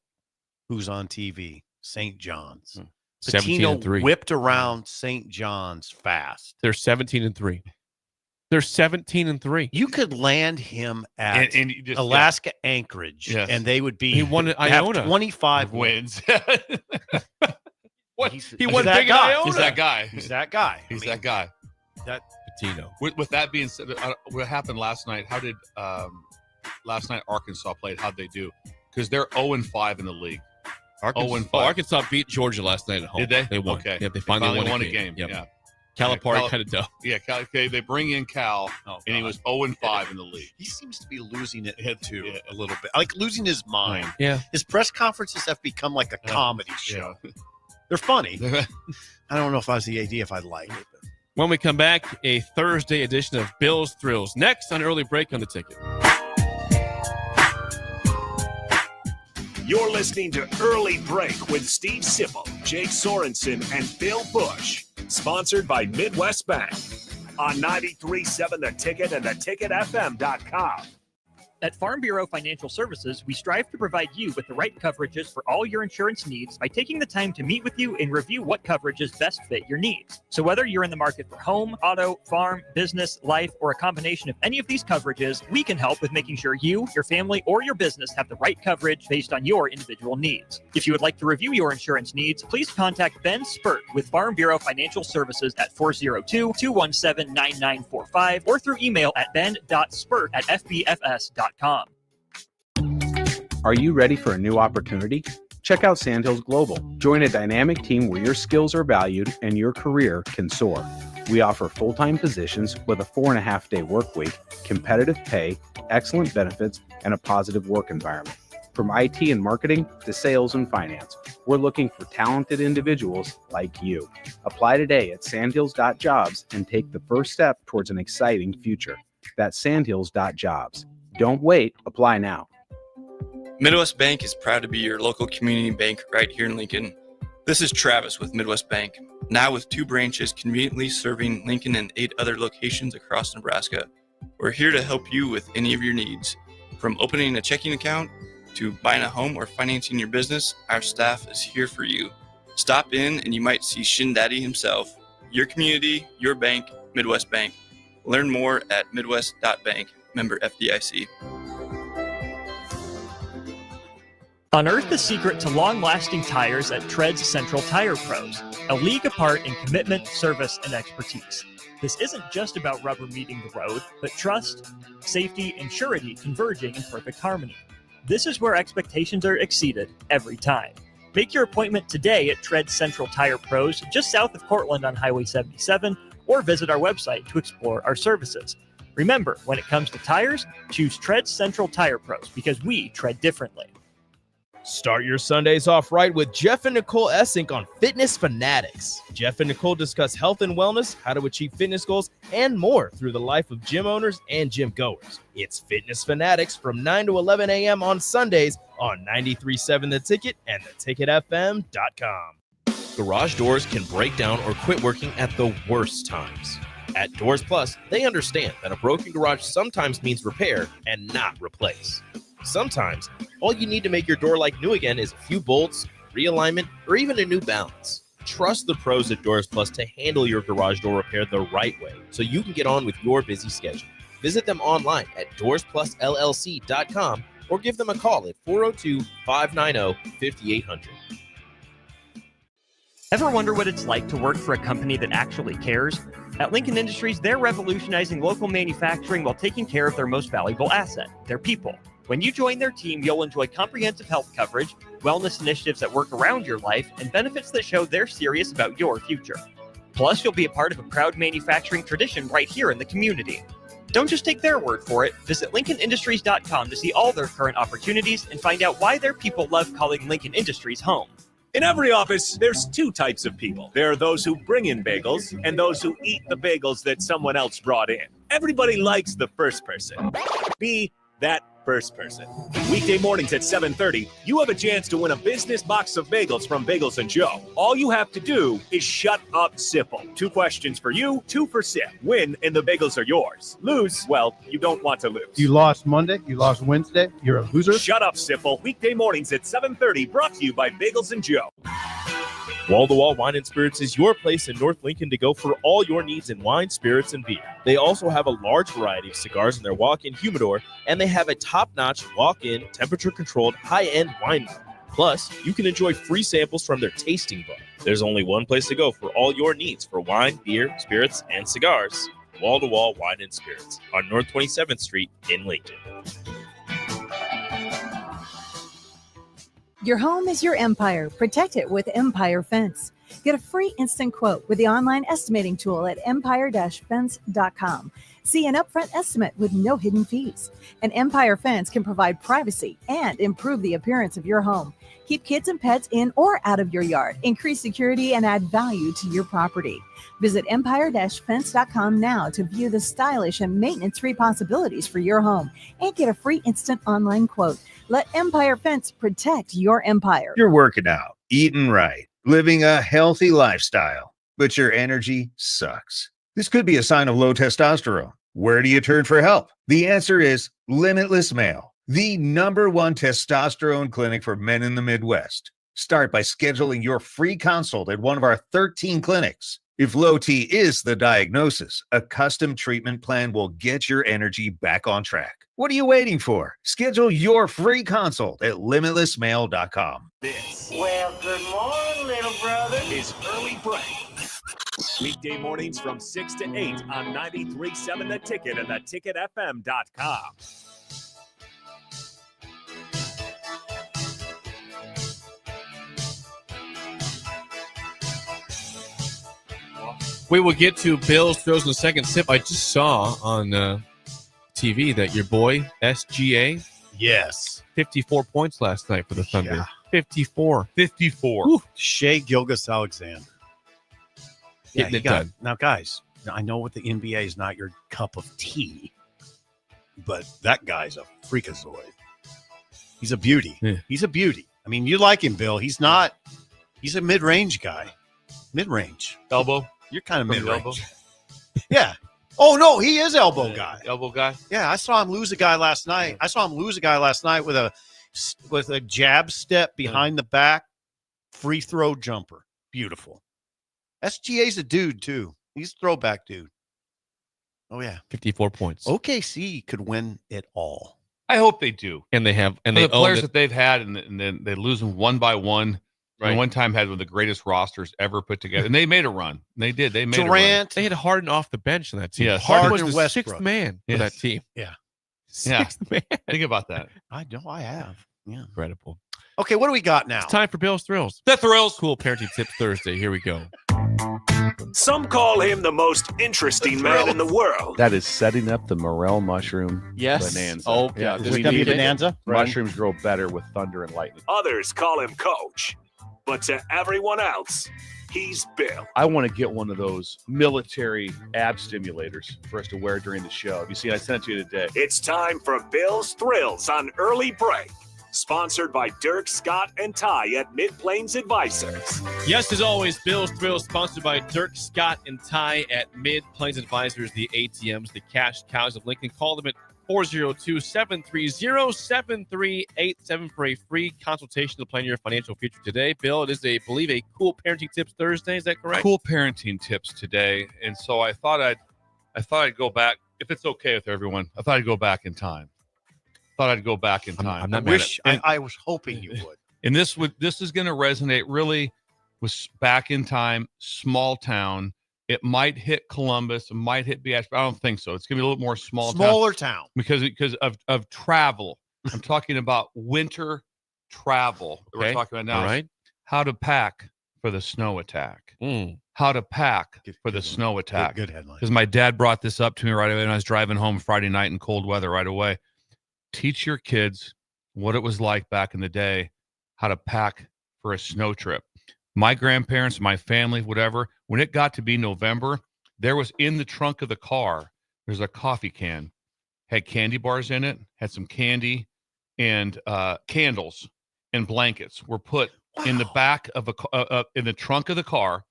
Who's on TV? St. John's. Pitino whipped around St. John's fast. They're 17-3. They're 17-3. You could land him at Alaska Anchorage, and they would be. He won at Iona. 25 wins. What? He won big at Iona. He's that guy. He's that guy. He's that guy. That Pitino. With that being said, what happened last night? How did last night Arkansas played? How'd they do? Because they're 0-5 in the league. Arkansas beat Georgia last night at home. Did they? They won. Okay. Yeah, they finally won a game. Yep. Yeah. Calipari kind of dumb. Yeah, they bring in Cal, and he was 0-5 in the league. He seems to be losing it too a little bit, like losing his mind. Yeah, his press conferences have become like a comedy show. They're funny. I don't know if I was the AD if I'd like it. But. When we come back, a Thursday edition of Bill's Thrills. Next on Early Break on the Ticket. You're listening to Early Break with Steve Sipple, Jake Sorensen, and Bill Busch. Sponsored by Midwest Bank. On 93.7 The Ticket and theticketfm.com. At Farm Bureau Financial Services, we strive to provide you with the right coverages for all your insurance needs by taking the time to meet with you and review what coverages best fit your needs. So whether you're in the market for home, auto, farm, business, life, or a combination of any of these coverages, we can help with making sure you, your family, or your business have the right coverage based on your individual needs. If you would like to review your insurance needs, please contact Ben Spurt with Farm Bureau Financial Services at 402-217-9945 or through email at ben.spurt@fbfs.com. Are you ready for a new opportunity? Check out Sandhills Global. Join a dynamic team where your skills are valued and your career can soar. We offer full-time positions with a 4.5-day work week, competitive pay, excellent benefits, and a positive work environment. From IT and marketing to sales and finance, we're looking for talented individuals like you. Apply today at sandhills.jobs and take the first step towards an exciting future. That's sandhills.jobs. Don't wait. Apply now. Midwest Bank is proud to be your local community bank right here in Lincoln. This is Travis with Midwest Bank, now with 2 branches conveniently serving Lincoln and 8 other locations across Nebraska. We're here to help you with any of your needs. From opening a checking account to buying a home or financing your business, our staff is here for you. Stop in and you might see Shin Daddy himself. Your community, your bank, Midwest Bank. Learn more at midwest.bank. Member FDIC. Unearth the secret to long-lasting tires at Tread's Central Tire Pros, a league apart in commitment, service, and expertise. This isn't just about rubber meeting the road, but trust, safety, and surety converging in perfect harmony. This is where expectations are exceeded every time. Make your appointment today at Tread's Central Tire Pros, just south of Cortland on Highway 77, or visit our website to explore our services. Remember, when it comes to tires, choose Tread Central Tire Pros because we tread differently. Start your Sundays off right with Jeff and Nicole Essink on Fitness Fanatics. Jeff and Nicole discuss health and wellness, how to achieve fitness goals, and more through the life of gym owners and gym goers. It's Fitness Fanatics from 9 to 11 a.m. on Sundays on 93.7 The Ticket and theticketfm.com. Garage doors can break down or quit working at the worst times. At Doors Plus, they understand that a broken garage sometimes means repair and not replace. Sometimes, all you need to make your door like new again is a few bolts, realignment, or even a new balance. Trust the pros at Doors Plus to handle your garage door repair the right way so you can get on with your busy schedule. Visit them online at doorsplusllc.com or give them a call at 402-590-5800. Ever wonder what it's like to work for a company that actually cares? At Lincoln Industries, they're revolutionizing local manufacturing while taking care of their most valuable asset, their people. When you join their team, you'll enjoy comprehensive health coverage, wellness initiatives that work around your life, and benefits that show they're serious about your future. Plus, you'll be a part of a proud manufacturing tradition right here in the community. Don't just take their word for it. Visit LincolnIndustries.com to see all their current opportunities and find out why their people love calling Lincoln Industries home. In every office, there's 2 types of people. There are those who bring in bagels and those who eat the bagels that someone else brought in. Everybody likes the first person. Be that first person. Weekday mornings at 7:30, you have a chance to win a business box of bagels from Bagels & Joe. All you have to do is shut up, Sipple. 2 questions for you, 2 for Sip. Win and the bagels are yours. Lose, well, you don't want to lose. You lost Monday, you lost Wednesday, you're a loser. Shut up, Sipple. Weekday mornings at 7:30, brought to you by Bagels & Joe. Wall-to-Wall Wine & Spirits is your place in North Lincoln to go for all your needs in wine, spirits, and beer. They also have a large variety of cigars in their walk-in humidor, and they have a top-notch walk-in, temperature-controlled, high-end wine room. Plus, you can enjoy free samples from their tasting book. There's only one place to go for all your needs for wine, beer, spirits, and cigars. Wall-to-Wall Wine & Spirits on North 27th Street in Lincoln. Your home is your empire. Protect it with Empire Fence. Get a free instant quote with the online estimating tool at empire-fence.com. See an upfront estimate with no hidden fees. An Empire Fence can provide privacy and improve the appearance of your home. Keep kids and pets in or out of your yard, increase security, and add value to your property. Visit empire-fence.com now to view the stylish and maintenance-free possibilities for your home and get a free instant online quote. Let Empire Fence protect your empire. You're working out, eating right, living a healthy lifestyle, but your energy sucks. This could be a sign of low testosterone. Where do you turn for help? The answer is Limitless Male, the #1 testosterone clinic for men in the Midwest. Start by scheduling your free consult at one of our 13 clinics. If low T is the diagnosis, a custom treatment plan will get your energy back on track. What are you waiting for? Schedule your free consult at limitlessmale.com. This Well, good morning, little brother. is Early Break. Weekday mornings from 6 to 8 on 93.7 The Ticket and theticketfm.com. We will get to Bill's throws in the second sip. I just saw on TV that your boy, SGA, Yes. 54 points last night for the Thunder. Yeah. 54. Whew. Shea Gilgeous-Alexander. Getting he it got- done. Now, guys, I know what the NBA is not your cup of tea, but that guy's a freakazoid. He's a beauty. Yeah. He's a beauty. I mean, you like him, Bill. He's a mid-range guy. Mid-range. Elbow. You're kind of From the mid-range. Yeah. Oh, no, he is elbow guy. Elbow guy. Yeah, I saw him lose a guy last night. with a jab step behind the back, free throw jumper. Beautiful. SGA's a dude, too. He's a throwback dude. Oh, yeah. 54 points. OKC could win it all. I hope they do. And they have, and For they the players own that they've had, and then they lose them one by one. Right. And one time had one of the greatest rosters ever put together. And they made a run. They did. They made a run. Durant. They had Harden off the bench in that team. Yes. Harden Harden was the Westbrook. sixth man for Yes. that team. Yeah. Sixth man. Think about that. I know I have. Yeah. Incredible. Okay, what do we got now? It's time for Bill's Thrills. The Thrills. Cool Parenting Tips Thursday. Here we go. Some call him the most interesting man in the world. That is setting up the morel mushroom bonanza. Oh, yeah. is We it gonna be need it. bonanza? Mushrooms grow better with thunder and lightning. Others call him Coach. But to everyone else, he's Bill. I want to get one of those military ab stimulators for us to wear during the show. Have you seen? I sent it to you today. It's time for Bill's Thrills on Early Break. Sponsored by Dirk, Scott, and Ty at Mid-Plains Advisors. Yes, as always, Bill's Thrills sponsored by Dirk, Scott, and Ty at Mid-Plains Advisors, the ATMs, the cash cows of Lincoln. Call them at 402-730-7387 for a free consultation to plan your financial future today. Bill, it is, I believe, a Cool Parenting Tips Thursday. Is that correct? Cool parenting tips today. And so I thought I'd go back, if it's okay with everyone. I thought I'd go back in time. I'm not mad at I was hoping you would. And this is going to resonate really with back in time, small town. It might hit Columbus, it might hit BH, but I don't think so. It's going to be a little more Smaller town. because of travel. I'm talking about winter travel that we're talking about now. All right. How to pack for the snow attack. How to pack for the snow attack. Good headline. Because my dad brought this up to me right away when I was driving home Friday night in cold weather right away. Teach your kids what it was like back in the day, how to pack for a snow trip. My grandparents, my family, whatever, when it got to be November, there was in the trunk of the car, there's a coffee can, had candy bars in it, had some candy, and candles and blankets were put in the back of in the trunk of the car,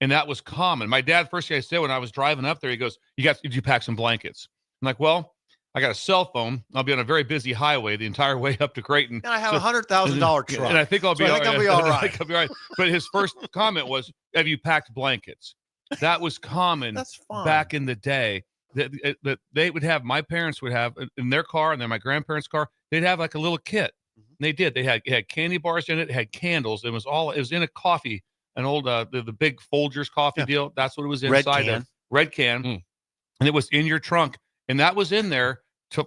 and that was common. My dad, first thing I said when I was driving up there, he goes, "Did you pack some blankets?" I'm like, "Well, I got a cell phone. I'll be on a very busy highway the entire way up to Creighton. And I have a $100,000 truck. And I think I'll be all right. I'll be all right. I think I'll be all right." But his first comment was, "Have you packed blankets?" That was common back in the day. That they would have, my parents would have in their car, and then my grandparents' car, they'd have like a little kit. And they did. It had candy bars in it. It had candles. It was in a coffee, an old the big Folgers coffee deal. That's what it was inside there. Red can. And it was in your trunk. And that was in there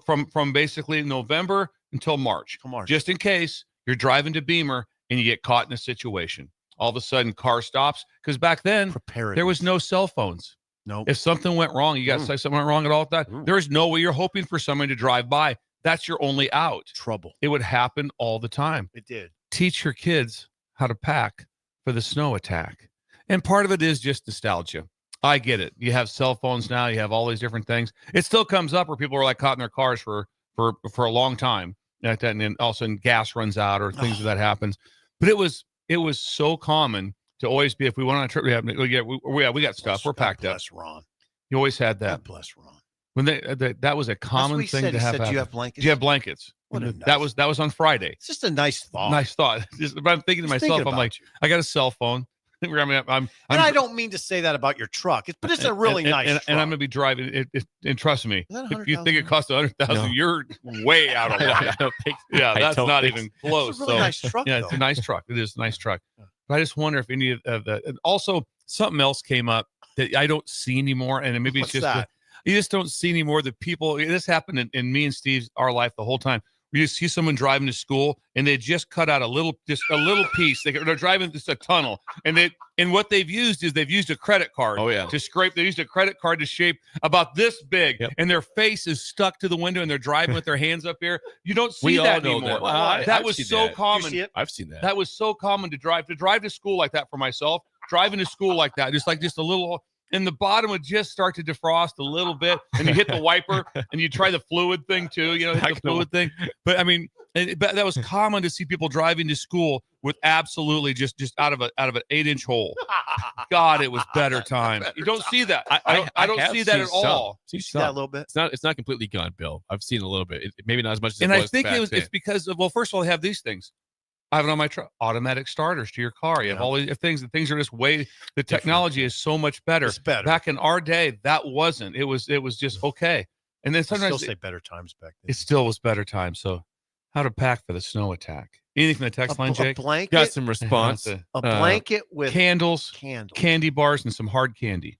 from basically November until March, just in case you're driving to Beamer and you get caught in a situation. all of a sudden car stops. Because back then, there was no cell phones. No. If something went wrong, you got to say something went wrong at all that. There is no way you're hoping for someone to drive by. That's your only out. Trouble. It would happen all the time. It did. Teach your kids how to pack for the snow attack. And part of it is just nostalgia. I get it. You have cell phones now. You have all these different things. It still comes up where people are like caught in their cars for a long time. Like that, and then all of a sudden gas runs out or things that happens. But it was so common to always be, if we went on a trip, we got stuff. We're packed up. Bless Ron. You always had that. God bless Ron. When that was a common thing to have. Do you have blankets? Do you have blankets? That was on Friday. It's just a nice thought. Nice thought. But I'm thinking to myself, I'm like, I got a cell phone. And I don't mean to say that about your truck, but it's a really nice truck. And I'm going to be driving it. And trust me, if you think it costs $100,000, you're way out of line. That's not even close. It's a really nice truck. Yeah, it's a nice truck. It is a nice truck. But I just wonder if any of the, and also something else came up that I don't see anymore. And maybe it's you just don't see anymore the people. This happened in me and Steve's, our life the whole time. You see someone driving to school and they just cut out a little piece. They're driving just a tunnel, and what they've used is a credit card. To scrape. They used a credit card to shape about this big, and their face is stuck to the window, and they're driving with their hands up here. You don't see that anymore. That was so common. I've seen that. That was so common to drive to school like that for myself. Driving to school like that, just a little. And the bottom would just start to defrost a little bit, and you hit the wiper, and you try the fluid thing too, hit the fluid thing. But I mean, but that was common to see people driving to school with absolutely just out of an 8-inch hole. God, it was better times. You don't see that. I don't see that at all. You see that a little bit? It's not completely gone, Bill. I've seen a little bit. Maybe not as much as and it was. I think it's because of, well, first of all, I have these things. I have it on my truck. Automatic starters to your car. You have all these things. The things are just way. The technology is so much better. It's better. Back in our day, that wasn't. It was just okay. And then sometimes I still say better times back then. It still was better times. So, how to pack for the snow attack? Anything from the text line, Jake? A blanket. Got some response. A blanket with candles, candy bars, and some hard candy.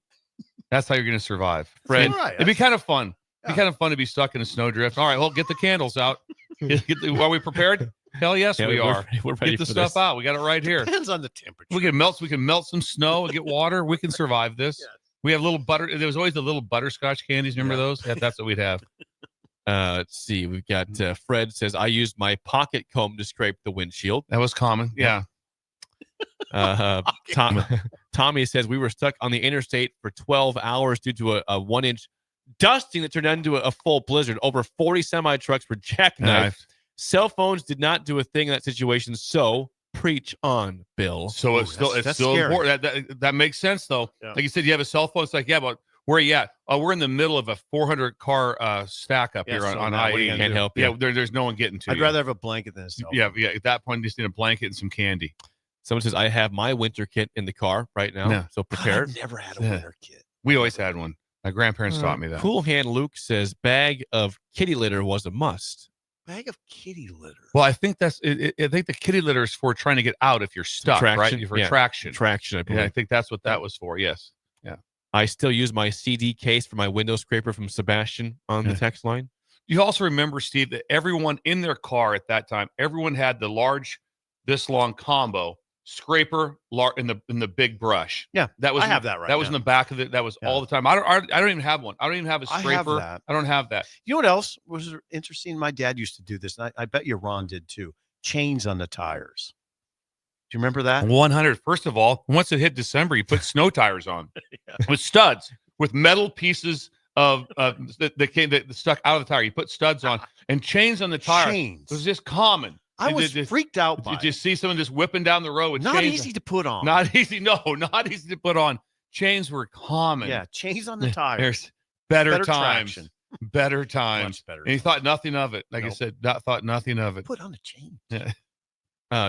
That's how you're going to survive, Fred. Right. It'd be kind of fun. It'd be kind of fun to be stuck in a snowdrift. All right, well, get the candles out. Are we prepared? Hell yes, we are. We're ready get the for stuff this. out. We got it right here. Depends on the temperature. We can melt some snow and get water. We can survive this. Yes. We have little butter. There was always the little butterscotch candies. Remember those? Yeah, that's what we'd have. Let's see. We've got Fred says, I used my pocket comb to scrape the windshield. That was common. Yeah. Tommy says we were stuck on the interstate for 12 hours due to a 1-inch dusting that turned into a full blizzard. Over 40 semi trucks were jackknifed. Cell phones did not do a thing in that situation. So preach on, Bill. So it's still important. That makes sense though. Yeah. Like you said, you have a cell phone. It's like, yeah, but where are you at? We're in the middle of a 400 car stack up here on I-80. Can't help you. Yeah, there's no one getting to I'd you. rather have a blanket than a cell phone. Yeah. At that point, you just need a blanket and some candy. Someone says, I have my winter kit in the car right now. Yeah. So prepared. I've never had a winter kit. We always had one. My grandparents taught me that. Cool Hand Luke says bag of kitty litter was a must. Bag of kitty litter. Well, I think I think the kitty litter is for trying to get out if you're stuck, right? For traction. Traction, I believe. Yeah, I think that's what that was for. Yes. Yeah. I still use my CD case for my window scraper from Sebastian on the text line. You also remember, Steve, that everyone in their car at that time, everyone had the large, this long combo scraper in the big brush. Yeah, I have that right. That was in the back of it. That was all the time. I don't even have one. I don't even have a scraper. I don't have that. You know what else was interesting? My dad used to do this, and I bet you Ron did too. Chains on the tires. Do you remember that? 100. First of all, once it hit December, you put snow tires on with studs, with metal pieces of that stuck out of the tire. You put studs on and chains on the tire. Chains. It was just common. I was freaked out by it. You just see someone just whipping down the road with not chains. Easy to put on. Not easy. No, not easy to put on. Chains were common. Yeah, chains on the tires. There's better times. Traction. Better times. Much better. And he thought nothing of it. Like I said, thought nothing of it. Put on a chain. Yeah.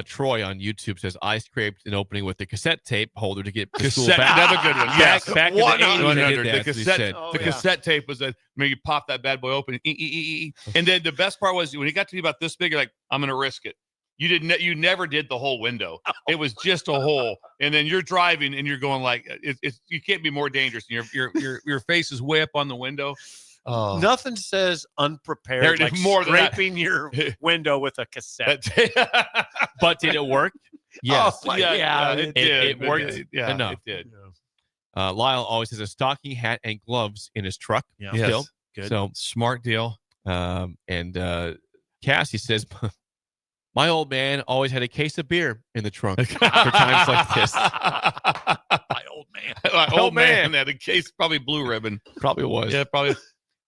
Troy on YouTube says I scraped an opening with the cassette tape holder to get the school back. back. Another good one. Yes, back in the 80s. The cassette tape was maybe you pop that bad boy open, and then the best part was when he got to be about this big, you're like, I'm going to risk it. You never did the whole window. It was just a hole, and then you're driving and you're going like, you can't be more dangerous. Your face is way up on the window. Oh. Nothing says unprepared like more scraping your window with a cassette. But did it work? Yes. It did. It worked enough. It did. Lyle always has a stocking hat and gloves in his truck. Yeah. Still. Yes. Good. So smart deal. And Cassie says, my old man always had a case of beer in the trunk for times like this. My old man. My old man had a case, probably blue ribbon. Probably was. Yeah, probably.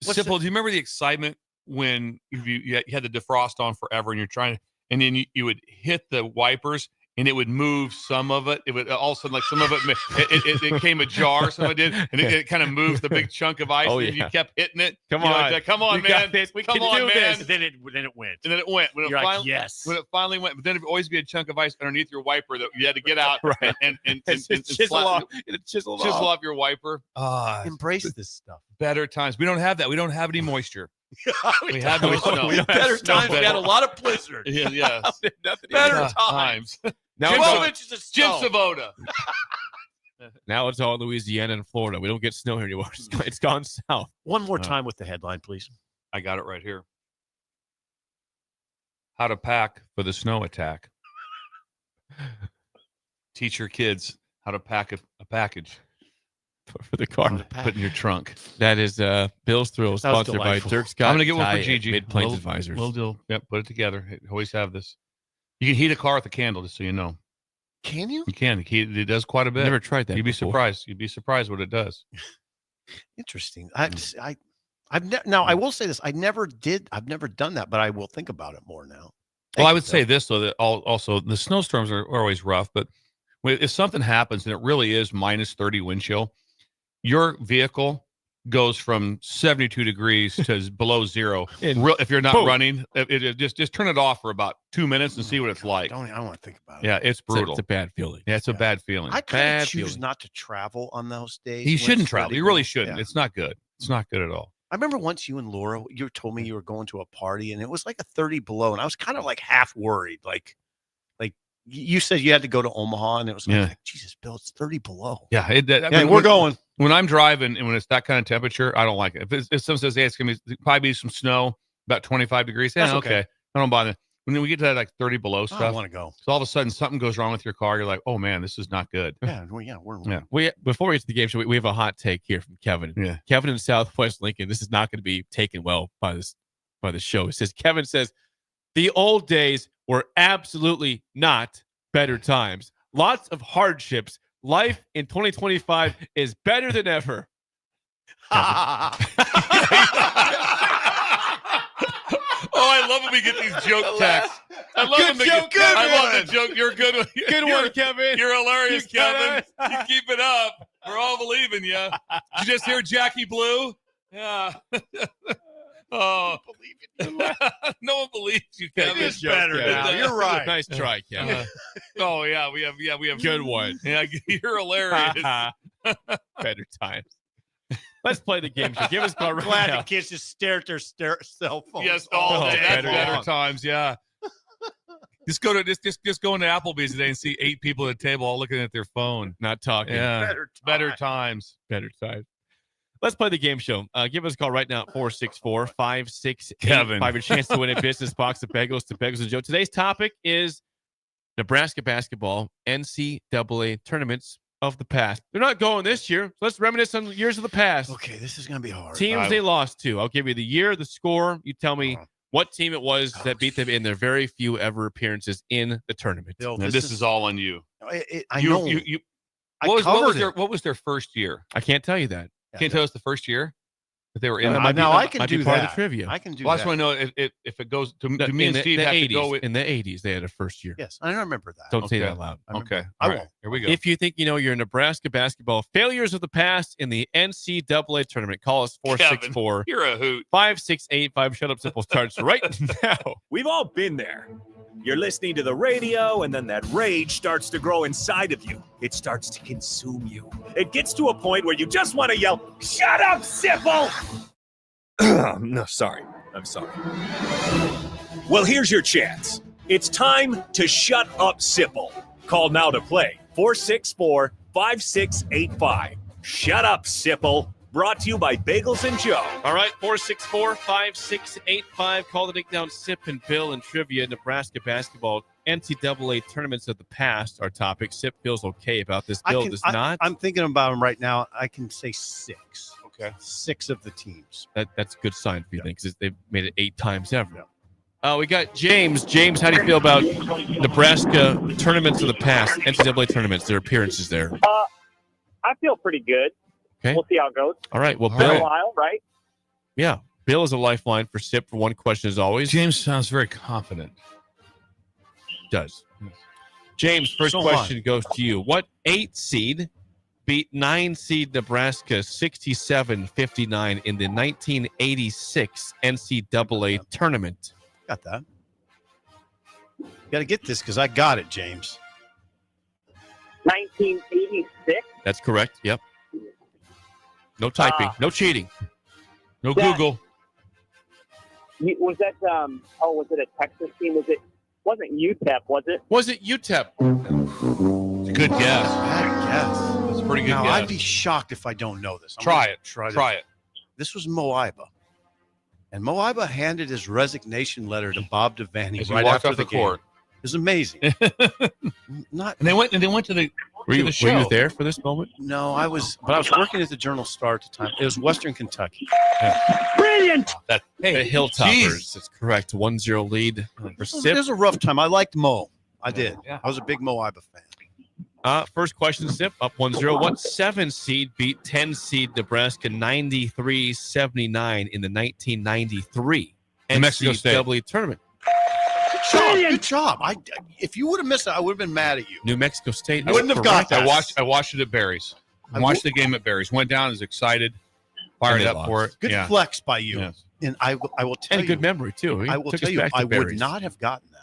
Simple. Do you remember the excitement when you had the defrost on forever and you're trying, and then you would hit the wipers and it would move some of it. It would all of a sudden, like some of it came ajar, some of it did, and it kind of moves the big chunk of ice. Oh, And you yeah. kept hitting it. Come You know, on. like, come on, You man. got this. We Come can on, do man. this. Then it went. And then it went. When it You're finally, like, yes. When it finally went, but then it would always be a chunk of ice underneath your wiper that you had to get out Right. and Chisel off your wiper. Embrace this stuff. Better times. We don't have that. We don't have any moisture. We have don't. no snow. We don't have Better snow. times. We got a lot of blizzard. Yeah. Better times. Now 12 it's inches of snow. Jim Savoda. Now it's all in Louisiana and Florida. We don't get snow here anymore. It's gone south. One more time with the headline, please. I got it right here. How to pack for the snow attack. Teach your kids how to pack a package for the car. Put in your trunk. That is Bill's Thrill, sponsored by Dirk Scott. I'm going to get one for Ty Gigi. Mid-Plains Advisors. Little deal. Yep, put it together. Always have this. You can heat a car with a candle, just so you know. Can you? You can. It does quite a bit. Never tried that. You'd be before. surprised. You'd be surprised what it does. Interesting. Now I will say this. I've never done that, but I will think about it more now. Well, I would say this, though, that also the snowstorms are always rough, but if something happens and it really is minus 30 wind chill, your vehicle goes from 72 degrees to below zero. If you're not boom. running, just turn it off for about 2 minutes and see what it's like. I don't want to think about it. Yeah, it's brutal. It's a bad feeling. Yeah, it's a bad feeling. I kind of Bad choose feeling. not to travel on those days. You when shouldn't it's travel. 30 You really below. shouldn't. Yeah. It's not good. It's not good at all. I remember once you and Laura, you told me you were going to a party and it was like a 30 below, and I was kind of like half worried. Like you said you had to go to Omaha, and it was like, Jesus, Bill, it's 30 below. Yeah, we're going. When I'm driving and when it's that kind of temperature, I don't like it. If someone says, hey, it's going to probably be some snow, about 25 degrees, That's okay. I don't bother. When we get to that like 30 below stuff, I want to go. So all of a sudden something goes wrong with your car. You're like, oh man, this is not good. We're Before we get to the game show, we have a hot take here from Kevin. Yeah. Kevin in Southwest Lincoln. This is not going to be taken well by the show. It says Kevin says the old days were absolutely not better times. Lots of hardships. Life in 2025 is better than ever. Oh, I love when we get these joke texts. I love Good them. joke, I love good the joke. You're good. Good one, Kevin. You're hilarious, You got Kevin. You keep it up. We're all believing you. Did you just hear Jackie Blue? Yeah. Oh, no one believes you, Kevin. It's better now. You're right. Nice try, Kevin. Oh yeah, we have Good one. Yeah, you're hilarious. Better times. Let's play the game show. Give us a call right Glad now. the kids just stare at their cell phones. Yes, all day. That's better better times. Yeah. Just go into Applebee's today and see 8 people at the table all looking at their phone, not talking. Yeah, better times. Better times. Let's play the game show. Give us a call right now at 464-5685. Kevin. A chance to win a business box of bagels to Bagels and Joe. Today's topic is Nebraska basketball NCAA tournaments of the past. They're not going this year. So let's reminisce on years of the past. Okay, this is going to be hard. Teams they lost to. I'll give you the year, the score. You tell me what team it was that beat them in their very few ever appearances in the tournament. Bill, And this is all on you. I know. What was their first year? I can't tell you that. Can't tell us the first year that they were in. Now I can do part that. of the trivia. I can do Well, I that. just want to know if it goes to me and in Steve the have 80s, to go with. in the 80s, they had a first year. Yes, I remember that. Don't say Okay. that out loud. Okay, I all right, won't. here we go. If you think you know your Nebraska basketball failures of the past in the NCAA tournament, call us 464 You're a hoot. 5685. Shut up, simple starts right now. We've all been there. You're listening to the radio, and then that rage starts to grow inside of you. It starts to consume you. It gets to a point where you just want to yell, "Shut up, Sipple!" No, sorry. I'm sorry. Well, here's your chance. It's time to shut up, Sipple. Call now to play 464-5685. Shut up, Sipple. Brought to you by Bagels and Joe. All right, 464-5685. Call the Nick Down Sip and Bill and Trivia. Nebraska basketball NCAA tournaments of the past, our topic. Sip feels okay about this. Bill does not. I'm thinking about them right now. I can say 6. Okay. 6 of the teams. That's a good sign for you, because they've made it 8 times ever. We got James. James, how do you feel about Nebraska tournaments of the past, NCAA tournaments, their appearances there? I feel pretty good. Okay. We'll see how it goes. All right. Well, For Bill. a while, right? Yeah. Bill is a lifeline for Sip for one question as always. James sounds very confident. Does. James, first question goes to you. What 8 seed beat 9 seed Nebraska 67-59 in the 1986 NCAA tournament? Got that. Got to get this because I got it, James. 1986? That's correct. Yep. No typing. No cheating. No Google. Was that, was it a Texas team? Wasn't UTEP, was it? Was it UTEP? It's a good guess. Bad guess. That's a pretty good Now, guess. I'd be shocked if I don't know this. Try it. Try it. This was Moiba. And Moiba handed his resignation letter to Bob Devaney As he right walked after off the court. It was amazing. And they went to the Were you show. there for this moment? No, I was working at the Journal Star at the time. It was Western Kentucky. Brilliant. The Hilltoppers. That's correct. 1-0 lead for It Sip. was a rough time. I liked Mo. I did. Yeah. I was a big Moiba fan. First question, Sip, up 1-0. What 7 seed beat 10 seed Nebraska 93-79 in the 1993 New Mexico State NCAA tournament? Good job. If you would have missed it, I would have been mad at you. New Mexico State. I wouldn't have got that. I watched it at Barry's. I watched the game at Barry's. Went down, was excited, fired up for it. Good flex by you. Yes. And I will tell And you. good memory, too. He I will took tell us you, back to I would Barry's. not have gotten that.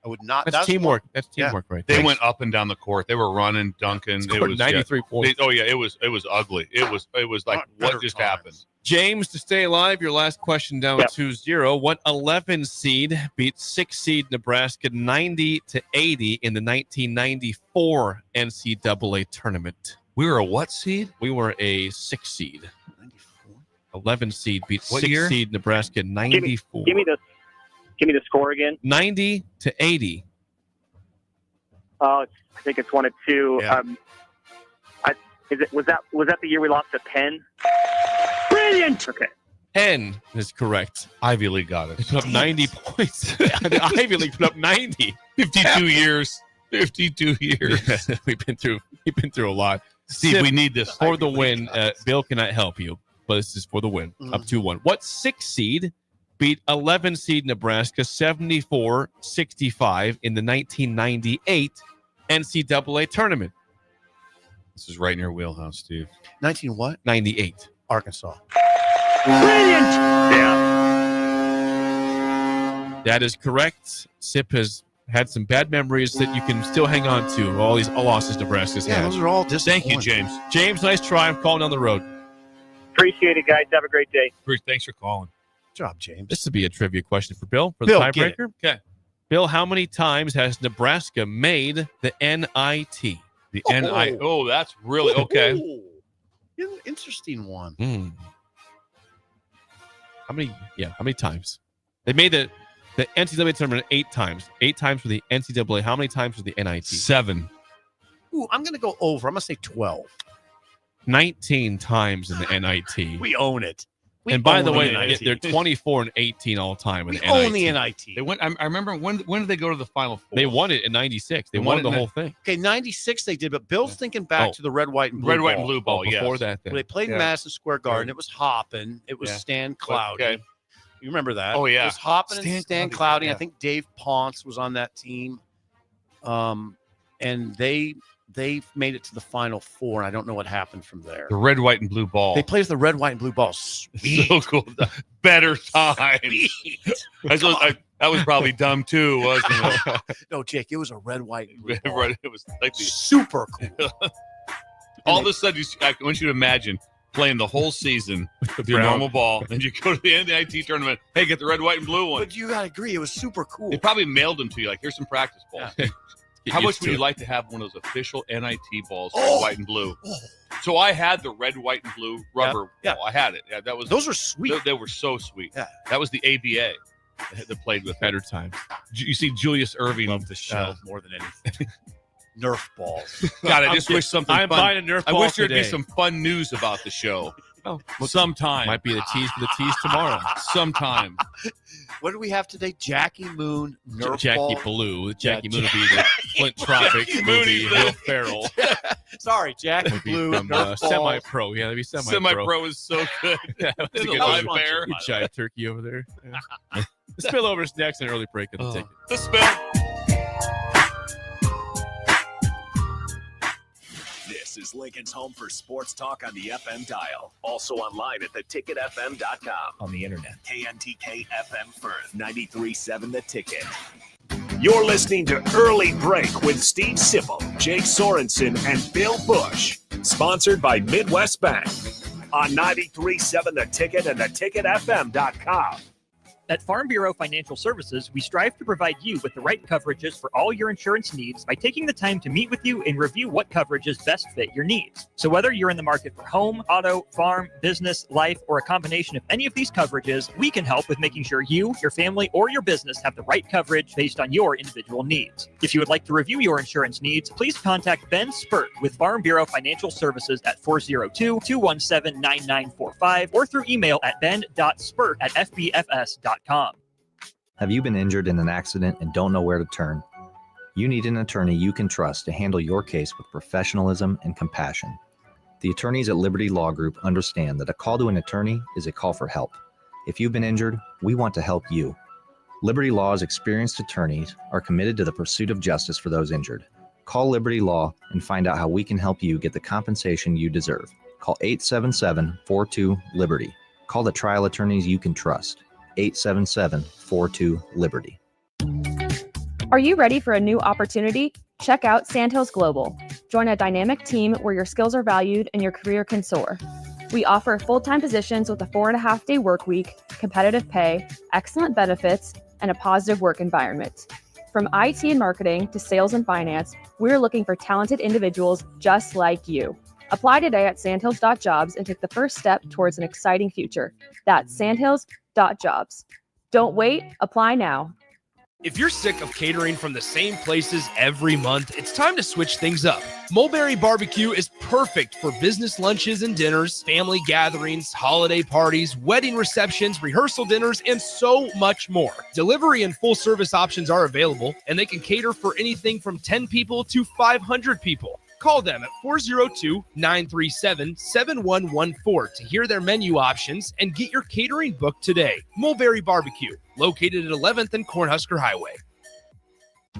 I would not. That's teamwork. That's Yeah. teamwork right They there. went up and down the court. They were running, dunking. It Scored was 93 points. It was ugly. It was like what just happened. James, to stay alive, your last question down 2-0. What 11 seed beat 6 seed Nebraska 90-80 in the 1994 NCAA tournament? We were a what seed? We were a 6 seed. 11 seed beat What 6 year? seed Nebraska 94. Give me the score again. 90-80. I think it's 1 or 2. Yeah. Was that the year we lost to Penn? Brilliant. Okay. 10 is correct. Ivy League got They us. put up 90 points. The Ivy League put up 90. 52 years. 52 years. We've been through a lot. Steve, Sip, we need this. for the win. Bill cannot help you, but this is for the win. Up 2-1. What 6 seed beat 11 seed Nebraska 74-65 in the 1998 NCAA tournament? This is right in your wheelhouse, Steve. 19 what? 98. Arkansas. Brilliant. Yeah. That is correct. Sip has had some bad memories that you can still hang on to. All these losses Nebraska's Yeah, had. those are all Thank you, disappointing. James. James, nice try. I'm calling down the road. Appreciate it, guys. Have a great day. Bruce, thanks for calling. Good job, James. This would be a trivia question for Bill for the Bill, get it. tiebreaker. Okay. Bill, how many times has Nebraska made the NIT? The NI. Oh, that's really okay. Ooh, interesting one. How many times? They made the NCAA tournament 8 times. 8 times for the NCAA. How many times for the NIT? 7. Ooh, I'm going to go over. I'm going to say 12. 19 times in the NIT. We own it. And by the way, NIT. they're 24-18 all time in We the own NIT. the NIT. They went. I remember when did they go to the Final Four? They won it in 96. They They won won the it in whole thing. Okay, 96 they did, but Bill's thinking back to the red, white, and blue Red, ball. white, and blue ball. Before Yes. that, then. When they played in Madison Square Garden, it was Hoppin. It was Yeah. Stan Cloudy. Okay. You remember that? Oh, yeah. It was Hoppin and Stan Cloudy. yeah. I think Dave Ponce was on that team. And they made it to the Final Four, and I don't know what happened from there. The red, white, and blue ball. They played with the red, white, and blue ball. Sweet. So cool. Better times. That was probably dumb too, wasn't it? No, Jake, it was a red, white, and blue ball. Right, it was like the, Super cool. all of a sudden. I want you to imagine playing the whole season with your brown. normal ball, and you go to the NIT tournament. Hey, get the red, white, and blue one. But you got to agree, it was super cool. They probably mailed them to you. Like, here's some practice balls. Get How much used would to you it. like to have one of those official NIT balls, Oh. red, white, and blue? Oh. So I had the red, white, and blue rubber Yeah. ball. I had it. Yeah, that was Those were sweet. They were so sweet. Yeah. That was the ABA. that played with better times. You see Julius Erving. Love the show more than anything. Nerf balls. God, I just wish something I'm fun. buying a Nerf I ball wish there'd be today. some fun news about the show. Oh, sometime. Might be the tease for the tease tomorrow. Sometime. What do we have today? Jackie Moon, Nerf Jackie ball. Blue. Jackie Moon would be the Flint Tropic movie. Will Ferrell. Sorry, Jackie Would be Blue, from Nerf ball. Semi-Pro. Yeah, that'd be Semi-Pro. Semi-Pro is so good. Yeah, that's a The good live one. bear. You giant turkey over there. Yeah. The spillover is next, an early break of the ticket. The spill. This is Lincoln's home for sports talk on the FM dial. Also online at theticketfm.com. On the internet. KNTK FM Firth, 93.7 The Ticket. You're listening to Early Break with Steve Sipple, Jake Sorensen, and Bill Busch. Sponsored by Midwest Bank. On 93.7 The Ticket and theticketfm.com. At Farm Bureau Financial Services, we strive to provide you with the right coverages for all your insurance needs by taking the time to meet with you and review what coverages best fit your needs. So whether you're in the market for home, auto, farm, business, life, or a combination of any of these coverages, we can help with making sure you, your family, or your business have the right coverage based on your individual needs. If you would like to review your insurance needs, please contact Ben Spurt with Farm Bureau Financial Services at 402-217-9945 or through email at ben.spurt@fbfs.com. Have you been injured in an accident and don't know where to turn? You need an attorney you can trust to handle your case with professionalism and compassion. The attorneys at Liberty Law Group understand that a call to an attorney is a call for help. If you've been injured, we want to help you. Liberty Law's experienced attorneys are committed to the pursuit of justice for those injured. Call Liberty Law and find out how we can help you get the compensation you deserve. Call 877-42-LIBERTY. Call the trial attorneys you can trust. 877-42-LIBERTY. Are you ready for a new opportunity? Check out Sandhills Global. Join a dynamic team where your skills are valued and your career can soar. We offer full-time positions with a 4.5-day work week, competitive pay, excellent benefits, and a positive work environment. From IT and marketing to sales and finance, we're looking for talented individuals just like you. Apply today at sandhills.jobs and take the first step towards an exciting future. That's sandhills.jobs. Don't wait, apply now. If you're sick of catering from the same places every month, it's time to switch things up. Mulberry Barbecue is perfect for business lunches and dinners, family gatherings, holiday parties, wedding receptions, rehearsal dinners, and so much more. Delivery and full service options are available, and they can cater for anything from 10 people to 500 people. Call them at 402-937-7114 to hear their menu options and get your catering booked today. Mulberry Barbecue, located at 11th and Cornhusker Highway.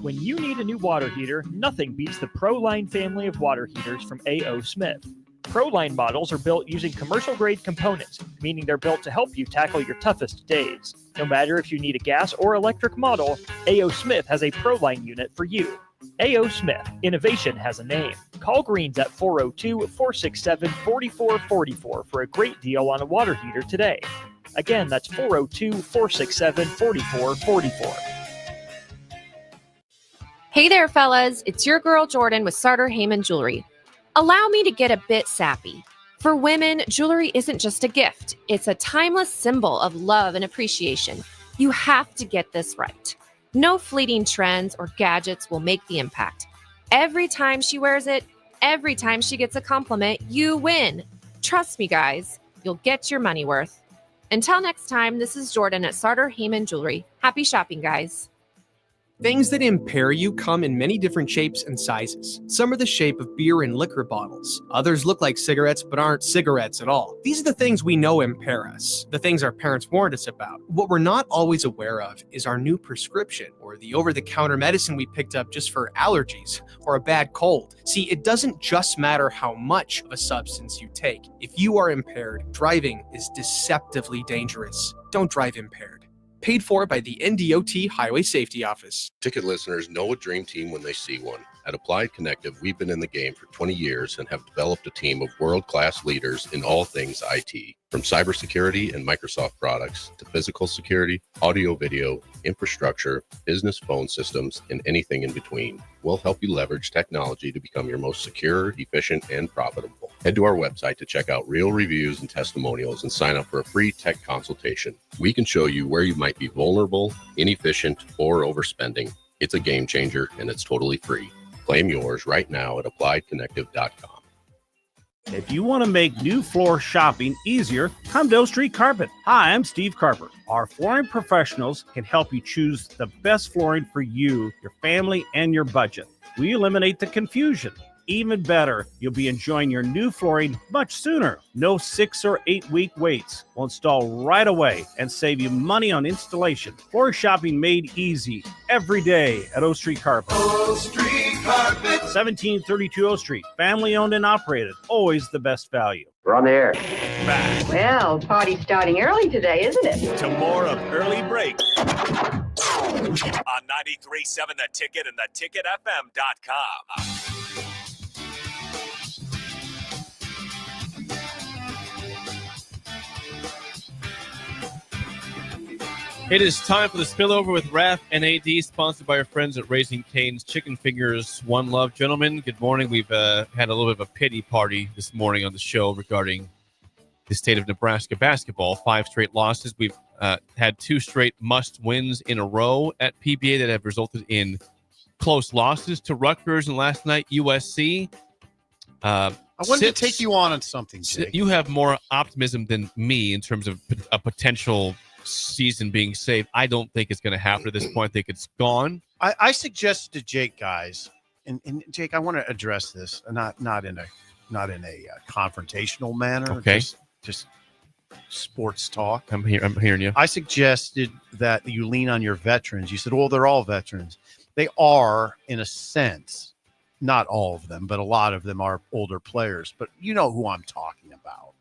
When you need a new water heater, nothing beats the ProLine family of water heaters from A.O. Smith. ProLine models are built using commercial-grade components, meaning they're built to help you tackle your toughest days. No matter if you need a gas or electric model, A.O. Smith has a ProLine unit for you. A.O. Smith, innovation has a name. Call Greens at 402-467-4444 for a great deal on a water heater today. Again, that's 402-467-4444. Hey there, fellas. It's your girl Jordan with Sartor Hamann Jewelry. Allow me to get a bit sappy. For women, jewelry isn't just a gift. It's a timeless symbol of love and appreciation. You have to get this right. No fleeting trends or gadgets will make the impact. Every time she wears it, every time she gets a compliment, you win. Trust me, guys, you'll get your money worth. Until next time, this is Jordan at Sartor Hamann Jewelry. Happy shopping, guys. Things that impair you come in many different shapes and sizes. Some are the shape of beer and liquor bottles. Others look like cigarettes but aren't cigarettes at all. These are the things we know impair us, the things our parents warned us about. What we're not always aware of is our new prescription or the over-the-counter medicine we picked up just for allergies or a bad cold. See, it doesn't just matter how much of a substance you take. If you are impaired, driving is deceptively dangerous. Don't drive impaired. Paid for by the NDOT Highway Safety Office. Ticket listeners know a dream team when they see one. At Applied Connective, we've been in the game for 20 years and have developed a team of world-class leaders in all things IT, from cybersecurity and Microsoft products to physical security, audio-video, infrastructure, business phone systems, and anything in between. We'll help you leverage technology to become your most secure, efficient, and profitable. Head to our website to check out real reviews and testimonials and sign up for a free tech consultation. We can show you where you might be vulnerable, inefficient, or overspending. It's a game changer, and it's totally free. Claim yours right now at appliedconnective.com. If you want to make new floor shopping easier, come to O Street Carpet. Hi, I'm Steve Carper. Our flooring professionals can help you choose the best flooring for you, your family, and your budget. We eliminate the confusion. Even better, you'll be enjoying your new flooring much sooner. No 6 or 8 week waits. We'll install right away and save you money on installation. Floor shopping made easy every day at O Street Carpet. O Street Carpet. 1732 O Street. Family owned and operated. Always the best value. We're on the air. Back Well, party's starting early today, isn't it? to more of Early Break on 93.7 The Ticket and theticketfm.com. It is time for the spillover with Raf and AD, sponsored by our friends at Raising Cane's Chicken Fingers. One love, gentlemen. Good morning. We've had a little bit of a pity party this morning on the show regarding the state of Nebraska basketball. 5 straight losses. We've had 2 straight must wins in a row at PBA that have resulted in close losses to Rutgers and last night USC. I wanted to take you on something, Jake. You have more optimism than me in terms of a potential season being saved. I don't think it's going to happen at this point. I think it's gone. I suggested to Jake, guys, and Jake, I want to address this, not in a confrontational manner. Okay. Just sports talk. I'm hearing you. I suggested that you lean on your veterans. You said, well, they're all veterans. They are, in a sense, not all of them, but a lot of them are older players. But you know who I'm talking about.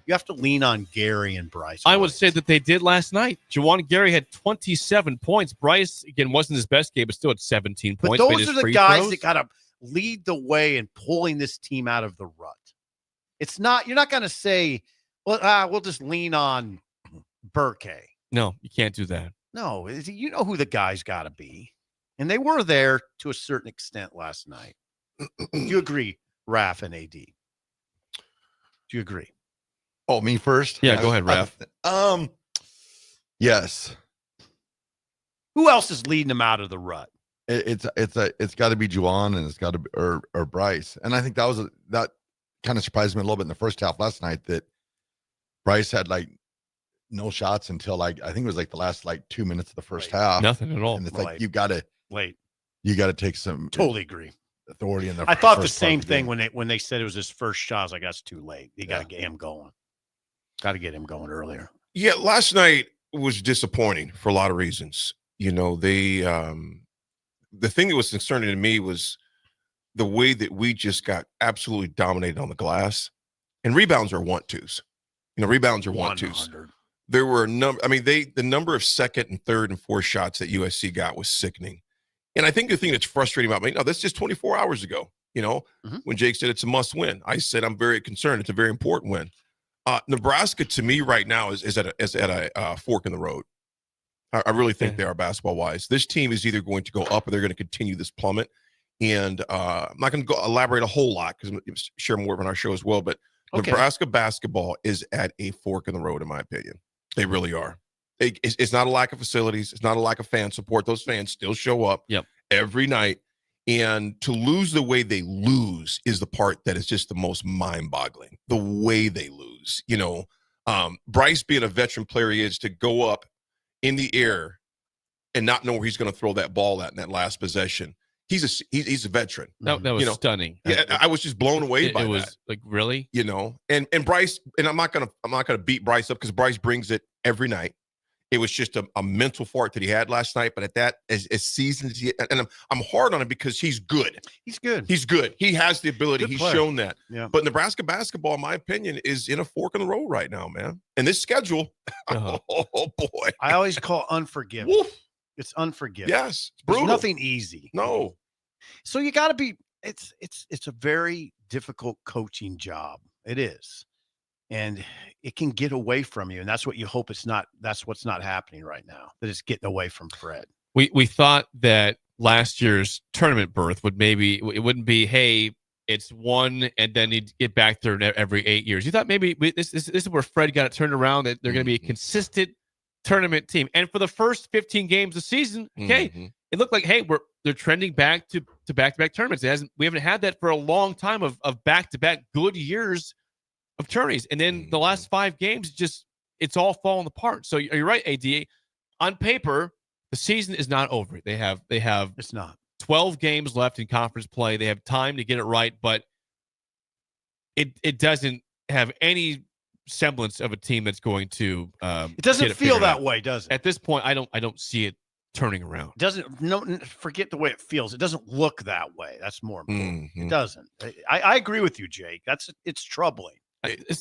You have to lean on Gary and Bryce. I would say that they did last night. Jawan Gary had 27 points. Bryce, again, wasn't his best game, but still had 17 points. But those are the guys that got to lead the way in pulling this team out of the rut. It's not, you're not going to say, well, we'll just lean on Burke. No, you can't do that. No, you know who the guys got to be. And they were there to a certain extent last night. Do you agree, Raf and AD? Do you agree? Oh, me first? Yeah, go ahead, Raf. Yes. Who else is leading them out of the rut? It's got to be Juwan and it's got to be or Bryce. And I think that kind of surprised me a little bit in the first half last night that Bryce had like no shots until I think it was like the last 2 minutes of the first half. Nothing at all. And it's like you got to take some Totally agree. Authority in the I thought the first part same of the thing game. when they said it was his first shot. I was like, that's too late. You got to get him going. Got to get him going earlier. Yeah, last night was disappointing for a lot of reasons. You know, the thing that was concerning to me was the way that we just got absolutely dominated on the glass. And rebounds are want-tos. You know, rebounds are want-tos. There were the number of second and third and fourth shots that USC got was sickening. And I think the thing that's frustrating about me, that's just 24 hours ago, when Jake said it's a must win. I said I'm very concerned. It's a very important win. Nebraska, to me, right now is at a fork in the road. I really think they are basketball-wise. This team is either going to go up or they're going to continue this plummet. And I'm not going to elaborate a whole lot because I'm going to share more on our show as well. But Nebraska basketball is at a fork in the road, in my opinion. They really are. It's not a lack of facilities. It's not a lack of fan support. Those fans still show up every night. And to lose the way they lose is the part that is just the most mind-boggling. The way they lose. Bryce being a veteran player he is, to go up in the air and not know where he's going to throw that ball at in that last possession. He's a veteran. That was stunning. Yeah, I was just blown away by that. It was like, really? And Bryce, and I'm not gonna beat Bryce up because Bryce brings it every night. It was just a mental fart that he had last night. But at that, as seasoned as he, and I'm hard on him because he's good. He's good. He's good. He has the ability. He's shown that. Yeah. But Nebraska basketball, in my opinion, is in a fork in the road right now, man. And this schedule, oh boy. I always call unforgiving. Woof. It's unforgiving. Yes. It's There's brutal. nothing easy. No. So you got to be. It's a very difficult coaching job. It is, and it can get away from you, and that's what you hope it's not. That's what's not happening right now. That it's getting away from Fred. We thought that last year's tournament berth would maybe it wouldn't be, hey, it's one and then you get back there every 8 years. You thought maybe this is where Fred got it turned around, that they're going to be a consistent tournament team. And for the first 15 games of the season, okay, it looked like, hey, they're trending back to back-to-back tournaments. We haven't had that for a long time of back-to-back good years of tourneys. And then the last 5 games, it's all falling apart. So you're right, AD. On paper, the season is not over. They have it's not 12 games left in conference play. They have time to get it right, but it doesn't have any semblance of a team that's going to it doesn't feel that way, does it? At this point, I don't see it turning around. Forget the way it feels. It doesn't look that way. That's more important. It doesn't. I agree with you, Jake. It's troubling.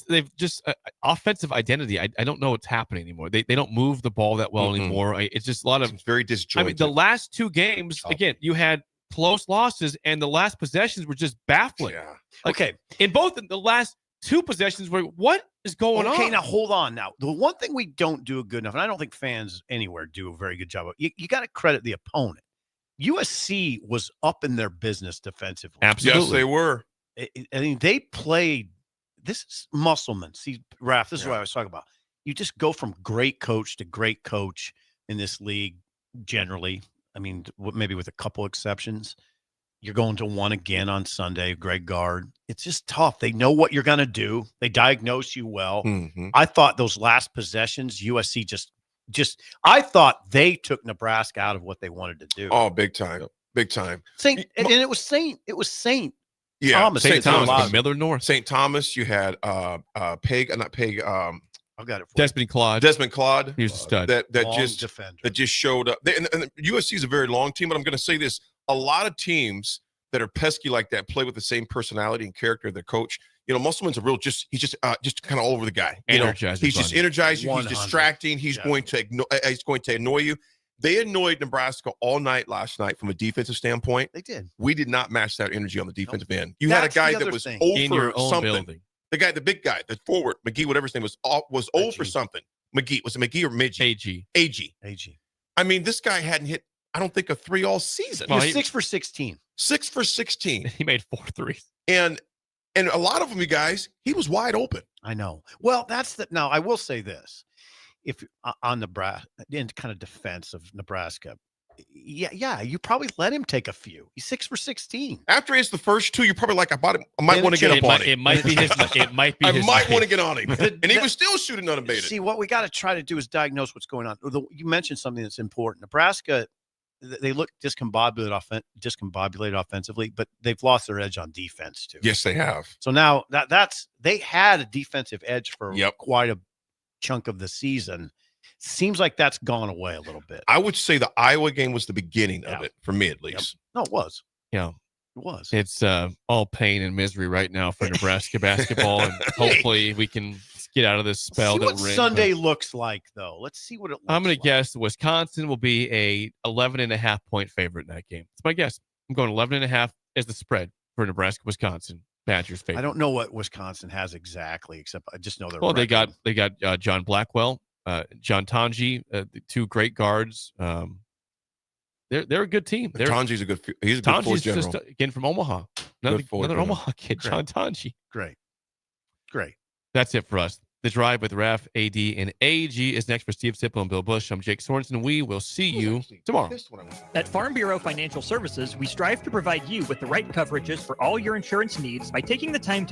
They've just offensive identity. I don't know what's happening anymore. They don't move the ball that well anymore. It's just a lot of very disjointed. I mean, the last 2 games, again, you had close losses, and the last possessions were just baffling. Yeah. Okay. In both the last 2 possessions, what is going on? Okay, now hold on. Now, the one thing we don't do good enough, and I don't think fans anywhere do a very good job of, you got to credit the opponent. USC was up in their business defensively. Absolutely. Yes, they were. I mean, they played. This is Musselman. See, Raph, this is what I was talking about. You just go from great coach to great coach in this league generally. I mean, maybe with a couple exceptions. You're going to one again on Sunday, Greg Gard. It's just tough. They know what you're going to do. They diagnose you well. I thought those last possessions, USC I thought they took Nebraska out of what they wanted to do. Oh, big time. Big time. And it was Saint. Yeah, Thomas. St. Thomas. From Miller North. St. Thomas, you had Peg, not Peg, I've got it. Desmond Claude. He was a stud. That defender. just showed up. And USC is a very long team, but I'm going to say this. A lot of teams that are pesky like that play with the same personality and character of their coach. You know, Musselman's he's just kind of all over the guy. He's just energizing. He's distracting. He's going to annoy you. They annoyed Nebraska all night last night from a defensive standpoint. They did. We did not match that energy on the defensive end. You had a guy that was over something. Building. The big guy, the forward, McGee, whatever his name was over something. McGee. Was it McGee or Midgie? AG. I mean, this guy hadn't hit, I don't think, a 3 all season. He was 6 for 16. 6 for 16. He made 4 threes. And a lot of them, you guys, he was wide open. I know. Well, now I will say this. If on Nebraska, in kind of defense of Nebraska, yeah, you probably let him take a few. He's 6 for 16. After it's the first 2, you're probably like, I might want to get up on him. It might be his. I might want to get on him. And he was still shooting unabated. See, what we got to try to do is diagnose what's going on. You mentioned something that's important. Nebraska, they look discombobulated offensively, but they've lost their edge on defense too. Yes, they have. So now they had a defensive edge for quite a chunk of the season. Seems like that's gone away a little bit. I would say the Iowa game was the beginning of it, for me at least. No, it was. Yeah, it was. It's all pain and misery right now for Nebraska basketball, and hopefully we can get out of this spell. See what Sunday looks like, though. Let's see what it looks like. I'm going to guess Wisconsin will be a 11.5 point favorite in that game. That's my guess. I'm going 11.5 as the spread for Nebraska-Wisconsin. Badgers favorite. I don't know what Wisconsin has exactly, except I just know they're. Well, they got John Blackwell, John Tanji, the 2 great guards. They're a good team. Tanji's a good force general. Just again from Omaha. Another Omaha kid, Yeah. John Tanji. Great. That's it for us. The Drive with Raf, AD, and AG is next for Steve Sipple and Bill Busch. I'm Jake Sorensen. We will see you tomorrow. At Farm Bureau Financial Services, we strive to provide you with the right coverages for all your insurance needs by taking the time to